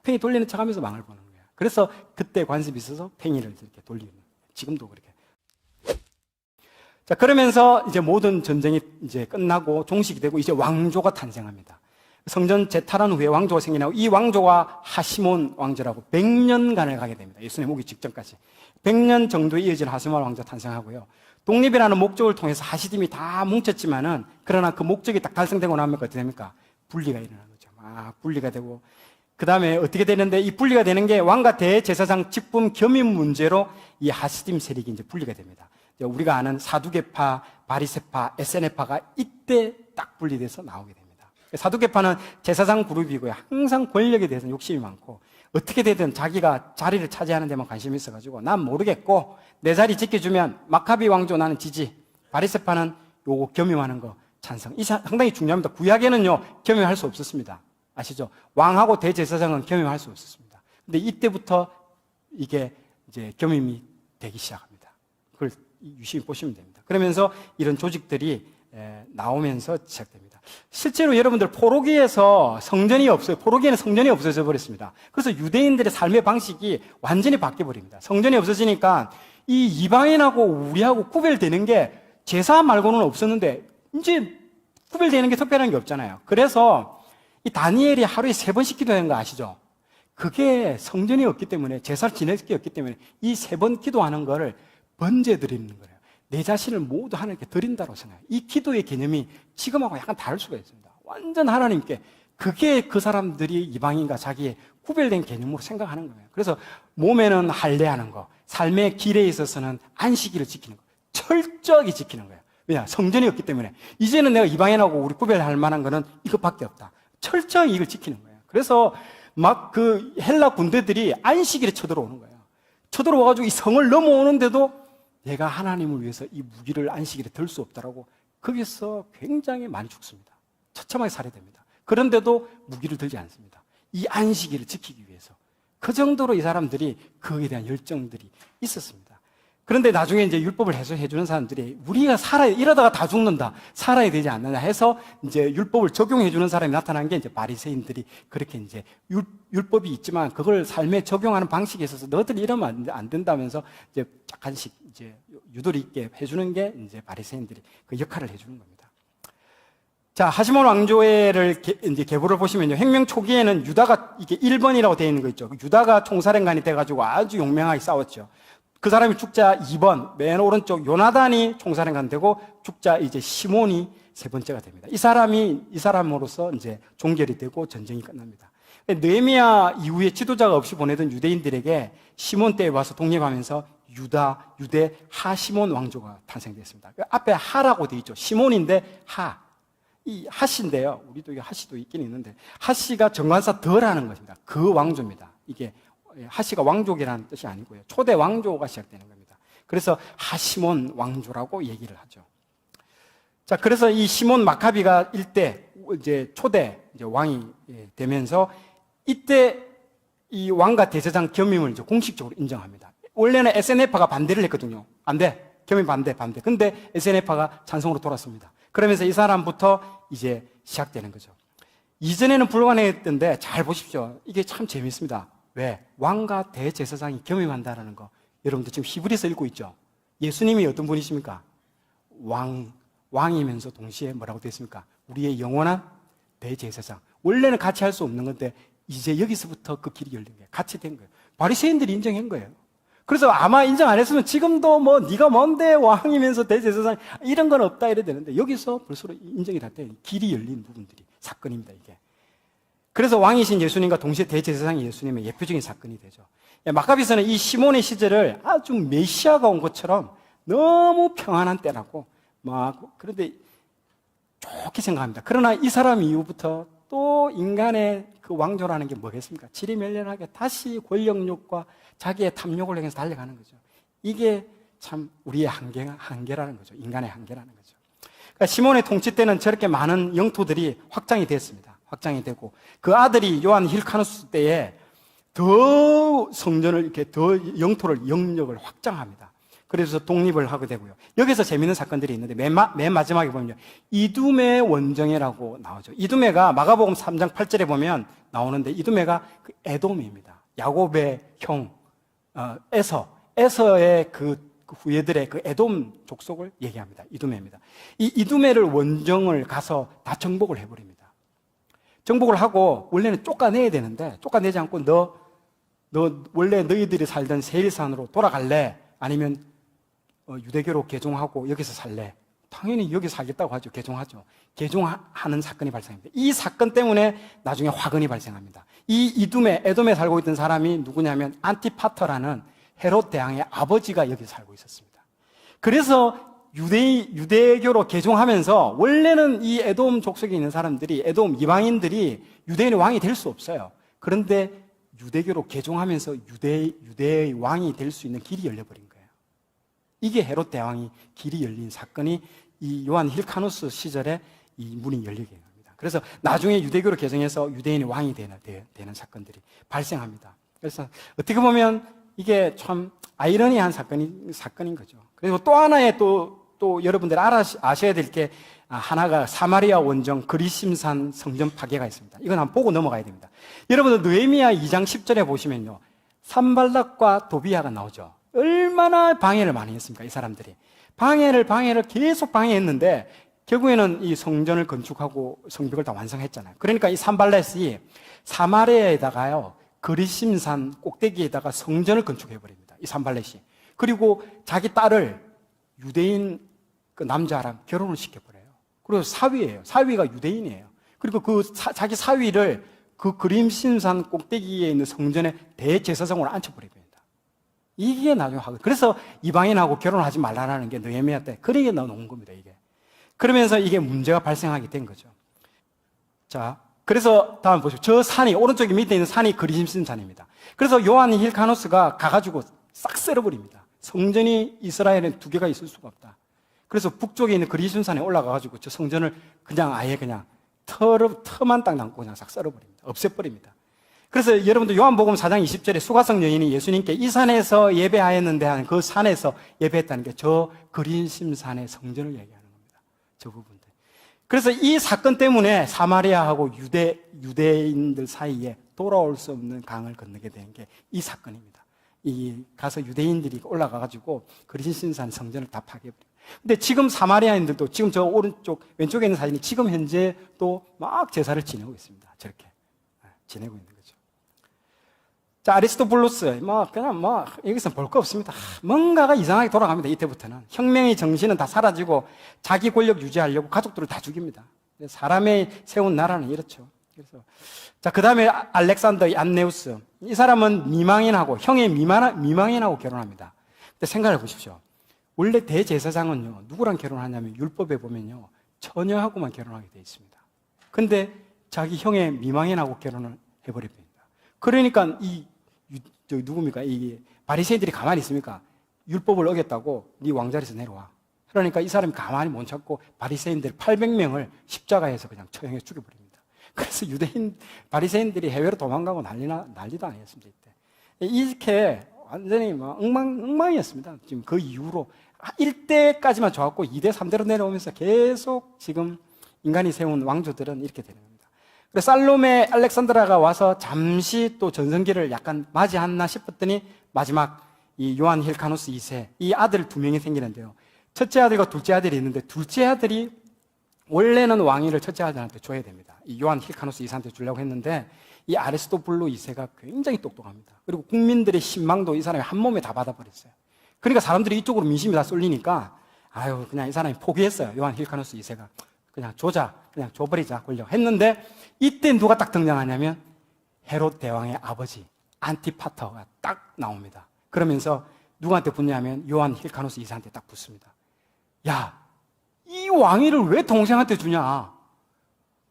팽이 돌리는 척 하면서 망을 보는 거예요. 그래서 그때 관습이 있어서 팽이를 이렇게 돌리는 거예요. 지금도 그렇게. 자, 그러면서 이제 모든 전쟁이 이제 끝나고 종식이 되고 이제 왕조가 탄생합니다. 성전 재탈한 후에 왕조가 생겨나고 이 왕조가 하시몬 왕조라고 100년간을 가게 됩니다. 예수님 오기 직전까지. 100년 정도에 이어진 하시몬 왕조 탄생하고요. 독립이라는 목적을 통해서 하시딤이 다 뭉쳤지만은 그러나 그 목적이 딱 달성되고 나면 어떻게 됩니까? 분리가 일어나는 거죠. 막 분리가 되고 그 다음에 어떻게 되는데 이 분리가 되는 게 왕과 대제사장 직분 겸임 문제로 이 하시딤 세력이 이제 분리가 됩니다. 우리가 아는 사두개파, 바리새파, 에세네파가 이때 딱 분리돼서 나오게 됩니다. 사두개파는 제사장 그룹이고요. 항상 권력에 대해서 욕심이 많고 어떻게 되든 자기가 자리를 차지하는 데만 관심이 있어가지고 난 모르겠고 내 자리 지켜주면 마카비 왕조 나는 지지. 바리새파는 요거 겸임하는 거 찬성. 이 상당히 중요합니다. 구약에는요 겸임할 수 없었습니다. 아시죠? 왕하고 대제사장은 겸임할 수 없었습니다. 근데 이때부터 이게 이제 겸임이 되기 시작합니다. 그걸 유심히 보시면 됩니다. 그러면서 이런 조직들이 나오면서 시작됩니다. 실제로 여러분들 포로기에서 성전이 없어요. 포로기에는 성전이 없어져 버렸습니다. 그래서 유대인들의 삶의 방식이 완전히 바뀌어 버립니다. 성전이 없어지니까 이 이방인하고 우리하고 구별되는 게 제사 말고는 없었는데 이제 구별되는 게 특별한 게 없잖아요. 그래서 이 다니엘이 하루에 3번씩 기도하는 거 아시죠? 그게 성전이 없기 때문에 제사를 지낼 게 없기 때문에 이 3번 기도하는 거를 번제 드리는 거예요. 내 자신을 모두 하나님께 드린다고 생각해요. 이 기도의 개념이 지금하고 약간 다를 수가 있습니다. 완전 하나님께 그게 그 사람들이 이방인과 자기의 구별된 개념으로 생각하는 거예요. 그래서 몸에는 할례하는 거, 삶의 길에 있어서는 안식일을 지키는 거, 철저하게 지키는 거예요. 왜냐? 성전이 없기 때문에 이제는 내가 이방인하고 우리 구별할 만한 거는 이것밖에 없다. 철저하게 이걸 지키는 거예요. 그래서 막 그 헬라 군대들이 안식일에 쳐들어오는 거예요. 쳐들어와가지고 이 성을 넘어오는데도 내가 하나님을 위해서 이 무기를 안식일에 들 수 없다라고 거기서 굉장히 많이 죽습니다. 처참하게 살해됩니다. 그런데도 무기를 들지 않습니다. 이 안식일을 지키기 위해서. 그 정도로 이 사람들이 거기에 대한 열정들이 있었습니다. 그런데 나중에 이제 율법을 해주는 사람들이 우리가 이러다가 다 죽는다. 살아야 되지 않느냐 해서 이제 율법을 적용해주는 사람이 나타난 게 이제 바리새인들이 그렇게 이제 율법이 있지만 그걸 삶에 적용하는 방식에 있어서 너희들 이러면 안 된다면서 이제 약간씩 이제 유도리 있게 해주는 게 이제 바리새인들이 그 역할을 해주는 겁니다. 자, 하시몬 왕조를 이제 계보를 보시면요. 혁명 초기에는 유다가 이게 1번이라고 되어 있는 거 있죠. 유다가 총사령관이 돼가지고 아주 용맹하게 싸웠죠. 그 사람이 죽자 2번, 맨 오른쪽 요나단이 총사령관 되고 죽자 이제 시몬이 3번째가 됩니다. 이 사람으로서 이제 종결이 되고 전쟁이 끝납니다. 느헤미야 이후에 지도자가 없이 보내던 유대인들에게 시몬 때에 와서 독립하면서 유대 하시몬 왕조가 탄생됐습니다. 앞에 하라고 되어 있죠. 시몬인데 이 하씨인데요. 우리도 이게 하씨도 있긴 있는데 하씨가 정관사 덜하는 것입니다. 그 왕조입니다. 이게 하씨가 왕족이라는 뜻이 아니고요. 초대 왕조가 시작되는 겁니다. 그래서 하시몬 왕조라고 얘기를 하죠. 자, 그래서 이 시몬 마카비가 일대 이제 초대 이제 왕이 되면서 이때 이 왕과 대제사장 겸임을 이제 공식적으로 인정합니다. 원래는 에세네파가 반대를 했거든요. 안 돼. 겸임 반대. 근데 에세네파가 찬성으로 돌았습니다. 그러면서 이 사람부터 이제 시작되는 거죠. 이전에는 불가능했던데 잘 보십시오. 이게 참 재밌습니다. 왜? 왕과 대제사장이 겸임한다라는 거. 여러분들 지금 히브리서 읽고 있죠? 예수님이 어떤 분이십니까? 왕이면서 동시에 뭐라고 되어 있습니까? 우리의 영원한 대제사장. 원래는 같이 할 수 없는 건데 이제 여기서부터 그 길이 열린 거예요. 같이 된 거예요. 바리새인들이 인정한 거예요. 그래서 아마 인정 안 했으면 지금도 뭐 네가 뭔데 왕이면서 대제사장 이런 건 없다 이래야 되는데 여기서 벌써 인정이 다 돼. 길이 열린 부분들이 사건입니다, 이게. 그래서 왕이신 예수님과 동시에 대제사장이 예수님의 예표적인 사건이 되죠. 마카비서는 이 시몬의 시절을 아주 메시아가 온 것처럼 너무 평안한 때라고 그런데 좋게 생각합니다. 그러나 이 사람 이후부터 또 인간의 그 왕조라는 게 뭐겠습니까? 지리멸렬하게 다시 권력욕과 자기의 탐욕을 향해서 달려가는 거죠. 이게 참 우리의 한계라는 거죠. 인간의 한계라는 거죠. 그러니까 시몬의 통치 때는 저렇게 많은 영토들이 확장이 됐습니다. 확장이 되고 그 아들이 요한 힐카누스 때에 더 성전을 이렇게 더 영역을 확장합니다. 그래서 독립을 하게 되고요. 여기서 재미있는 사건들이 있는데 맨 마지막에 보면요. 이두메 원정회라고 나오죠. 이두메가 마가복음 3장 8절에 보면 나오는데 이두메가 그 에돔입니다. 야곱의 형 에서의 그 후예들의 그 에돔 족속을 얘기합니다. 이두메입니다. 이 이두메를 원정을 가서 다 정복을 해버립니다. 정복을 하고 원래는 쫓아내야 되는데 쫓아내지 않고 너 원래 너희들이 살던 세일산으로 돌아갈래? 아니면 유대교로 개종하고 여기서 살래? 당연히 여기 살겠다고 하죠. 개종하죠. 개종하는 사건이 발생합니다. 이 사건 때문에 나중에 화근이 발생합니다. 이 이두메, 에돔에 살고 있던 사람이 누구냐면 안티파터라는 헤롯 대왕의 아버지가 여기 살고 있었습니다. 그래서 유대교로 개종하면서 원래는 이 에돔 족속에 있는 사람들이 에돔 이방인들이 유대인의 왕이 될 수 없어요. 그런데 유대교로 개종하면서 유대의 왕이 될 수 있는 길이 열려버린 거예요. 이게 헤롯 대왕이 길이 열린 사건이 이 요한 힐카누스 시절에 이 문이 열리게 됩니다. 그래서 나중에 유대교로 개종해서 유대인의 왕이 되는 사건들이 발생합니다. 그래서 어떻게 보면 이게 참 아이러니한 사건인 거죠. 그리고 또 하나의 또 여러분들 아셔야 될 게 하나가 사마리아 원정 그리심산 성전 파괴가 있습니다. 이건 한번 보고 넘어가야 됩니다. 여러분들 느헤미야 2장 10절에 보시면요. 산발락과 도비야가 나오죠. 얼마나 방해를 많이 했습니까? 이 사람들이. 방해를 계속 방해했는데 결국에는 이 성전을 건축하고 성벽을 다 완성했잖아요. 그러니까 이 산발렛이 사마리아에다가요. 그리심산 꼭대기에다가 성전을 건축해버립니다. 이 산발렛이. 그리고 자기 딸을 유대인 그 남자랑 결혼을 시켜버려요. 그리고 사위예요. 사위가 유대인이에요. 그리고 자기 사위를 그 그리심산 꼭대기에 있는 성전의 대제사장으로 앉혀버립니다. 이게 나중에 하고. 그래서 이방인하고 결혼하지 말라는 게 느헤미야 때 그러게 나온 겁니다. 이게. 그러면서 이게 문제가 발생하게 된 거죠. 자, 그래서 다음 보시죠. 저 산이 오른쪽에 밑에 있는 산이 그리심산입니다. 그래서 요한 힐카누스가 가가지고 싹 쓸어버립니다. 성전이 이스라엘에 두 개가 있을 수가 없다. 그래서 북쪽에 있는 그리심산에 올라가가지고 저 성전을 아예 터만 딱 남고 그냥 싹 썰어버립니다. 없애버립니다. 그래서 여러분들 요한복음 4장 20절에 수가성 여인이 예수님께 이 산에서 예배하였는데 하는 그 산에서 예배했다는 게 저 그리심산의 성전을 얘기하는 겁니다. 저 부분들. 그래서 이 사건 때문에 사마리아하고 유대인들 사이에 돌아올 수 없는 강을 건너게 된 게 이 사건입니다. 가서 유대인들이 올라가가지고 그리심산 성전을 다 파괴해버립니다. 근데 지금 사마리아인들도 지금 저 왼쪽에 있는 사진이 지금 현재 또 막 제사를 지내고 있습니다. 저렇게 지내고 있는 거죠. 자, 아리스토블루스 여기서 볼 거 없습니다. 뭔가가 이상하게 돌아갑니다. 이때부터는 혁명의 정신은 다 사라지고 자기 권력 유지하려고 가족들을 다 죽입니다. 사람의 세운 나라는 이렇죠. 그래서 그 다음에 알렉산더 안네우스. 이 사람은 미망인하고 형의 미망인하고 결혼합니다. 근데 생각해 보십시오. 원래 대제사장은요, 누구랑 결혼하냐면 율법에 보면요, 처녀하고만 결혼하게 되어 있습니다. 근데 자기 형의 미망인하고 결혼을 해버립니다. 그러니까 누굽니까? 이 바리새인들이 가만히 있습니까? 율법을 어겼다고 네 왕자리에서 내려와. 그러니까 이 사람이 가만히 못 참고 바리새인들 800명을 십자가에서 그냥 처형해 죽여버립니다. 그래서 바리새인들이 해외로 도망가고 난리도 아니었습니다. 이때. 이렇게 완전히 엉망이었습니다. 지금 그 이후로 1대까지만 좋았고 2대, 3대로 내려오면서 계속 지금 인간이 세운 왕조들은 이렇게 되는 겁니다. 그래서 살로메 알렉산드라가 와서 잠시 또 전성기를 약간 맞이했나 싶었더니 마지막 이 요한 힐카누스 2세, 이 아들 2명이 생기는데요. 첫째 아들과 둘째 아들이 있는데 둘째 아들이 원래는 왕위를 첫째 아들한테 줘야 됩니다. 이 요한 힐카누스 2세한테 주려고 했는데 이 아리스토블루 2세가 굉장히 똑똑합니다. 그리고 국민들의 신망도 이 사람이 한 몸에 다 받아버렸어요. 그러니까 사람들이 이쪽으로 민심이 다 쏠리니까 그냥 이 사람이 포기했어요. 요한 힐카누스 2세가 그냥 줘버리자 권력 했는데 이때 누가 딱 등장하냐면 헤롯 대왕의 아버지 안티파터가 딱 나옵니다. 그러면서 누구한테 붙냐면 요한 힐카누스 2세한테 딱 붙습니다. 야, 이 왕위를 왜 동생한테 주냐?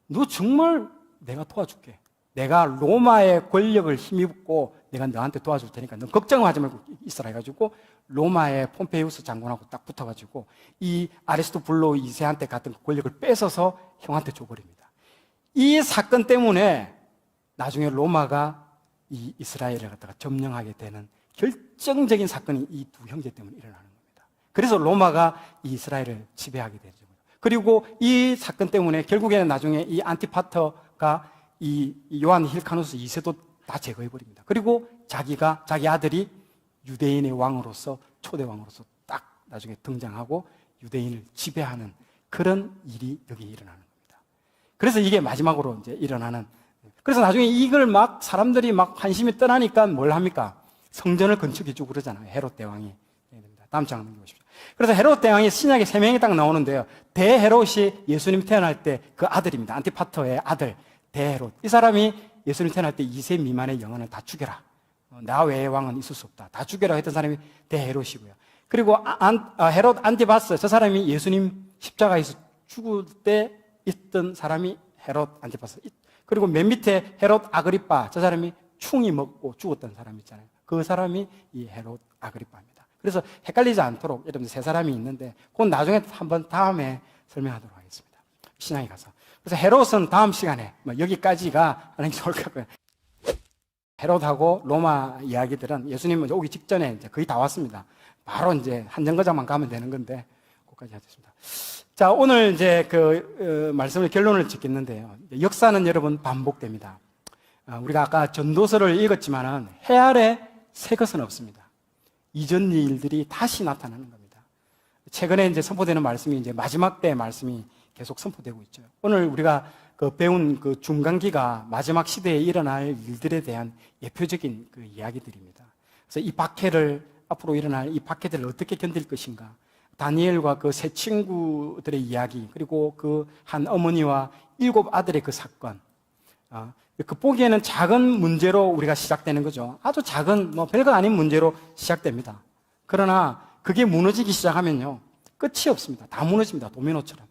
너 정말 내가 도와줄게. 내가 로마의 권력을 힘입고 내가 너한테 도와줄 테니까 너 걱정하지 말고 있어라 해가지고 로마의 폼페이우스 장군하고 딱 붙어가지고 이 아리스토블로 2세한테 같은 권력을 뺏어서 형한테 줘버립니다. 이 사건 때문에 나중에 로마가 이 이스라엘을 갖다가 점령하게 되는 결정적인 사건이 이 두 형제 때문에 일어나는 겁니다. 그래서 로마가 이 이스라엘을 지배하게 되죠. 그리고 이 사건 때문에 결국에는 나중에 이 안티파터가 이 요한 힐카누스 2세도 다 제거해버립니다. 그리고 자기 아들이 유대인의 왕으로서, 초대 왕으로서 딱 나중에 등장하고 유대인을 지배하는 그런 일이 여기 일어나는 겁니다. 그래서 이게 마지막으로 이제 일어나는, 그래서 나중에 이걸 막 사람들이 막 관심이 떠나니까 뭘 합니까? 성전을 건축해주고 그러잖아요. 헤롯 대왕이. 다음 장 넘겨보십시오. 그래서 헤롯 대왕이 신약에 3명이 딱 나오는데요. 대헤롯이 예수님 태어날 때 그 아들입니다. 안티파터의 아들 대헤롯. 이 사람이 예수님 태어날 때 2세 미만의 영혼을 다 죽여라. 나 외의 왕은 있을 수 없다. 다 죽여라 했던 사람이 대헤롯이고요. 그리고 헤롯 안티바스, 저 사람이 예수님 십자가에서 죽을 때 있던 사람이 헤롯 안티바스. 그리고 맨 밑에 헤롯 아그리빠, 저 사람이 충이 먹고 죽었던 사람 있잖아요. 그 사람이 이 헤롯 아그리빠입니다. 그래서 헷갈리지 않도록 여러분들 세 사람이 있는데 그건 나중에 한번 다음에 설명하도록 하겠습니다. 신앙에 가서. 그래서 헤롯은 다음 시간에 여기까지가 하는 게 좋을 것 같고요. 헤롯하고 로마 이야기들은 예수님 오기 직전에 이제 거의 다 왔습니다. 바로 이제 한 정거장만 가면 되는 건데 거기까지 하겠습니다. 자, 오늘 이제 말씀을 결론을 짓겠는데요. 역사는 여러분 반복됩니다. 우리가 아까 전도서를 읽었지만은 해 아래 새 것은 없습니다. 이전 일들이 다시 나타나는 겁니다. 최근에 이제 선포되는 말씀이 이제 마지막 때의 말씀이 계속 선포되고 있죠. 오늘 우리가 배운 중간기가 마지막 시대에 일어날 일들에 대한 예표적인 이야기들입니다. 그래서 이 박해를, 앞으로 일어날 이 박해들을 어떻게 견딜 것인가. 다니엘과 그 세 친구들의 이야기, 그리고 그 한 어머니와 7 아들의 그 사건. 보기에는 작은 문제로 우리가 시작되는 거죠. 아주 작은, 별거 아닌 문제로 시작됩니다. 그러나 그게 무너지기 시작하면요, 끝이 없습니다. 다 무너집니다. 도미노처럼.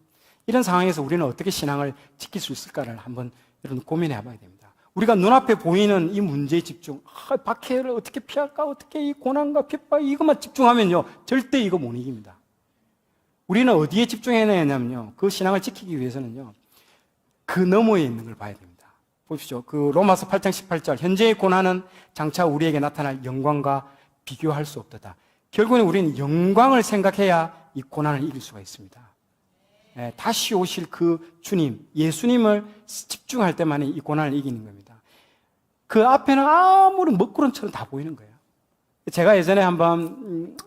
이런 상황에서 우리는 어떻게 신앙을 지킬 수 있을까를 한번 여러분 고민해 봐야 됩니다. 우리가 눈앞에 보이는 이 문제에 집중, 박해를 어떻게 피할까, 어떻게 이 고난과 핍박, 이것만 집중하면요, 절대 이거 못 이깁니다. 우리는 어디에 집중해야 되냐면요, 그 신앙을 지키기 위해서는요, 그 너머에 있는 걸 봐야 됩니다. 보십시오. 로마서 8장 18절. 현재의 고난은 장차 우리에게 나타날 영광과 비교할 수 없도다. 결국은 우리는 영광을 생각해야 이 고난을 이길 수가 있습니다. 다시 오실 그 주님, 예수님을 집중할 때만이 이 고난을 이기는 겁니다. 그 앞에는 아무런 먹구름처럼 다 보이는 거예요. 제가 예전에 한번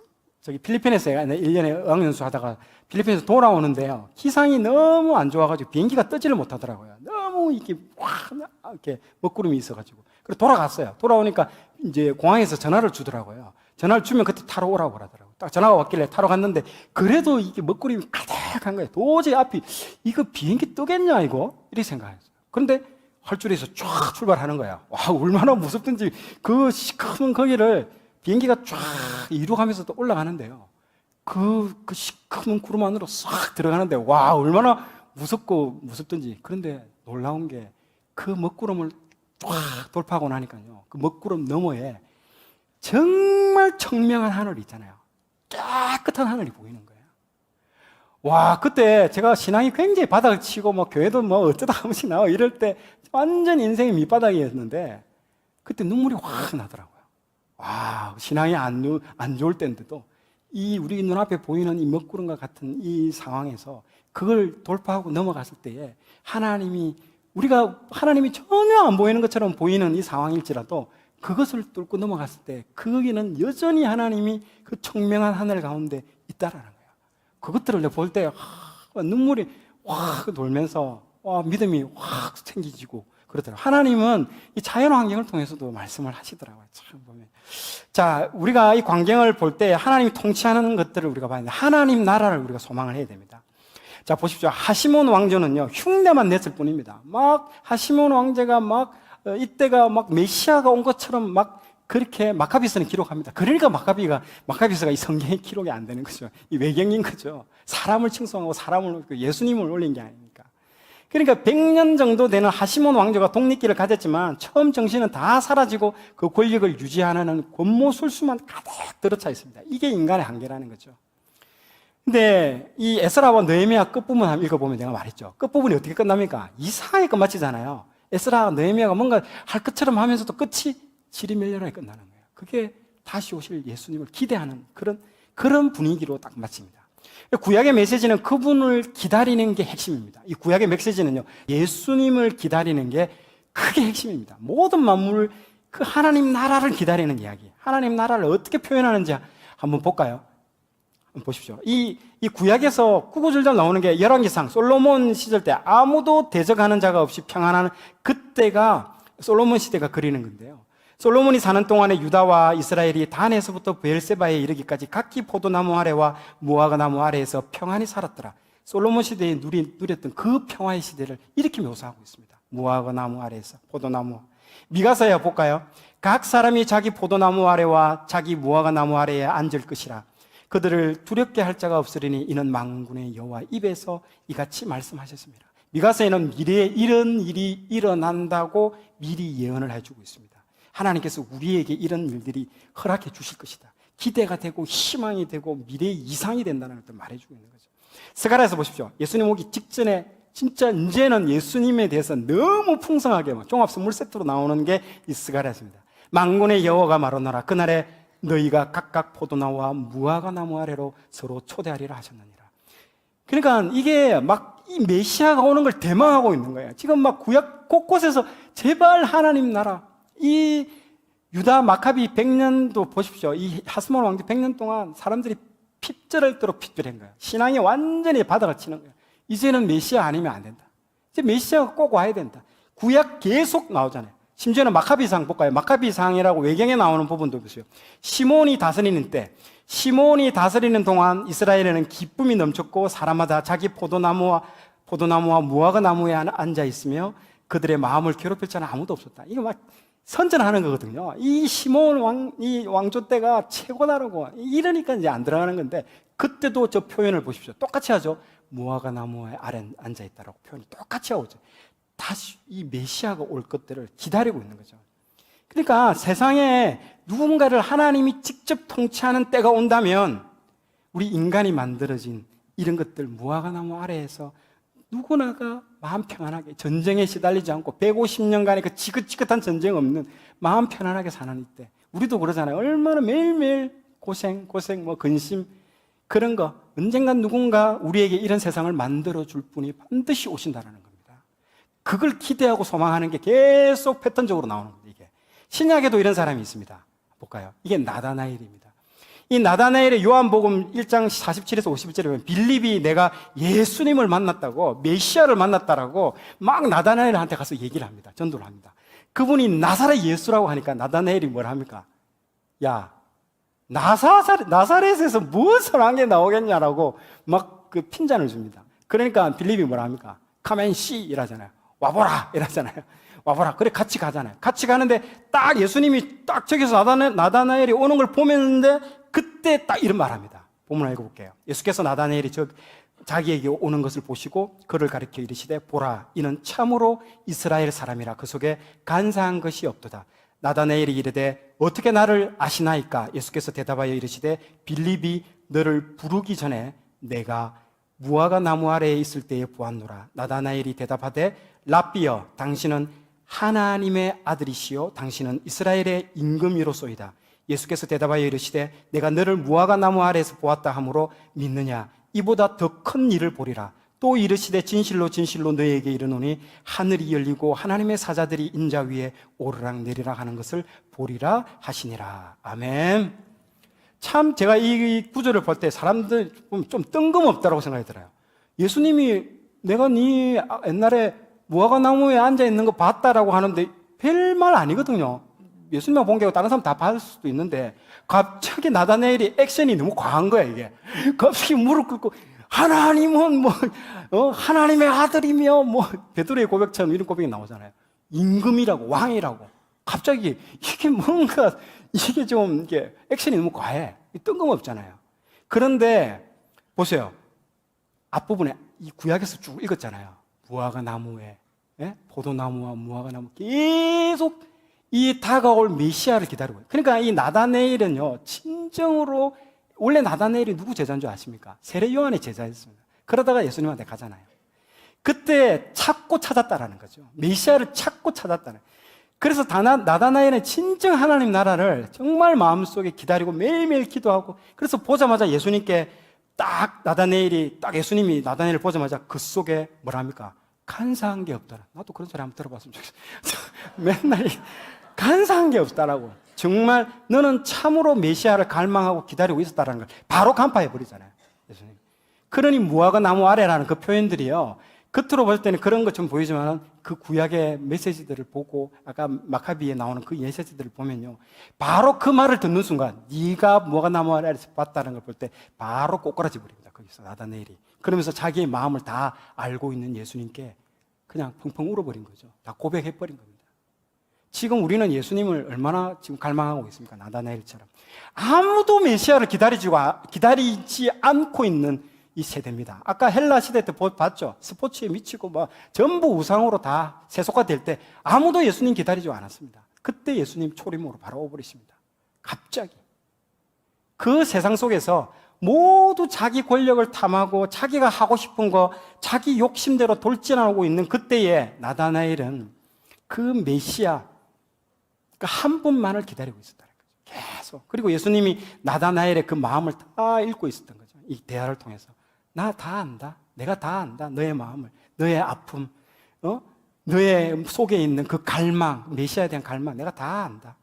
필리핀에서 1년에 어학연수 하다가 필리핀에서 돌아오는데요, 기상이 너무 안 좋아가지고 비행기가 뜨지를 못하더라고요. 너무 이렇게 먹구름이 있어가지고. 그래서 돌아갔어요. 돌아오니까 이제 공항에서 전화를 주더라고요. 전화를 주면 그때 타러 오라고 그러더라고요. 딱 전화가 왔길래 타러 갔는데 그래도 이게 먹구름이 가득한 거예요. 도저히 앞이 이거 비행기 뜨겠냐 이거? 이렇게 생각했어요. 그런데 활주로에서 쫙 출발하는 거예요. 와, 얼마나 무섭든지 그 시커먼 거기를 비행기가 쫙 이루어가면서 또 올라가는데요. 그 시커먼 구름 안으로 싹 들어가는데, 와, 얼마나 무섭든지. 그런데 놀라운 게 그 먹구름을 쫙 돌파하고 나니까요, 그 먹구름 너머에 정말 청명한 하늘이 있잖아요. 깨끗한 하늘이 보이는 거예요. 와, 그때 제가 신앙이 굉장히 바닥을 치고 교회도 어쩌다 한 번씩 나와 이럴 때 완전 인생의 밑바닥이었는데 그때 눈물이 확 나더라고요. 와, 신앙이 안 좋을 때인데도 이 우리 눈앞에 보이는 이 먹구름과 같은 이 상황에서 그걸 돌파하고 넘어갔을 때에 하나님이 전혀 안 보이는 것처럼 보이는 이 상황일지라도 그것을 뚫고 넘어갔을 때 거기는 여전히 하나님이 그 청명한 하늘 가운데 있다라는 거예요. 그것들을 볼 때 눈물이 확 돌면서 믿음이 확 생기지고 그러더라고요. 하나님은 이 자연 환경을 통해서도 말씀을 하시더라고요. 참 보면. 자, 우리가 이 광경을 볼 때 하나님이 통치하는 것들을 우리가 봐야 됩니다. 하나님 나라를 우리가 소망을 해야 됩니다. 자, 보십시오. 하시몬 왕조는요, 흉내만 냈을 뿐입니다. 하시몬 왕제가 이때가 메시아가 온 것처럼 그렇게 마카비스는 기록합니다. 그러니까 마카비스가 이 성경의 기록이 안 되는 거죠. 이 외경인 거죠. 사람을 칭송하고 예수님을 올린 게 아닙니까? 그러니까 100년 정도 되는 하시몬 왕조가 독립기를 가졌지만 처음 정신은 다 사라지고 그 권력을 유지하는 권모술수만 가득 들어차 있습니다. 이게 인간의 한계라는 거죠. 근데 이 에스라와 느헤미야 끝부분 한번 읽어보면 내가 말했죠. 끝부분이 어떻게 끝납니까? 이상하게 끝마치잖아요. 에스라와 느헤미야가 뭔가 할 것처럼 하면서도 끝이 지리멸렬하게 끝나는 거예요. 그게 다시 오실 예수님을 기대하는 그런 분위기로 딱 마칩니다. 구약의 메시지는 그분을 기다리는 게 핵심입니다. 이 구약의 메시지는요, 예수님을 기다리는 게 크게 핵심입니다. 모든 만물을 그 하나님 나라를 기다리는 이야기, 하나님 나라를 어떻게 표현하는지 한번 볼까요? 한번 보십시오. 이 구약에서 구구절절 나오는 게 열왕기상, 솔로몬 시절 때 아무도 대적하는 자가 없이 평안한 그때가 솔로몬 시대가 그리는 건데요. 솔로몬이 사는 동안에 유다와 이스라엘이 단에서부터 브엘세바에 이르기까지 각기 포도나무 아래와 무화과 나무 아래에서 평안히 살았더라. 솔로몬 시대에 누렸던 그 평화의 시대를 이렇게 묘사하고 있습니다. 무화과 나무 아래에서 포도나무. 미가서야 볼까요? 각 사람이 자기 포도나무 아래와 자기 무화과 나무 아래에 앉을 것이라. 그들을 두렵게 할 자가 없으리니 이는 만군의 여호와 입에서 이같이 말씀하셨습니다. 미가서에는 미래에 이런 일이 일어난다고 미리 예언을 해주고 있습니다. 하나님께서 우리에게 이런 일들이 허락해 주실 것이다. 기대가 되고 희망이 되고 미래의 이상이 된다는 것을 말해주고 있는 거죠. 스가랴에서 보십시오. 예수님 오기 직전에 진짜 이제는 예수님에 대해서 너무 풍성하게 종합 선물 세트로 나오는 게 이 스가랴입니다. 만군의 여호와가 말하노라. 그날에 너희가 각각 포도나무와 무화과 나무 아래로 서로 초대하리라 하셨느니라. 그러니까 이게 막 이 메시아가 오는 걸 대망하고 있는 거예요. 지금 막 구약 곳곳에서 제발 하나님 나라. 이 유다 마카비 100년도 보십시오. 이 하스몬 왕조 100년 동안 사람들이 핍절할도록 핍절한 거예요. 신앙이 완전히 바닥을 치는 거예요. 이제는 메시아 아니면 안 된다. 이제 메시아가 꼭 와야 된다. 구약 계속 나오잖아요. 심지어는 마카비상 볼까요? 마카비상이라고 외경에 나오는 부분도 보세요. 시몬이 다스리는 때, 시몬이 다스리는 동안 이스라엘에는 기쁨이 넘쳤고 사람마다 자기 포도나무와 무화과 나무에 앉아 있으며 그들의 마음을 괴롭힐 자는 아무도 없었다. 이거 막 선전하는 거거든요. 이 시몬 이 왕조 때가 최고다라고 이러니까 이제 안 들어가는 건데 그때도 저 표현을 보십시오. 똑같이 하죠. 무화과 나무에 아래 앉아 있다라고 표현을 똑같이 하고 있죠. 다시 이 메시아가 올 것들을 기다리고 있는 거죠. 그러니까 세상에 누군가를 하나님이 직접 통치하는 때가 온다면 우리 인간이 만들어진 이런 것들 무화과 나무 아래에서 누구나가 마음 편안하게 전쟁에 시달리지 않고 150년간의 그 지긋지긋한 전쟁 없는 마음 편안하게 사는 이때 우리도 그러잖아요. 얼마나 매일매일 고생 근심 그런 거 언젠간 누군가 우리에게 이런 세상을 만들어줄 분이 반드시 오신다는 겁니다. 그걸 기대하고 소망하는 게 계속 패턴적으로 나오는 겁니다. 이게 신약에도 이런 사람이 있습니다. 볼까요? 이게 나다나엘입니다. 이 나다나엘의 요한복음 1장 47에서 51절에 보면 빌립이 내가 예수님을 만났다고 메시아를 만났다라고 막 나다나엘한테 가서 얘기를 합니다. 전도를 합니다. 그분이 나사렛 예수라고 하니까 나다나엘이 뭘 합니까? 야 나사렛에서 무엇을 한 게 나오겠냐라고 막 그 핀잔을 줍니다. 그러니까 빌립이 뭐라 합니까? Come and see 이라잖아요. 와보라 이러잖아요. 와보라. 그래 같이 가잖아요. 같이 가는데 딱 예수님이 딱 저기서 나다나엘이 오는 걸 보면데 그때 딱 이런 말합니다. 본문을 읽어볼게요. 예수께서 나다나엘이 자기에게 오는 것을 보시고 그를 가리켜 이르시되 보라 이는 참으로 이스라엘 사람이라 그 속에 간사한 것이 없도다. 나다나엘이 이르되 어떻게 나를 아시나이까? 예수께서 대답하여 이르시되 빌립이 너를 부르기 전에 내가 무화과 나무 아래에 있을 때에 보았노라. 나다나엘이 대답하되 랍비여 당신은 하나님의 아들이시요 당신은 이스라엘의 임금이로소이다. 예수께서 대답하여 이르시되 내가 너를 무화과 나무 아래에서 보았다 하므로 믿느냐? 이보다 더 큰 일을 보리라. 또 이르시되 진실로 진실로 너희에게 이르노니 하늘이 열리고 하나님의 사자들이 인자 위에 오르락 내리락 하는 것을 보리라 하시니라. 아멘. 참 제가 이 구절을 볼 때 사람들 좀 뜬금없다고 생각이 들어요. 예수님이 내가 네 옛날에 무화과 나무에 앉아 있는 거 봤다라고 하는데 별말 아니거든요. 예수님만 본 게 다른 사람 다 봤을 수도 있는데 갑자기 나다나엘이 액션이 너무 과한 거야 이게. 갑자기 무릎 꿇고 하나님은 하나님의 아들이며 베드로의 고백처럼 이런 고백이 나오잖아요. 임금이라고 왕이라고. 갑자기 이게 뭔가 이게 좀 이게 액션이 너무 과해. 뜬금없잖아요. 그런데 보세요. 앞부분에 이 구약에서 쭉 읽었잖아요. 무화과 나무에, 포도나무와 무화과 나무 계속 이 다가올 메시아를 기다리고 있어요. 그러니까 이 나다네일은요, 진정으로 원래 나다네일이 누구 제자인 줄 아십니까? 세례 요한의 제자였습니다. 그러다가 예수님한테 가잖아요. 그때 찾고 찾았다라는 거죠. 메시아를 찾고 찾았다는. 그래서 나다나엘은 진정 하나님 나라를 정말 마음속에 기다리고 매일매일 기도하고, 그래서 보자마자 예수님께 딱 나다나엘이 딱 예수님이 나다나엘을 보자마자 그 속에 뭐랍니까? 간사한 게 없더라. 나도 그런 소리 한번 들어봤으면 좋겠어. 맨날 간사한 게 없다라고. 정말 너는 참으로 메시아를 갈망하고 기다리고 있었다라는 걸 바로 간파해 버리잖아요, 예수님. 그러니 무화과 나무 아래라는 그 표현들이요, 겉으로 볼 때는 그런 것처럼 보이지만 그 구약의 메시지들을 보고 아까 마카비에 나오는 그 메시지들을 보면요, 바로 그 말을 듣는 순간 네가 무화과 나무 아래에서 봤다는 걸 볼 때 바로 꼬꾸라지 버립니다. 거기서 나다네일이. 그러면서 자기의 마음을 다 알고 있는 예수님께 그냥 펑펑 울어버린 거죠. 다 고백해버린 겁니다. 지금 우리는 예수님을 얼마나 지금 갈망하고 있습니까? 나다나엘처럼. 아무도 메시아를 기다리지 않고 있는 이 세대입니다. 아까 헬라 시대 때 봤죠? 스포츠에 미치고 막 전부 우상으로 다 세속화될 때 아무도 예수님 기다리지 않았습니다. 그때 예수님 초림으로 바로 오버리십니다. 갑자기. 그 세상 속에서 모두 자기 권력을 탐하고 자기가 하고 싶은 거 자기 욕심대로 돌진하고 있는 그때에 나다나엘은 그 메시아 한 분만을 기다리고 있었다는 거죠. 계속. 그리고 예수님이 나다나엘의 그 마음을 다 읽고 있었던 거죠. 이 대화를 통해서. 나 다 안다. 내가 다 안다. 너의 마음을, 너의 아픔, 너의 속에 있는 그 갈망, 메시아에 대한 갈망, 내가 다 안다.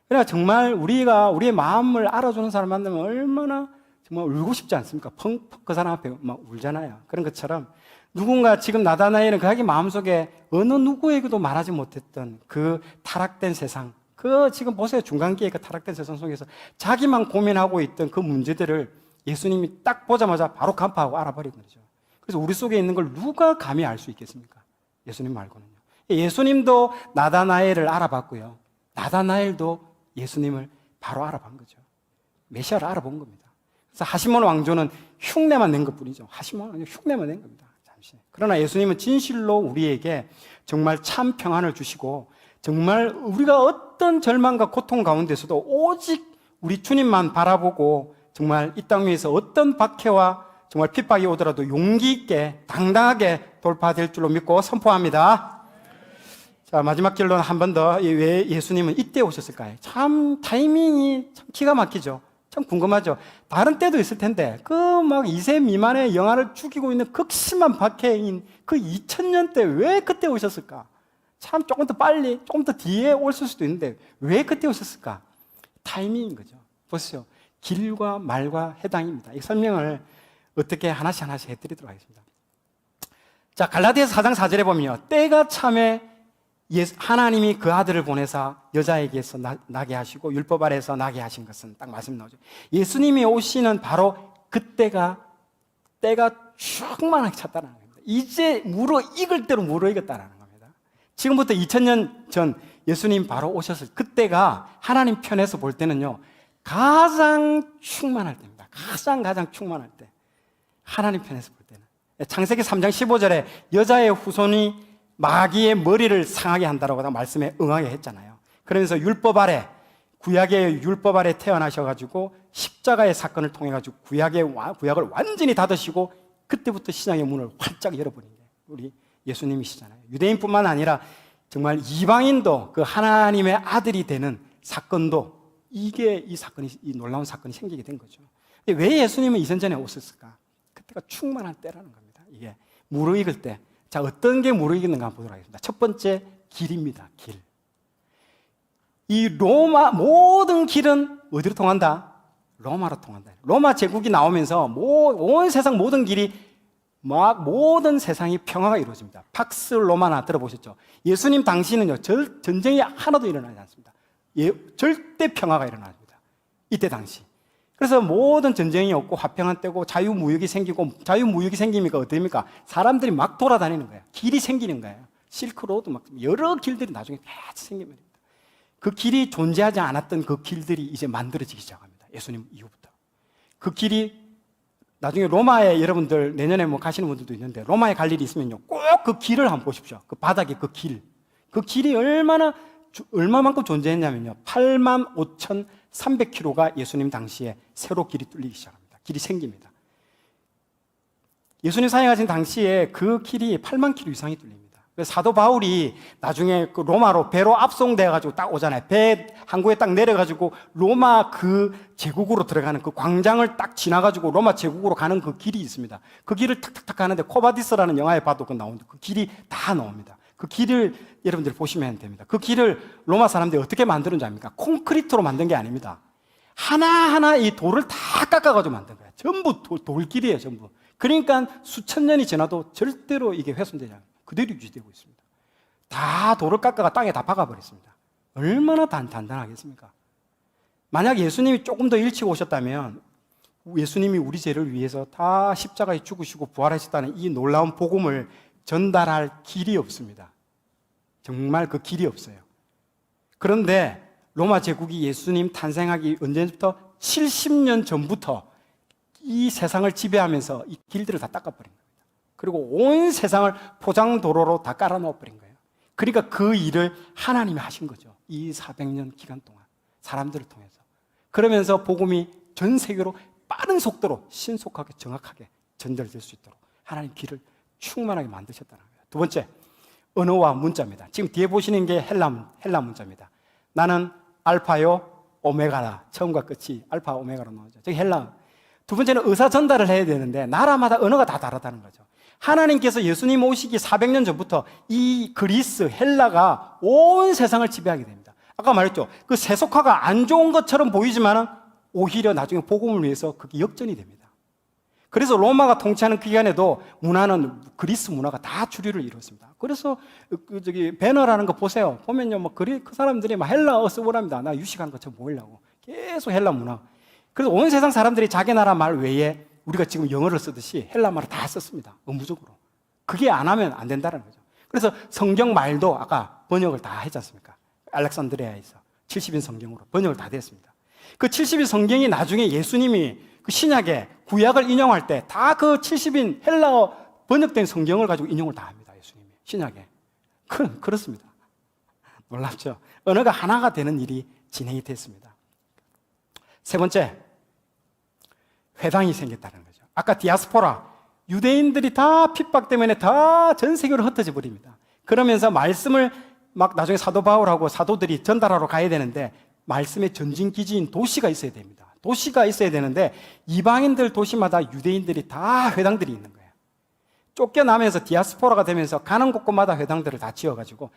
그러니까 정말 우리가 우리의 마음을 알아주는 사람 만나면 얼마나 정말 울고 싶지 않습니까? 펑펑 그 사람 앞에 막 울잖아요. 그런 것처럼 누군가 지금 나다나엘은 자기 마음속에 어느 누구에게도 말하지 못했던 그 타락된 세상, 그 지금 보세요. 중간기에 그 타락된 세상 속에서 자기만 고민하고 있던 그 문제들을 예수님이 딱 보자마자 바로 간파하고 알아버린 거죠. 그래서 우리 속에 있는 걸 누가 감히 알 수 있겠습니까? 예수님 말고는요. 예수님도 나다나엘을 알아봤고요. 나다나엘도 예수님을 바로 알아본 거죠. 메시아를 알아본 겁니다. 그래서 하시몬 왕조는 흉내만 낸 것뿐이죠. 하시몬 왕조 흉내만 낸 겁니다. 잠시. 그러나 예수님은 진실로 우리에게 정말 참 평안을 주시고 정말 우리가 어떤 절망과 고통 가운데서도 오직 우리 주님만 바라보고 정말 이 땅 위에서 어떤 박해와 정말 핍박이 오더라도 용기 있게 당당하게 돌파될 줄로 믿고 선포합니다. 자, 마지막 결론 한 번 더. 왜 예수님은 이때 오셨을까요? 참 타이밍이 참 기가 막히죠. 참 궁금하죠. 다른 때도 있을 텐데 그 막 2세 미만의 영아를 죽이고 있는 극심한 박해인 그 2000년 때 왜 그때 오셨을까? 참 조금 더 빨리, 조금 더 뒤에 오실 수도 있는데 왜 그때 오셨을까? 타이밍인 거죠. 보세요. 길과 말과 해당입니다. 이 설명을 어떻게 하나씩 해드리도록 하겠습니다. 자, 갈라디아서 4장 4절에 보면요, 때가 참에 하나님이 그 아들을 보내사 여자에게서 나게 하시고 율법 아래에서 나게 하신 것은 딱 말씀 나오죠. 예수님이 오시는 바로 그때가 때가 충만하게 찼다는 겁니다. 이제 무르익을 대로 무르익었다는 겁니다. 지금부터 2000년 전 예수님 바로 오셨을 그때가 하나님 편에서 볼 때는요, 가장 충만할 때입니다. 가장 충만할 때. 하나님 편에서 볼 때는. 창세기 3장 15절에 여자의 후손이 마귀의 머리를 상하게 한다라고 말씀에 응하게 했잖아요. 그러면서 율법 아래, 구약의 율법 아래 태어나셔가지고 십자가의 사건을 통해가지고 구약을 완전히 닫으시고 그때부터 신약의 문을 활짝 열어버린 게 우리 예수님이시잖아요. 유대인뿐만 아니라 정말 이방인도 그 하나님의 아들이 되는 사건도 이 놀라운 사건이 생기게 된 거죠. 왜 예수님은 이전 전에 오셨을까? 그때가 충만한 때라는 겁니다. 이게 무르익을 때. 자, 어떤 게 무르익는가 보도록 하겠습니다. 첫 번째, 길입니다. 길. 이 모든 길은 어디로 통한다? 로마로 통한다. 로마 제국이 나오면서 온 세상 모든 길이 모든 세상이 평화가 이루어집니다. 팍스 로마나 들어보셨죠? 예수님 당시는요, 전쟁이 하나도 일어나지 않습니다. 절대 평화가 일어납니다. 이때 당시. 그래서 모든 전쟁이 없고 화평한 때고 자유무역이 생기고, 자유무역이 생기니까 어떻습니까? 사람들이 막 돌아다니는 거예요. 길이 생기는 거예요. 실크로드 막 여러 길들이 나중에 같이 생깁니다. 그 길이 존재하지 않았던 그 길들이 이제 만들어지기 시작합니다. 예수님 이후부터. 그 길이 나중에 로마에 여러분들 내년에 뭐 가시는 분들도 있는데 로마에 갈 일이 있으면요. 꼭 그 길을 한번 보십시오. 그 바닥에 그 길. 그 길이 얼마만큼 존재했냐면요. 85,300km가 예수님 당시에 새로 길이 뚫리기 시작합니다. 길이 생깁니다. 예수님 사역하신 당시에 그 길이 8만 킬로 이상이 뚫립니다. 그래서 사도 바울이 나중에 그 로마로 배로 압송돼가지고 딱 오잖아요. 배 항구에 딱 내려가지고 로마 그 제국으로 들어가는 그 광장을 딱 지나가지고 로마 제국으로 가는 그 길이 있습니다. 그 길을 탁탁탁 가는데 코바디스라는 영화에 봐도 그 나오는데 그 길이 다 나옵니다. 그 길을 여러분들이 보시면 됩니다. 그 길을 로마 사람들이 어떻게 만드는지 압니까? 콘크리트로 만든 게 아닙니다. 하나하나 이 돌을 다 깎아가지고 만든 거예요. 전부 돌길이에요, 전부. 그러니까 수천 년이 지나도 절대로 이게 훼손되지 않아요. 그대로 유지되고 있습니다. 다 돌을 깎아가 땅에 다 박아버렸습니다. 얼마나 단단하겠습니까? 만약 예수님이 조금 더 일찍 오셨다면 예수님이 우리 죄를 위해서 다 십자가에 죽으시고 부활하셨다는 이 놀라운 복음을 전달할 길이 없습니다. 정말 그 길이 없어요. 그런데 로마 제국이 예수님 탄생하기 언제부터? 70년 전부터 이 세상을 지배하면서 이 길들을 다 닦아버린 겁니다. 그리고 온 세상을 포장도로로 다 깔아놓아버린 거예요. 그러니까 그 일을 하나님이 하신 거죠. 이 400년 기간 동안 사람들을 통해서. 그러면서 복음이 전 세계로 빠른 속도로 신속하게 정확하게 전달될 수 있도록 하나님 길을 충만하게 만드셨다는 거예요. 두 번째, 언어와 문자입니다. 지금 뒤에 보시는 게 헬라 문자입니다. 나는 알파요 오메가다. 처음과 끝이 알파 오메가로 나오죠. 저기 헬라. 두 번째는 의사 전달을 해야 되는데 나라마다 언어가 다 다르다는 거죠. 하나님께서 예수님 오시기 400년 전부터 이 그리스, 헬라가 온 세상을 지배하게 됩니다. 아까 말했죠. 그 세속화가 안 좋은 것처럼 보이지만 오히려 나중에 복음을 위해서 그게 역전이 됩니다. 그래서 로마가 통치하는 그 기간에도 문화는 그리스 문화가 다 주류를 이뤘습니다. 그래서 배너라는 거 보세요. 보면요, 그 사람들이 막 헬라어 쓰고 합니다. 나 유식하는 것처럼 보이려고. 계속 헬라 문화. 그래서 온 세상 사람들이 자기 나라 말 외에 우리가 지금 영어를 쓰듯이 헬라 말을 다 썼습니다. 의무적으로. 그게 안 하면 안 된다는 거죠. 그래서 성경 말도 아까 번역을 다 했지 않습니까? 알렉산드리아에서 70인 성경으로 번역을 다 됐습니다. 그 70인 성경이 나중에 예수님이 그 신약에 구약을 인용할 때 다 그 70인 헬라어 번역된 성경을 가지고 인용을 다 합니다. 예수님이 신약에. 그렇습니다. 놀랍죠? 언어가 하나가 되는 일이 진행이 됐습니다. 세 번째, 회당이 생겼다는 거죠. 아까 디아스포라, 유대인들이 다 핍박 때문에 다 전 세계로 흩어져 버립니다. 그러면서 말씀을 막 나중에 사도 바울하고 사도들이 전달하러 가야 되는데 말씀의 전진 기지인 도시가 있어야 됩니다. 도시가 있어야 되는데 이방인들 도시마다 유대인들이 다 회당들이 있는 거예요. 쫓겨나면서 디아스포라가 되면서 가는 곳곳마다 회당들을 다 지어가지고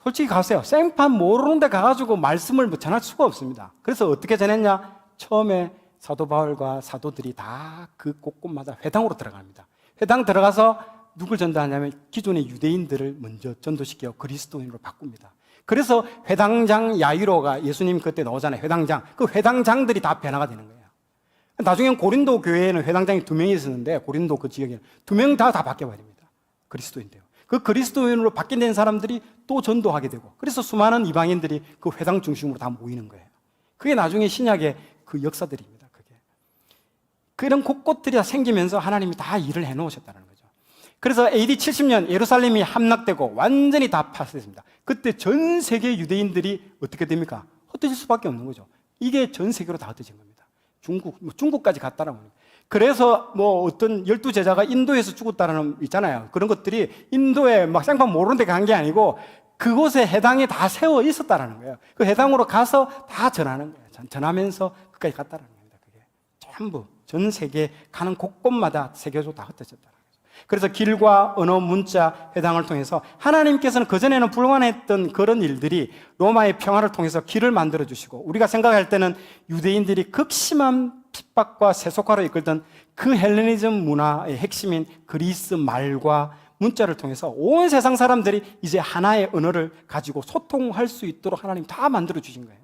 솔직히 가세요. 생판 모르는 데 가가지고 말씀을 전할 수가 없습니다. 그래서 어떻게 전했냐? 처음에 사도 바울과 사도들이 다 그 곳곳마다 회당으로 들어갑니다. 회당 들어가서 누굴 전도하냐면 기존의 유대인들을 먼저 전도시켜 그리스도인으로 바꿉니다. 그래서 회당장 야이로가 예수님 그때 나오잖아요. 회당장. 그 회당장들이 다 변화가 되는 거예요. 나중엔 고린도 교회에는 회당장이 2명이 있었는데 고린도 그 지역에는 2명 다 바뀌어버립니다. 그리스도인데요. 그 그리스도인으로 바뀐 사람들이 또 전도하게 되고 그래서 수많은 이방인들이 그 회당 중심으로 다 모이는 거예요. 그게 나중에 신약의 그 역사들입니다. 그런 곳곳들이 다 생기면서 하나님이 다 일을 해놓으셨다는 거죠. 그래서 AD 70년 예루살렘이 함락되고 완전히 다 파괴됐습니다. 그때 전 세계 유대인들이 어떻게 됩니까? 흩어질 수밖에 없는 거죠. 이게 전 세계로 다 흩어진 겁니다. 중국까지 갔다는 겁니다. 그래서 어떤 12제자가 인도에서 죽었다는 있잖아요. 그런 것들이 인도에 막 생판 모르는 데 간 게 아니고 그곳에 해당이 다 세워 있었다는 거예요. 그 해당으로 가서 다 전하는 거예요. 전하면서 끝까지 갔다는 겁니다. 그게 전부 전 세계 가는 곳곳마다 세계적으로 다 흩어졌다는 거죠. 그래서 길과 언어, 문자, 회당을 통해서 하나님께서는 그전에는 불가능했던 그런 일들이 로마의 평화를 통해서 길을 만들어 주시고 우리가 생각할 때는 유대인들이 극심한 핍박과 세속화로 이끌던 그 헬레니즘 문화의 핵심인 그리스 말과 문자를 통해서 온 세상 사람들이 이제 하나의 언어를 가지고 소통할 수 있도록 하나님 다 만들어 주신 거예요.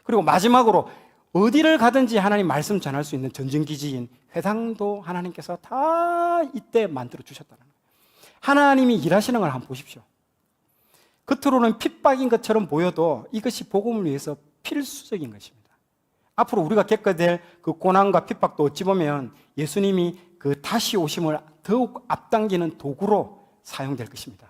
그리고 마지막으로 어디를 가든지 하나님 말씀 전할 수 있는 전진기지인 회당도 하나님께서 다 이때 만들어 주셨다는 거예요. 하나님이 일하시는 걸 한번 보십시오. 겉으로는 핍박인 것처럼 보여도 이것이 복음을 위해서 필수적인 것입니다. 앞으로 우리가 겪게 될 그 고난과 핍박도 어찌 보면 예수님이 그 다시 오심을 더욱 앞당기는 도구로 사용될 것입니다.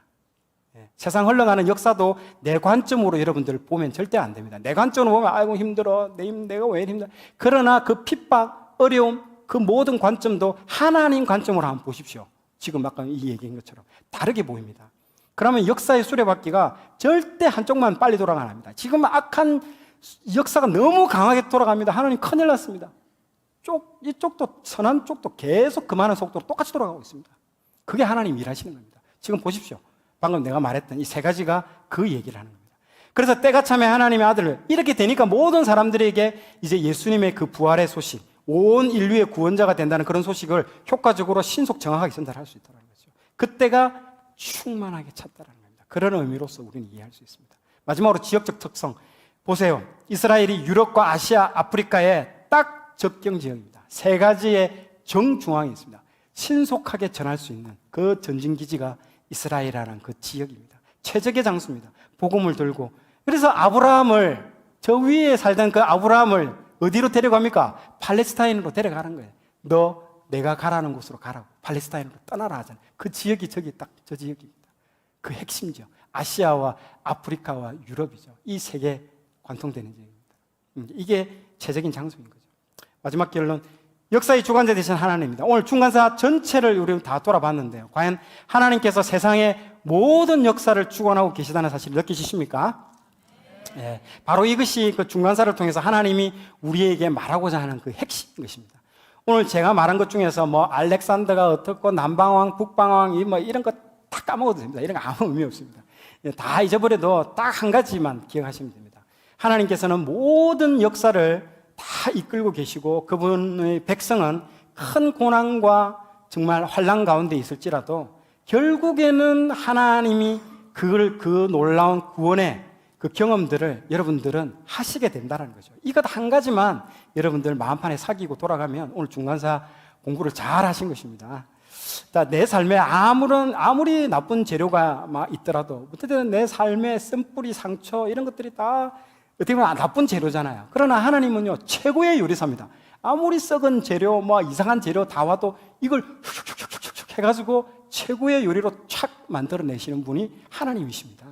세상 흘러가는 역사도 내 관점으로 여러분들 보면 절대 안 됩니다. 내 관점으로 보면 아이고 힘들어, 내가 왜 힘들어. 그러나 그 핍박, 어려움, 그 모든 관점도 하나님 관점으로 한번 보십시오. 지금 아까 이 얘기한 것처럼 다르게 보입니다. 그러면 역사의 수레바퀴가 절대 한쪽만 빨리 돌아가는 겁니다. 지금 악한 역사가 너무 강하게 돌아갑니다. 하나님 큰일 났습니다. 이쪽도 선한 쪽도 계속 그 많은 속도로 똑같이 돌아가고 있습니다. 그게 하나님 일하시는 겁니다. 지금 보십시오. 방금 내가 말했던 이 세 가지가 그 얘기를 하는 겁니다. 그래서 때가 참에 하나님의 아들을 이렇게 되니까 모든 사람들에게 이제 예수님의 그 부활의 소식, 온 인류의 구원자가 된다는 그런 소식을 효과적으로 신속 정확하게 전달할 수 있다는 거죠. 그때가 충만하게 찼다는 겁니다. 그런 의미로서 우리는 이해할 수 있습니다. 마지막으로 지역적 특성 보세요. 이스라엘이 유럽과 아시아, 아프리카의 딱 접경 지역입니다. 세 가지의 정중앙에 있습니다. 신속하게 전할 수 있는 그 전진기지가 이스라엘이라는 그 지역입니다. 최적의 장소입니다. 복음을 들고. 그래서 아브라함을, 저 위에 살던 그 아브라함을 어디로 데려갑니까? 팔레스타인으로 데려가는 거예요. 너 내가 가라는 곳으로 가라고. 팔레스타인으로 떠나라 하잖아요. 그 지역이 저기 딱 저 지역입니다. 그 핵심 지역. 아시아와 아프리카와 유럽이죠. 이 세 개 관통되는 지역입니다. 이게 최적인 장소인 거죠. 마지막 결론. 역사의 주관자 되신 하나님입니다. 오늘 중간사 전체를 우리 다 돌아봤는데요. 과연 하나님께서 세상의 모든 역사를 주관하고 계시다는 사실을 느끼십니까? 네, 바로 이것이 그 중간사를 통해서 하나님이 우리에게 말하고자 하는 그 핵심인 것입니다. 오늘 제가 말한 것 중에서 뭐 알렉산더가 어떻고 남방왕, 북방왕 이런 거 다 까먹어도 됩니다. 이런 거 아무 의미 없습니다. 다 잊어버려도 딱 한 가지만 기억하시면 됩니다. 하나님께서는 모든 역사를 다 이끌고 계시고 그분의 백성은 큰 고난과 정말 환난 가운데 있을지라도 결국에는 하나님이 그 놀라운 구원의 그 경험들을 여러분들은 하시게 된다는 거죠. 이것 한 가지만 여러분들 마음판에 새기고 돌아가면 오늘 중간사 공부를 잘 하신 것입니다. 내 삶에 아무리 나쁜 재료가 막 있더라도 어쨌든 내 삶의 쓴뿌리, 상처 이런 것들이 다 어떻게 보면 나쁜 재료잖아요. 그러나 하나님은요 최고의 요리사입니다. 아무리 썩은 재료, 뭐 이상한 재료 다 와도 이걸 슉슉슉슉슉 해가지고 최고의 요리로 착 만들어내시는 분이 하나님이십니다.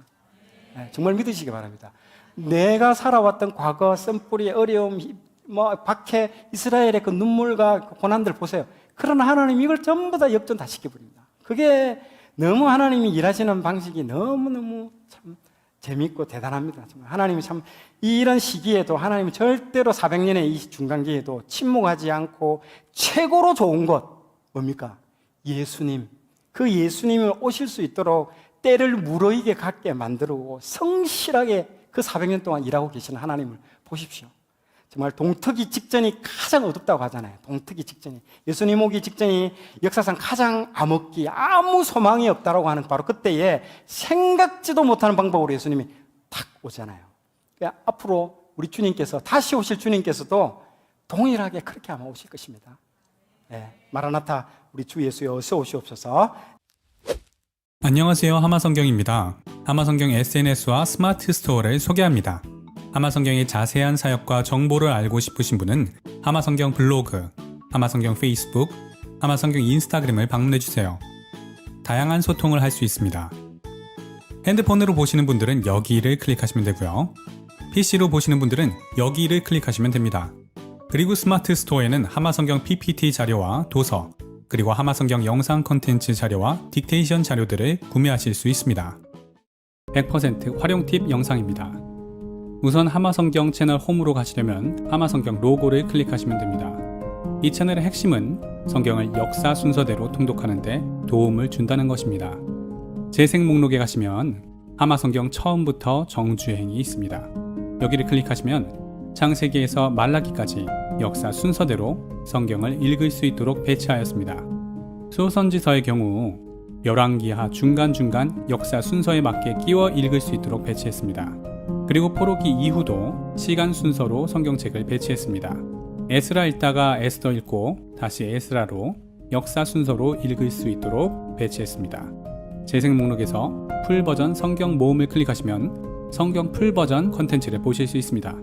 네, 정말 믿으시기 바랍니다. 내가 살아왔던 과거, 쓴뿌리, 어려움, 뭐 박해, 이스라엘의 그 눈물과 그 고난들 보세요. 그러나 하나님 이걸 전부 다 역전 다 시켜버립니다. 그게 너무 하나님이 일하시는 방식이 너무너무 참 재밌고 대단합니다. 정말 하나님이 참 이런 시기에도 하나님은 절대로 400년의 이 중간기에도 침묵하지 않고 최고로 좋은 것 뭡니까? 예수님. 그 예수님이 오실 수 있도록 때를 무르익게 갖게 만들고 성실하게 그 400년 동안 일하고 계시는 하나님을 보십시오. 정말 동트기 직전이 가장 어둡다고 하잖아요. 동트기 직전이. 예수님 오기 직전이 역사상 가장 암흑기, 아무 소망이 없다라고 하는 바로 그때에 생각지도 못하는 방법으로 예수님이 탁 오잖아요. 그러니까 앞으로 우리 주님께서, 다시 오실 주님께서도 동일하게 그렇게 아마 오실 것입니다. 네, 마라나타 우리 주 예수여 어서 오시옵소서. 안녕하세요. 하마성경입니다. 하마성경 SNS와 스마트 스토어를 소개합니다. 하마성경의 자세한 사역과 정보를 알고 싶으신 분은 하마성경 블로그, 하마성경 페이스북, 하마성경 인스타그램을 방문해주세요. 다양한 소통을 할 수 있습니다. 핸드폰으로 보시는 분들은 여기를 클릭하시면 되고요. PC로 보시는 분들은 여기를 클릭하시면 됩니다. 그리고 스마트 스토어에는 하마성경 PPT 자료와 도서, 그리고 하마성경 영상 콘텐츠 자료와 딕테이션 자료들을 구매하실 수 있습니다. 100% 활용 팁 영상입니다. 우선 하마성경 채널 홈으로 가시려면 하마성경 로고를 클릭하시면 됩니다. 이 채널의 핵심은 성경을 역사 순서대로 통독하는 데 도움을 준다는 것입니다. 재생 목록에 가시면 하마성경 처음부터 정주행이 있습니다. 여기를 클릭하시면 창세기에서 말라기까지 역사 순서대로 성경을 읽을 수 있도록 배치하였습니다. 수선지서의 경우 열왕기하 중간중간 역사 순서에 맞게 끼워 읽을 수 있도록 배치했습니다. 그리고 포로기 이후도 시간 순서로 성경책을 배치했습니다. 에스라 읽다가 에스더 읽고 다시 에스라로 역사 순서로 읽을 수 있도록 배치했습니다. 재생 목록에서 풀버전 성경 모음을 클릭하시면 성경 풀버전 컨텐츠를 보실 수 있습니다.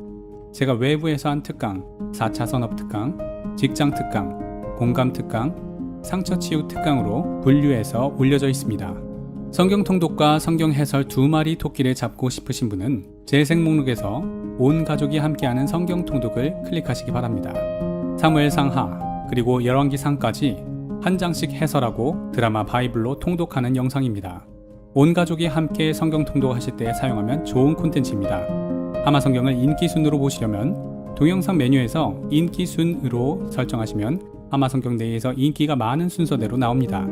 제가 외부에서 한 특강, 4차 산업 특강, 직장 특강, 공감 특강, 상처치유 특강으로 분류해서 올려져 있습니다. 성경 통독과 성경 해설 두 마리 토끼를 잡고 싶으신 분은 재생 목록에서 온 가족이 함께하는 성경 통독을 클릭하시기 바랍니다. 사무엘상 하 그리고 열왕기상까지 한 장씩 해설하고 드라마 바이블로 통독하는 영상입니다. 온 가족이 함께 성경 통독하실 때 사용하면 좋은 콘텐츠입니다. 하마성경을 인기순으로 보시려면 동영상 메뉴에서 인기순으로 설정하시면 하마성경 내에서 인기가 많은 순서대로 나옵니다.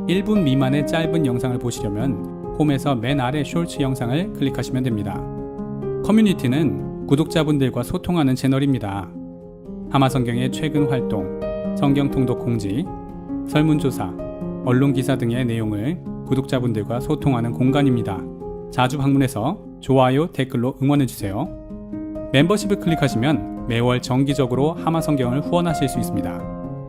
1분 미만의 짧은 영상을 보시려면 홈에서 맨 아래 쇼츠 영상을 클릭하시면 됩니다. 커뮤니티는 구독자분들과 소통하는 채널입니다. 하마성경의 최근 활동, 성경 통독 공지, 설문조사, 언론기사 등의 내용을 구독자분들과 소통하는 공간입니다. 자주 방문해서 좋아요, 댓글로 응원해주세요. 멤버십을 클릭하시면 매월 정기적으로 하마성경을 후원하실 수 있습니다.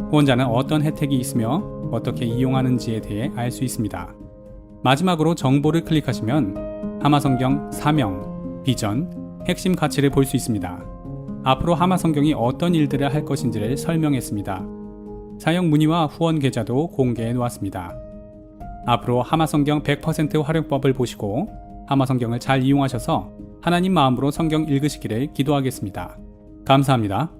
후원자는 어떤 혜택이 있으며 어떻게 이용하는지에 대해 알 수 있습니다. 마지막으로 정보를 클릭하시면 하마성경 사명, 비전, 핵심 가치를 볼 수 있습니다. 앞으로 하마성경이 어떤 일들을 할 것인지를 설명했습니다. 사용 문의와 후원 계좌도 공개해 놓았습니다. 앞으로 하마성경 100% 활용법을 보시고 하마성경을 잘 이용하셔서 하나님 마음으로 성경 읽으시기를 기도하겠습니다. 감사합니다.